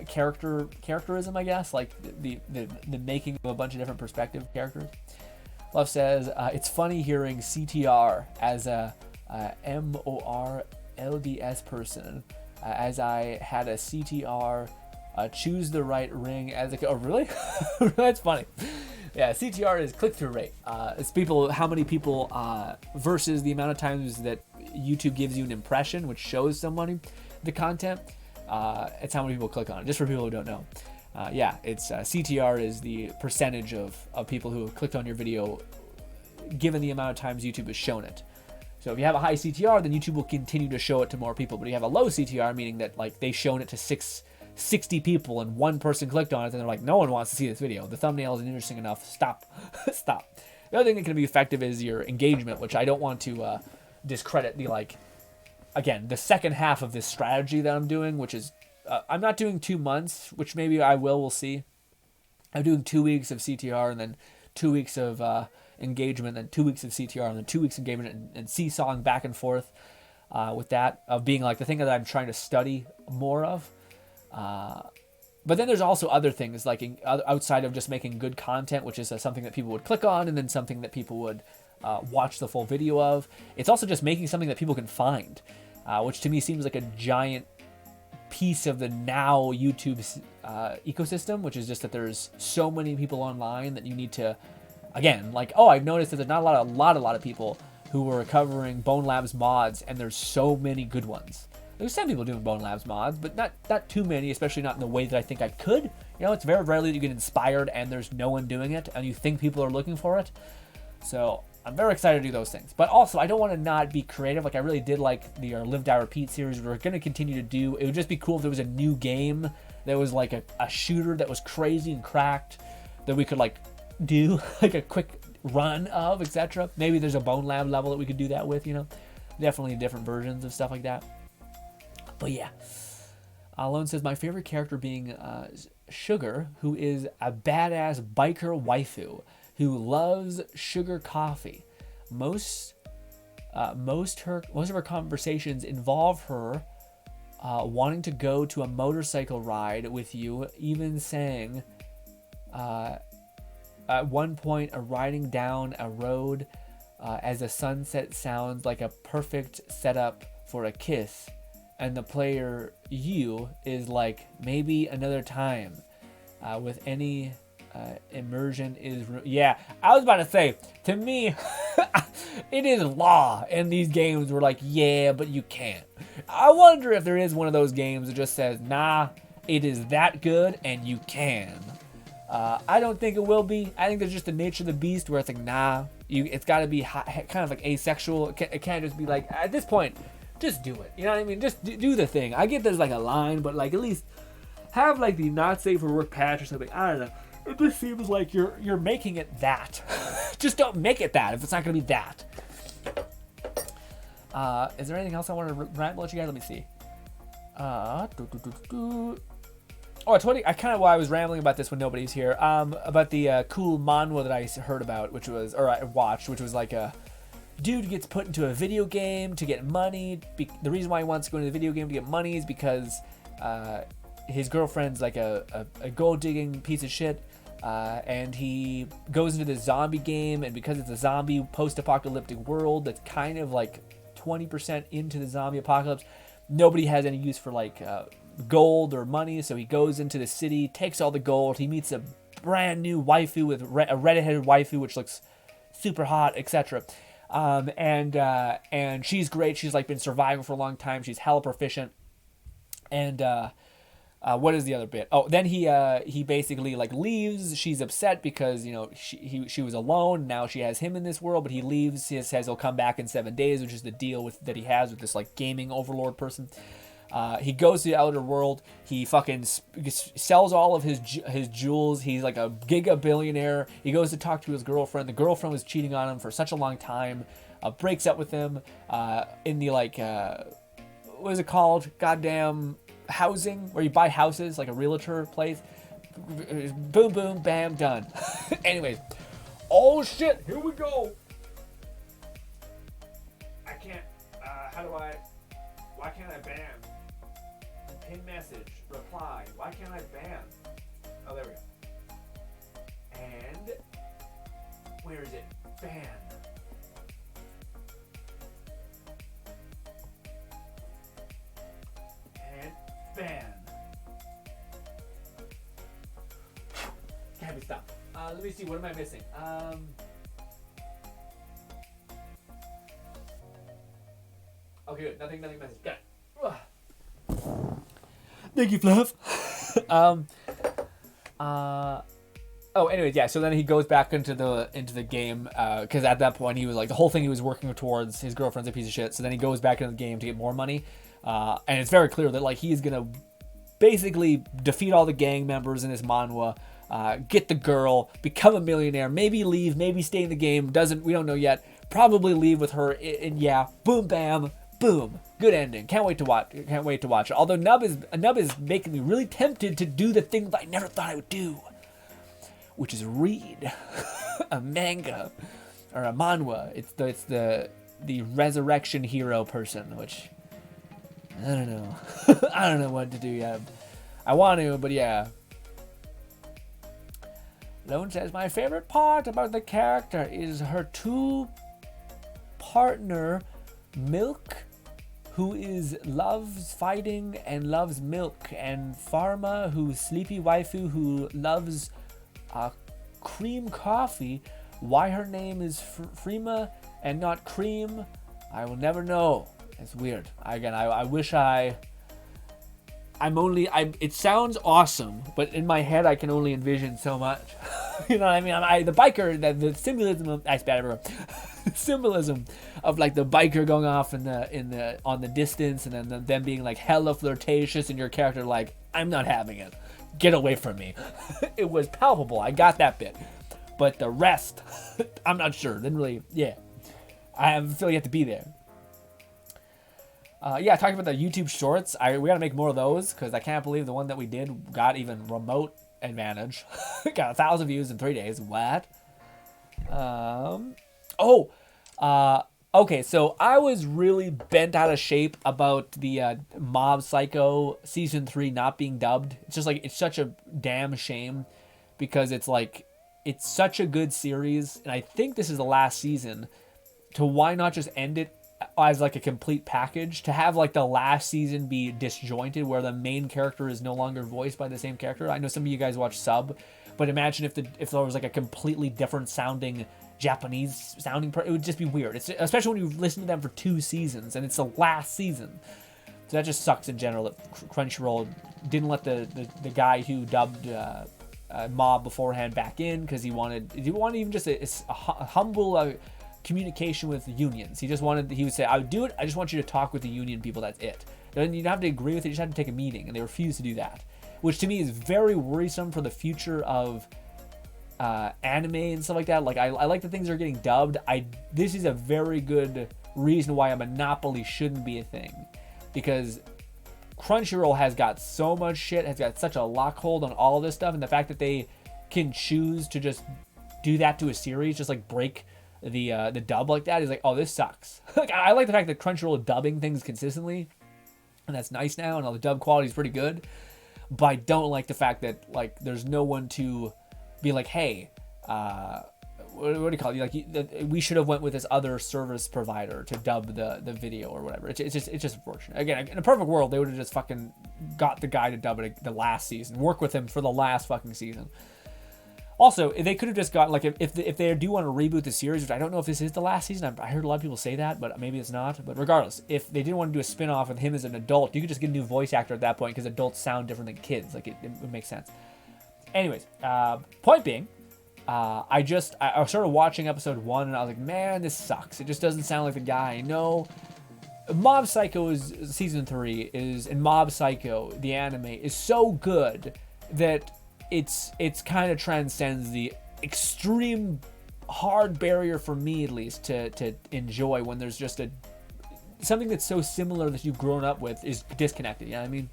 characterism, I guess, like the making of a bunch of different perspective characters. Love says, it's funny hearing CTR as a MORLDS person, as I had a CTR choose the right ring as a... Oh, really? That's funny. Yeah, CTR is click-through rate. It's how many people versus the amount of times that YouTube gives you an impression, which shows somebody the content. It's how many people click on it, just for people who don't know. Yeah, it's CTR is the percentage of people who have clicked on your video given the amount of times YouTube has shown it. So if you have a high CTR, then YouTube will continue to show it to more people. But if you have a low CTR, meaning that like they've shown it to 60 people and one person clicked on it, and they're like, no one wants to see this video. The thumbnail isn't interesting enough. Stop. Stop. The other thing that can be effective is your engagement, which I don't want to discredit the second half of this strategy that I'm doing, which is I'm not doing 2 months, which maybe I will. We'll see. I'm doing 2 weeks of CTR and then 2 weeks of engagement, then 2 weeks of CTR and then 2 weeks engagement, and seesawing back and forth with that of being like the thing that I'm trying to study more of. But then there's also other things like outside of just making good content, which is something that people would click on and then something that people would watch the full video of. It's also just making something that people can find, which to me seems like a giant piece of the now YouTube ecosystem, which is just that there's so many people online that you need to, again, like, I've noticed that there's not a lot of people who are covering Bone Labs mods, and there's so many good ones. There's some people doing Bone Labs mods, but not too many, especially not in the way that I think I could. You know, it's very rarely that you get inspired and there's no one doing it, and you think people are looking for it. So I'm very excited to do those things. But also, I don't want to not be creative. Like, I really did like the Live, Die, Repeat series. We're going to continue to do. It would just be cool if there was a new game that was like a shooter that was crazy and cracked that we could like do like a quick run of, etc. Maybe there's a Bone Lab level that we could do that with, you know. Definitely different versions of stuff like that. But yeah. Alone says, my favorite character being Sugar, who is a badass biker waifu who loves sugar coffee. Most of her conversations involve her wanting to go to a motorcycle ride with you, even saying at one point riding down a road as a sunset sounds like a perfect setup for a kiss, and the player you is like, maybe another time with any immersion is yeah. I was about to say, to me it is law in these games where like, yeah, but you can't. I wonder if there is one of those games that just says, nah, it is that good and you can. I don't think it will be. I think there's just the nature of the beast where it's like, nah, it's got to be kind of like asexual. It can't just be like, at this point, just do it. You know what I mean? Just do the thing. I get there's like a line, but like at least have like the not safe for work patch or something. I don't know. It just seems like you're making it that. Just don't make it that if it's not going to be that. Is there anything else I want to ramble at you guys? Let me see. Oh, I told you, I kind of, while I was rambling about this when nobody's here, about the cool manhwa that I heard about, which was, or I watched, which was like a dude gets put into a video game to get money. The reason why he wants to go into the video game to get money is because his girlfriend's like a gold digging piece of shit. And he goes into this zombie game, and because it's a zombie post-apocalyptic world that's kind of like 20% into the zombie apocalypse, nobody has any use for like gold or money, so he goes into the city, takes all the gold, he meets a brand new waifu with a red-headed waifu which looks super hot, etc. And she's great. She's like been surviving for a long time. She's hella proficient. And what is the other bit? Oh, then he basically like leaves. She's upset because, you know, she was alone. Now she has him in this world, but he leaves. He says he'll come back in 7 days, which is the deal that he has with this like gaming overlord person. He goes to the outer world. He fucking sells all of his jewels. He's like a giga billionaire. He goes to talk to his girlfriend. The girlfriend was cheating on him for such a long time. Breaks up with him in the like what is it called? Goddamn housing, where you buy houses, like a realtor place. Boom, boom, bam, done. Anyways, oh shit, here we go. I can't. Why can't I ban? Pin message, reply. Why can't I ban? Oh, there we go. And where is it? Ban. And ban. Can't be stopped. Let me see. What am I missing? Okay, good. Nothing message. Got it. Thank you, Fluff. Oh, anyways, yeah. So then he goes back into the game because at that point he was like the whole thing he was working towards, his girlfriend's a piece of shit. So then he goes back into the game to get more money, and it's very clear that like he's gonna basically defeat all the gang members in this manhwa, get the girl, become a millionaire, maybe leave, maybe stay in the game. We don't know yet. Probably leave with her. And yeah, boom, bam. Boom. Good ending. Can't wait to watch it. Although Nub is making me really tempted to do the thing that I never thought I would do, which is read a manga or a manhwa. It's the resurrection hero person, which I don't know. I don't know what to do yet. I want to, but yeah. Lone says my favorite part about the character is her two partner, Milk, who loves fighting and loves milk, and Pharma, who's sleepy waifu who loves cream coffee. Why her name is Freema and not Cream, I will never know. It's weird. Again, I wish it sounds awesome, but in my head I can only envision so much. You know what I mean? The biker, the symbolism of I spat everywhere. Symbolism of like the biker going off on the distance, and then them being like hella flirtatious, and your character like, I'm not having it. Get away from me. It was palpable. I got that bit, but the rest, I'm not sure. Didn't really. Yeah, I feel you have to be there. Yeah, talking about the YouTube shorts, we gotta make more of those because I can't believe the one that we did got even remote advantage. Got 1,000 views in 3 days. What? Okay, so I was really bent out of shape about the Mob Psycho Season 3 not being dubbed. It's just like, it's such a damn shame because it's like, it's such a good series, and I think this is the last season. Why not just end it as like a complete package? To have like the last season be disjointed where the main character is no longer voiced by the same character. I know some of you guys watch sub, but imagine if there was like a completely different sounding Japanese sounding it would just be weird. Especially when you listen to them for 2 seasons and it's the last season. So that just sucks in general that Crunchyroll didn't let the guy who dubbed Mob beforehand back in because he wanted even just a humble communication with the unions. He would say, I would do it, I just want you to talk with the union people, that's it. Then you don't have to agree with it, you just have to take a meeting, and they refuse to do that. Which to me is very worrisome for the future of anime and stuff like that. Like I like the things that are getting dubbed. This is a very good reason why a monopoly shouldn't be a thing. Because Crunchyroll has got so much shit, has got such a lockhold on all of this stuff, and the fact that they can choose to just do that to a series, just like break the dub like that, is like, oh, this sucks. Like, I like the fact that Crunchyroll is dubbing things consistently, and that's nice now, and all the dub quality is pretty good. But I don't like the fact that, like, there's no one to be like, hey, what do you call it? Like, we should have went with this other service provider to dub the video or whatever. It's just unfortunate. Again, in a perfect world, they would have just fucking got the guy to dub it the last season, work with him for the last fucking season. Also, they could have just gotten, like, if they do want to reboot the series, which I don't know if this is the last season. I heard a lot of people say that, but maybe it's not. But regardless, if they didn't want to do a spin-off with him as an adult, you could just get a new voice actor at that point, because adults sound different than kids. Like, it makes sense. Anyways, point being, I started watching episode 1, and I was like, man, this sucks. It just doesn't sound like the guy I know. Mob Psycho is season 3 and Mob Psycho, the anime, is so good that it's kind of transcends the extreme hard barrier for me, at least, to enjoy when there's just something that's so similar that you've grown up with is disconnected. You know what I mean?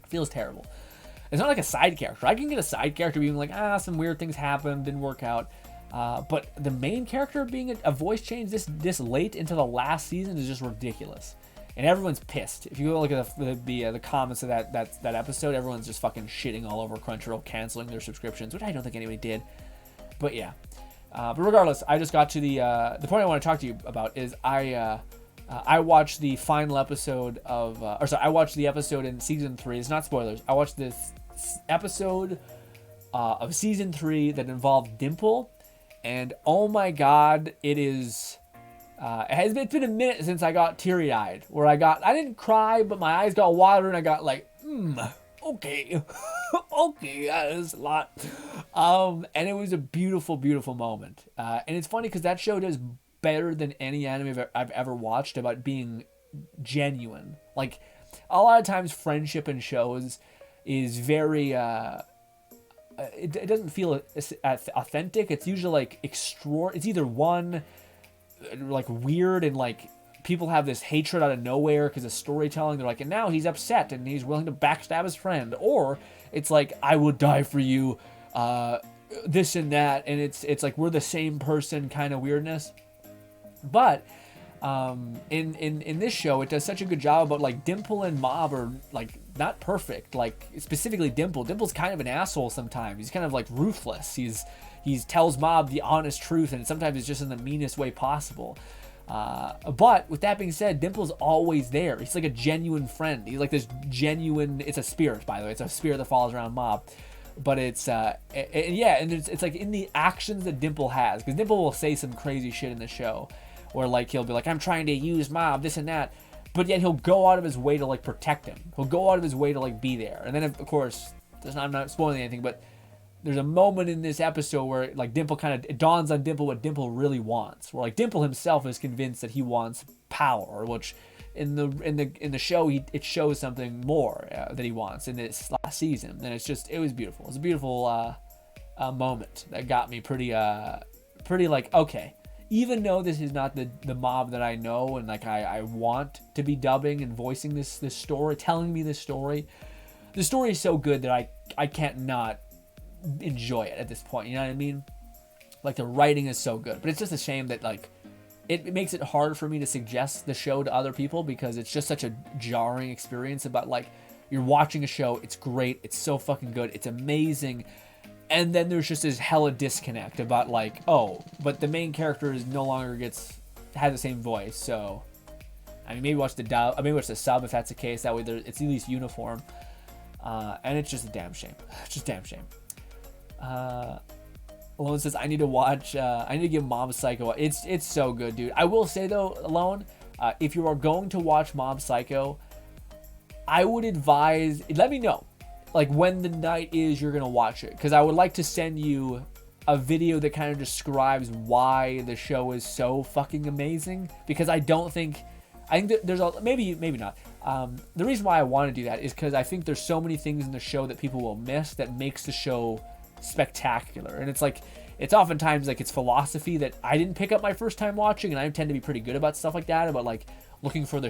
It feels terrible. It's not like a side character. I can get a side character being like, some weird things happened, didn't work out. But the main character being a voice change this late into the last season is just ridiculous. And everyone's pissed. If you go look at the comments of that episode, everyone's just fucking shitting all over Crunchyroll, canceling their subscriptions, which I don't think anybody did. But yeah. But regardless, I just got to the point I want to talk to you about is I watched the final episode of, I watched the episode in season 3. It's not spoilers. I watched this episode of season 3 that involved Dimple, and oh my god, it is. It's been a minute since I got teary-eyed, where I didn't cry, but my eyes got water, and I got like, okay, okay, that is a lot. And it was a beautiful, beautiful moment. And it's funny because that show does better than any anime I've ever watched about being genuine. Like, a lot of times friendship in shows is very, it doesn't feel authentic. It's usually like it's either one, like weird and like people have this hatred out of nowhere because of storytelling. They're like, and now he's upset and he's willing to backstab his friend, or it's like, I will die for you, this and that, and it's like we're the same person kind of weirdness. But in this show, it does such a good job about, like, Dimple and Mob are like not perfect. Like, specifically Dimple's kind of an asshole sometimes. He's kind of like ruthless. He tells Mob the honest truth, and sometimes it's just in the meanest way possible. But with that being said, Dimple's always there. He's like a genuine friend. He's like this genuine. It's a spirit, by the way. It's a spirit that follows around Mob. But it's it's like in the actions that Dimple has, because Dimple will say some crazy shit in the show, where like he'll be like, I'm trying to use Mob, this and that, but yet he'll go out of his way to like protect him. He'll go out of his way to like be there. And then of course, I'm not spoiling anything, but there's a moment in this episode where like Dimple it dawns on Dimple what Dimple really wants. Where like Dimple himself is convinced that he wants power, which in the show it shows something more that he wants in this last season. And it was beautiful. It was a beautiful moment that got me pretty like, okay, even though this is not the Mob that I know and like I want to be dubbing and voicing this story, telling me this story, the story is so good that I can't not enjoy it at this point. You know what I mean? Like, the writing is so good, but it's just a shame that like it makes it hard for me to suggest the show to other people, because it's just such a jarring experience about like, you're watching a show, it's great, it's so fucking good, it's amazing, and then there's just this hella disconnect about like, oh, but the main character is no longer has the same voice. So I mean, maybe watch the dub, maybe watch the sub if that's the case. That way it's at least uniform. And it's just a damn shame. It's just a damn shame. Alone says, I need to give Mob Psycho. It's so good, dude. I will say though, Alone, if you are going to watch Mob Psycho, I would advise, let me know like when the night is you're gonna watch it, because I would like to send you a video that kind of describes why the show is so fucking amazing, because I think that there's maybe not. The reason why I want to do that is because I think there's so many things in the show that people will miss that makes the show spectacular. And it's like, it's oftentimes like it's philosophy that I didn't pick up my first time watching, and I tend to be pretty good about stuff like that, about like looking for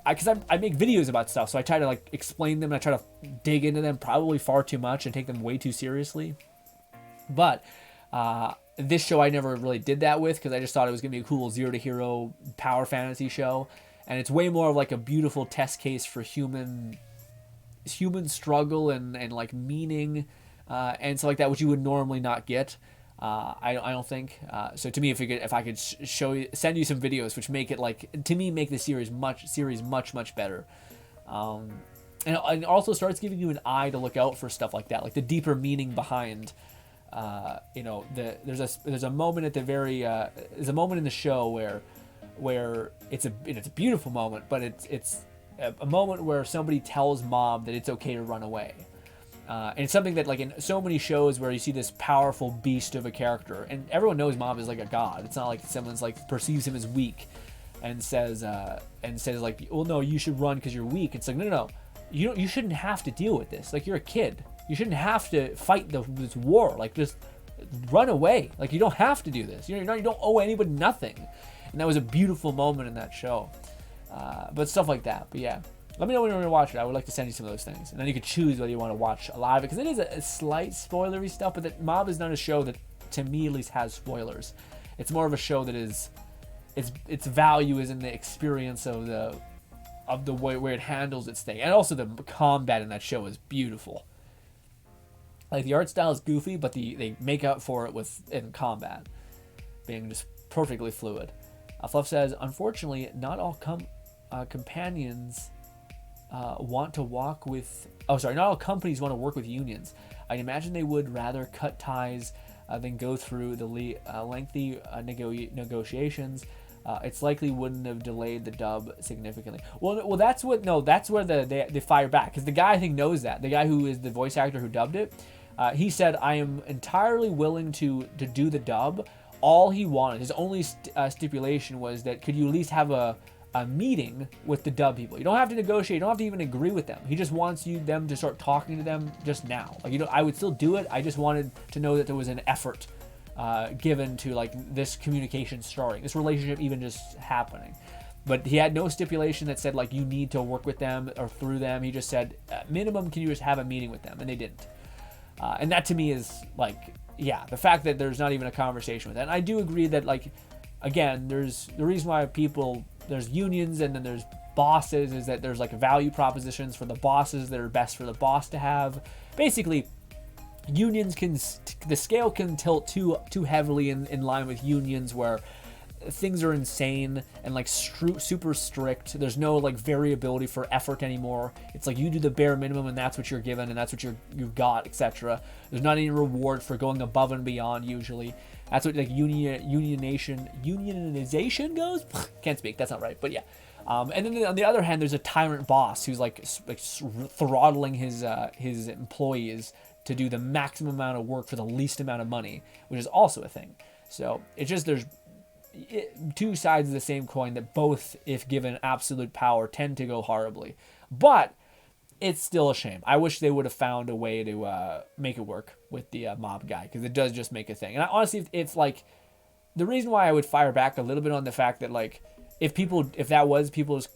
because I make videos about stuff, so I try to like explain them, and I try to dig into them probably far too much and take them way too seriously. But this show I never really did that with, because I just thought it was going to be a cool zero to hero power fantasy show. And it's way more of like a beautiful test case for human struggle and like meaning and stuff like that, which you would normally not get. I don't think. So to me, if I could send you some videos which make it like, to me, make the series much better. And it also starts giving you an eye to look out for stuff like that, like the deeper meaning behind. There's a moment at the very there's a moment in the show where it's a beautiful moment, but it's a moment where somebody tells Mom that it's okay to run away. And it's something that, like, in so many shows where you see this powerful beast of a character, and everyone knows Mom is like a god. It's not like someone's like perceives him as weak and says like, well, no, you should run because you're weak. It's like, no, you shouldn't have to deal with this. Like, you're a kid. You shouldn't have to fight this war. Like, just run away. Like, you don't have to do this. You don't owe anybody nothing. And that was a beautiful moment in that show. But stuff like that. But yeah, let me know when you're going to watch it. I would like to send you some of those things. And then you can choose whether you want to watch a lot of it. Because it is a slight spoilery stuff. But that Mob is not a show that, to me at least, has spoilers. It's more of a show that is... Its value is in the experience of the way where it handles its thing. And also the combat in that show is beautiful. Like, the art style is goofy, but they make up for it in combat being just perfectly fluid. Fluff says, unfortunately, not all companions want to walk with... not all companies want to work with unions. I'd imagine they would rather cut ties than go through the lengthy negotiations. It's likely wouldn't have delayed the dub significantly. Well, that's where they fire back, because the guy, I think, knows that. The guy who is the voice actor who dubbed it, he said, I am entirely willing to do the dub. All he wanted, his only stipulation was that, could you at least have a meeting with the dub people? You don't have to negotiate. You don't have to even agree with them. He just wants them to start talking to them just now. Like, I would still do it. I just wanted to know that there was an effort given to, like, this communication starting, this relationship even just happening. But he had no stipulation that said, like, you need to work with them or through them. He just said, minimum, can you just have a meeting with them? And they didn't. And that to me is, like, yeah, the fact that there's not even a conversation with that. And I do agree that, like, again, there's the reason why there's unions and then there's bosses, is that there's, like, value propositions for the bosses that are best for the boss to have. Basically, unions the scale can tilt too heavily in line with unions where things are insane and, like, super strict. There's no, like, variability for effort anymore. It's like you do the bare minimum and that's what you're given and that's what you've got, etc. There's not any reward for going above and beyond usually. That's what, like, unionization goes. Can't speak. That's not right. But yeah. And then on the other hand, there's a tyrant boss who's like throttling his employees to do the maximum amount of work for the least amount of money, which is also a thing. So it's just there's two sides of the same coin that both, if given absolute power, tend to go horribly. But it's still a shame. I wish they would have found a way to make it work with the mob guy, because it does just make a thing. And honestly, it's like the reason why I would fire back a little bit on the fact that, like, if that was people's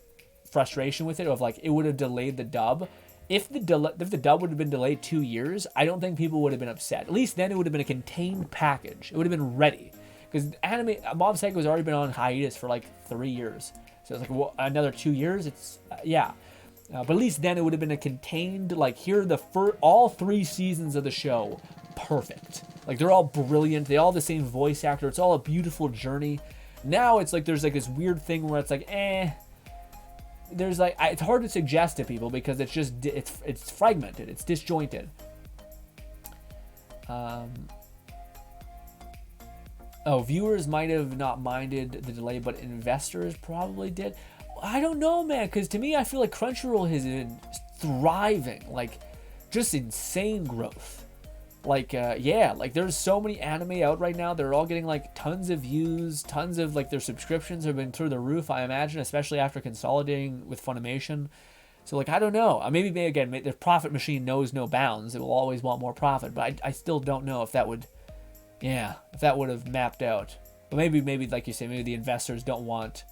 frustration with it, of like it would have delayed the dub. If the dub would have been delayed 2 years, I don't think people would have been upset. At least then it would have been a contained package. It would have been ready. Because Mob Psycho has already been on hiatus for like 3 years. So it's like, well, another 2 years? It's, yeah. But at least then it would have been a contained, like, here are all 3 seasons of the show. Perfect. Like, they're all brilliant. They all have the same voice actor. It's all a beautiful journey. Now it's like there's like this weird thing where it's like, there's like, it's hard to suggest to people because it's just, it's fragmented. It's disjointed. Viewers might have not minded the delay, but investors probably did. I don't know, man, because to me, I feel like Crunchyroll has been thriving, like, just insane growth. Like, like, there's so many anime out right now. They're all getting, like, tons of views, tons of, like, their subscriptions have been through the roof, I imagine, especially after consolidating with Funimation. So, like, I don't know. Maybe again, the profit machine knows no bounds. It will always want more profit, but I still don't know if that would... Yeah, if that would have mapped out. But maybe, like you say, maybe the investors don't want...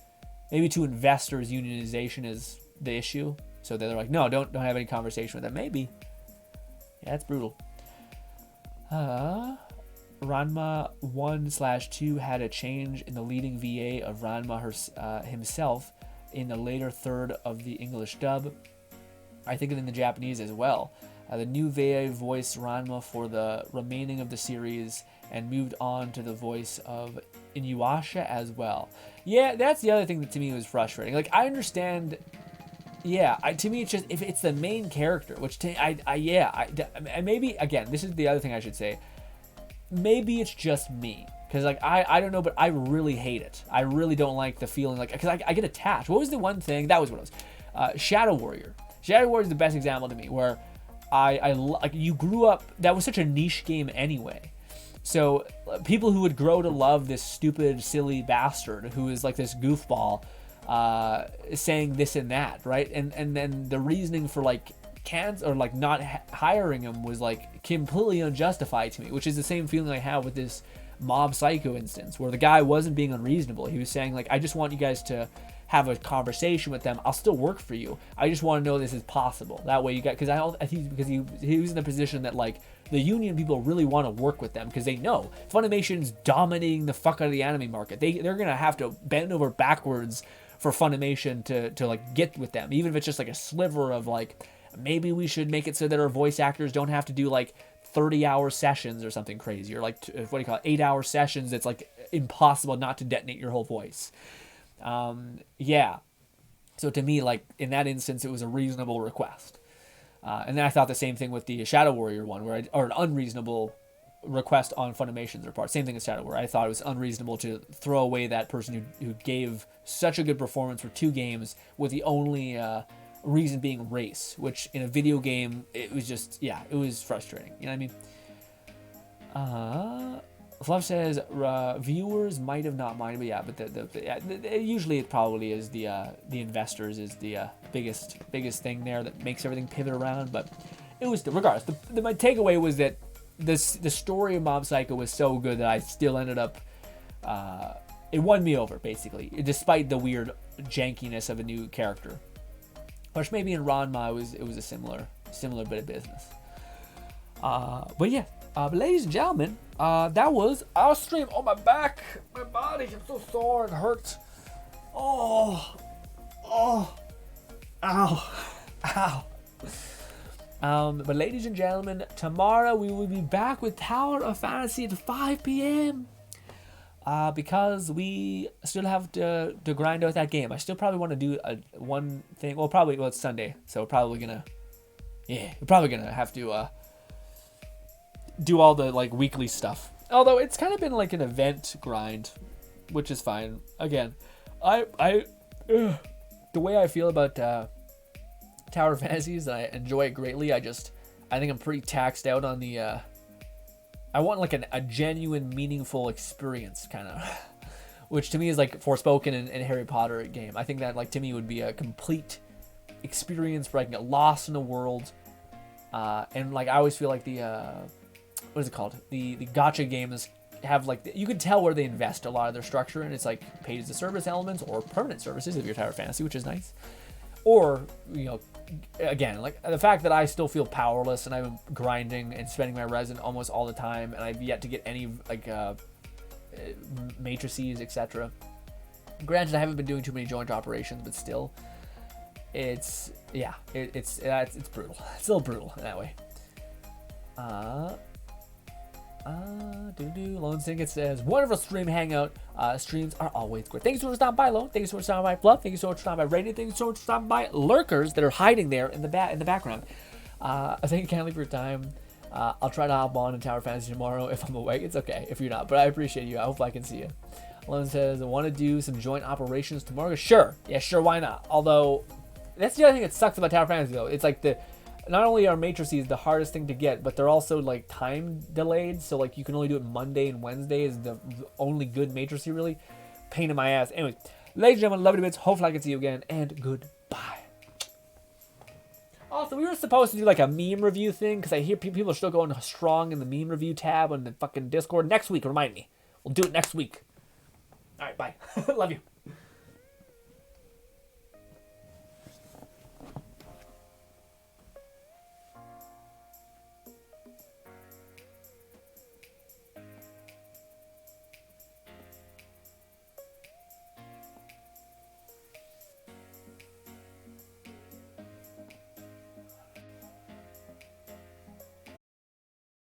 Maybe to investors, unionization is the issue. So they're like, no, don't have any conversation with them. Maybe. Yeah, it's brutal. Ranma 1/2 had a change in the leading VA of Ranma himself in the later third of the English dub. I think in the Japanese as well. The new VA voiced Ranma for the remaining of the series and moved on to the voice of Inuyasha as well. Yeah, that's the other thing that to me was frustrating. Like, I understand. Yeah, to me it's just if it's the main character, which maybe again this is the other thing I should say. Maybe it's just me because like I don't know, but I really hate it. I really don't like the feeling like because I get attached. What was the one thing that was what it was? Shadow Warrior. Shadow Warrior is the best example to me where I like you grew up. That was such a niche game anyway. So people who would grow to love this stupid, silly bastard who is like this goofball, saying this and that, right? And then the reasoning for like not hiring him was like completely unjustified to me, which is the same feeling I have with this Mob Psycho instance where the guy wasn't being unreasonable. He was saying like, I just want you guys to have a conversation with them. I'll still work for you. I just want to know this is possible. That way you got, I think because he was in the position that like the union people really want to work with them because they know Funimation's dominating the fuck out of the anime market. They're gonna have to bend over backwards for Funimation to like get with them, even if it's just like a sliver of like maybe we should make it so that our voice actors don't have to do like 30-hour sessions or something crazy, or like 8-hour sessions that's like impossible not to detonate your whole voice. Yeah. So to me, like in that instance, it was a reasonable request. And then I thought the same thing with the Shadow Warrior one, or an unreasonable request on Funimation's part. Same thing as Shadow Warrior. I thought it was unreasonable to throw away that person who gave such a good performance for 2 games with the only reason being race, which in a video game, it was just, yeah, it was frustrating. You know what I mean? Fluff says viewers might have not minded, but yeah, but usually it probably is the investors is the biggest thing there that makes everything pivot around. But it was regardless. My takeaway was that the story of Mob Psycho was so good that I still ended up it won me over basically, despite the weird jankiness of a new character, which maybe in Ranma it was a similar bit of business. But yeah. But ladies and gentlemen, that was our stream. Oh, my back, my body, I'm so sore and hurt. Oh, ow. But ladies and gentlemen, tomorrow we will be back with Tower of Fantasy at 5 p.m. Because we still have to grind out that game. I still probably want to do one thing. Well, it's Sunday, so we're probably gonna have to do all the like weekly stuff. Although it's kind of been like an event grind, which is fine. Again, the way I feel about Tower of Fantasy is that I enjoy it greatly. I think I'm pretty taxed out on the I want like a genuine, meaningful experience kind of, which to me is like Forspoken and Harry Potter game. I think that like to me would be a complete experience where I can get lost in the world, and like I always feel like the what is it called? The gacha games have like you can tell where they invest a lot of their structure, and it's like paid as a service elements or permanent services if you're Tower of Fantasy, which is nice. Or again, like the fact that I still feel powerless and I'm grinding and spending my resin almost all the time, and I've yet to get any like matrices, etc. Granted, I haven't been doing too many joint operations, but still, it's brutal. It's still brutal in that way. Lone Sinket says, wonderful stream hangout. Streams are always great. Thank you so much for stopping by, Lone. Thank you so much for stopping by, Fluff. Thank you so much for stopping by, Rainy. Thank you so much for stopping by, lurkers that are hiding there in the background. Thank you kindly for your time. I'll try to hop on in Tower Fantasy tomorrow if I'm awake. It's okay if you're not, but I appreciate you. I hope I can see you. Lone says, I want to do some joint operations tomorrow. Sure. Yeah, sure. Why not? Although, that's the other thing that sucks about Tower Fantasy, though. It's like not only are matrices the hardest thing to get, but they're also like time delayed. So like you can only do it Monday and Wednesday is the only good matrice really. Pain in my ass. Anyways, ladies and gentlemen, love you to bits. Hopefully I can see you again, and goodbye. Also, we were supposed to do like a meme review thing because I hear people are still going strong in the meme review tab on the fucking Discord. Next week, remind me. We'll do it next week. All right, bye. Love you.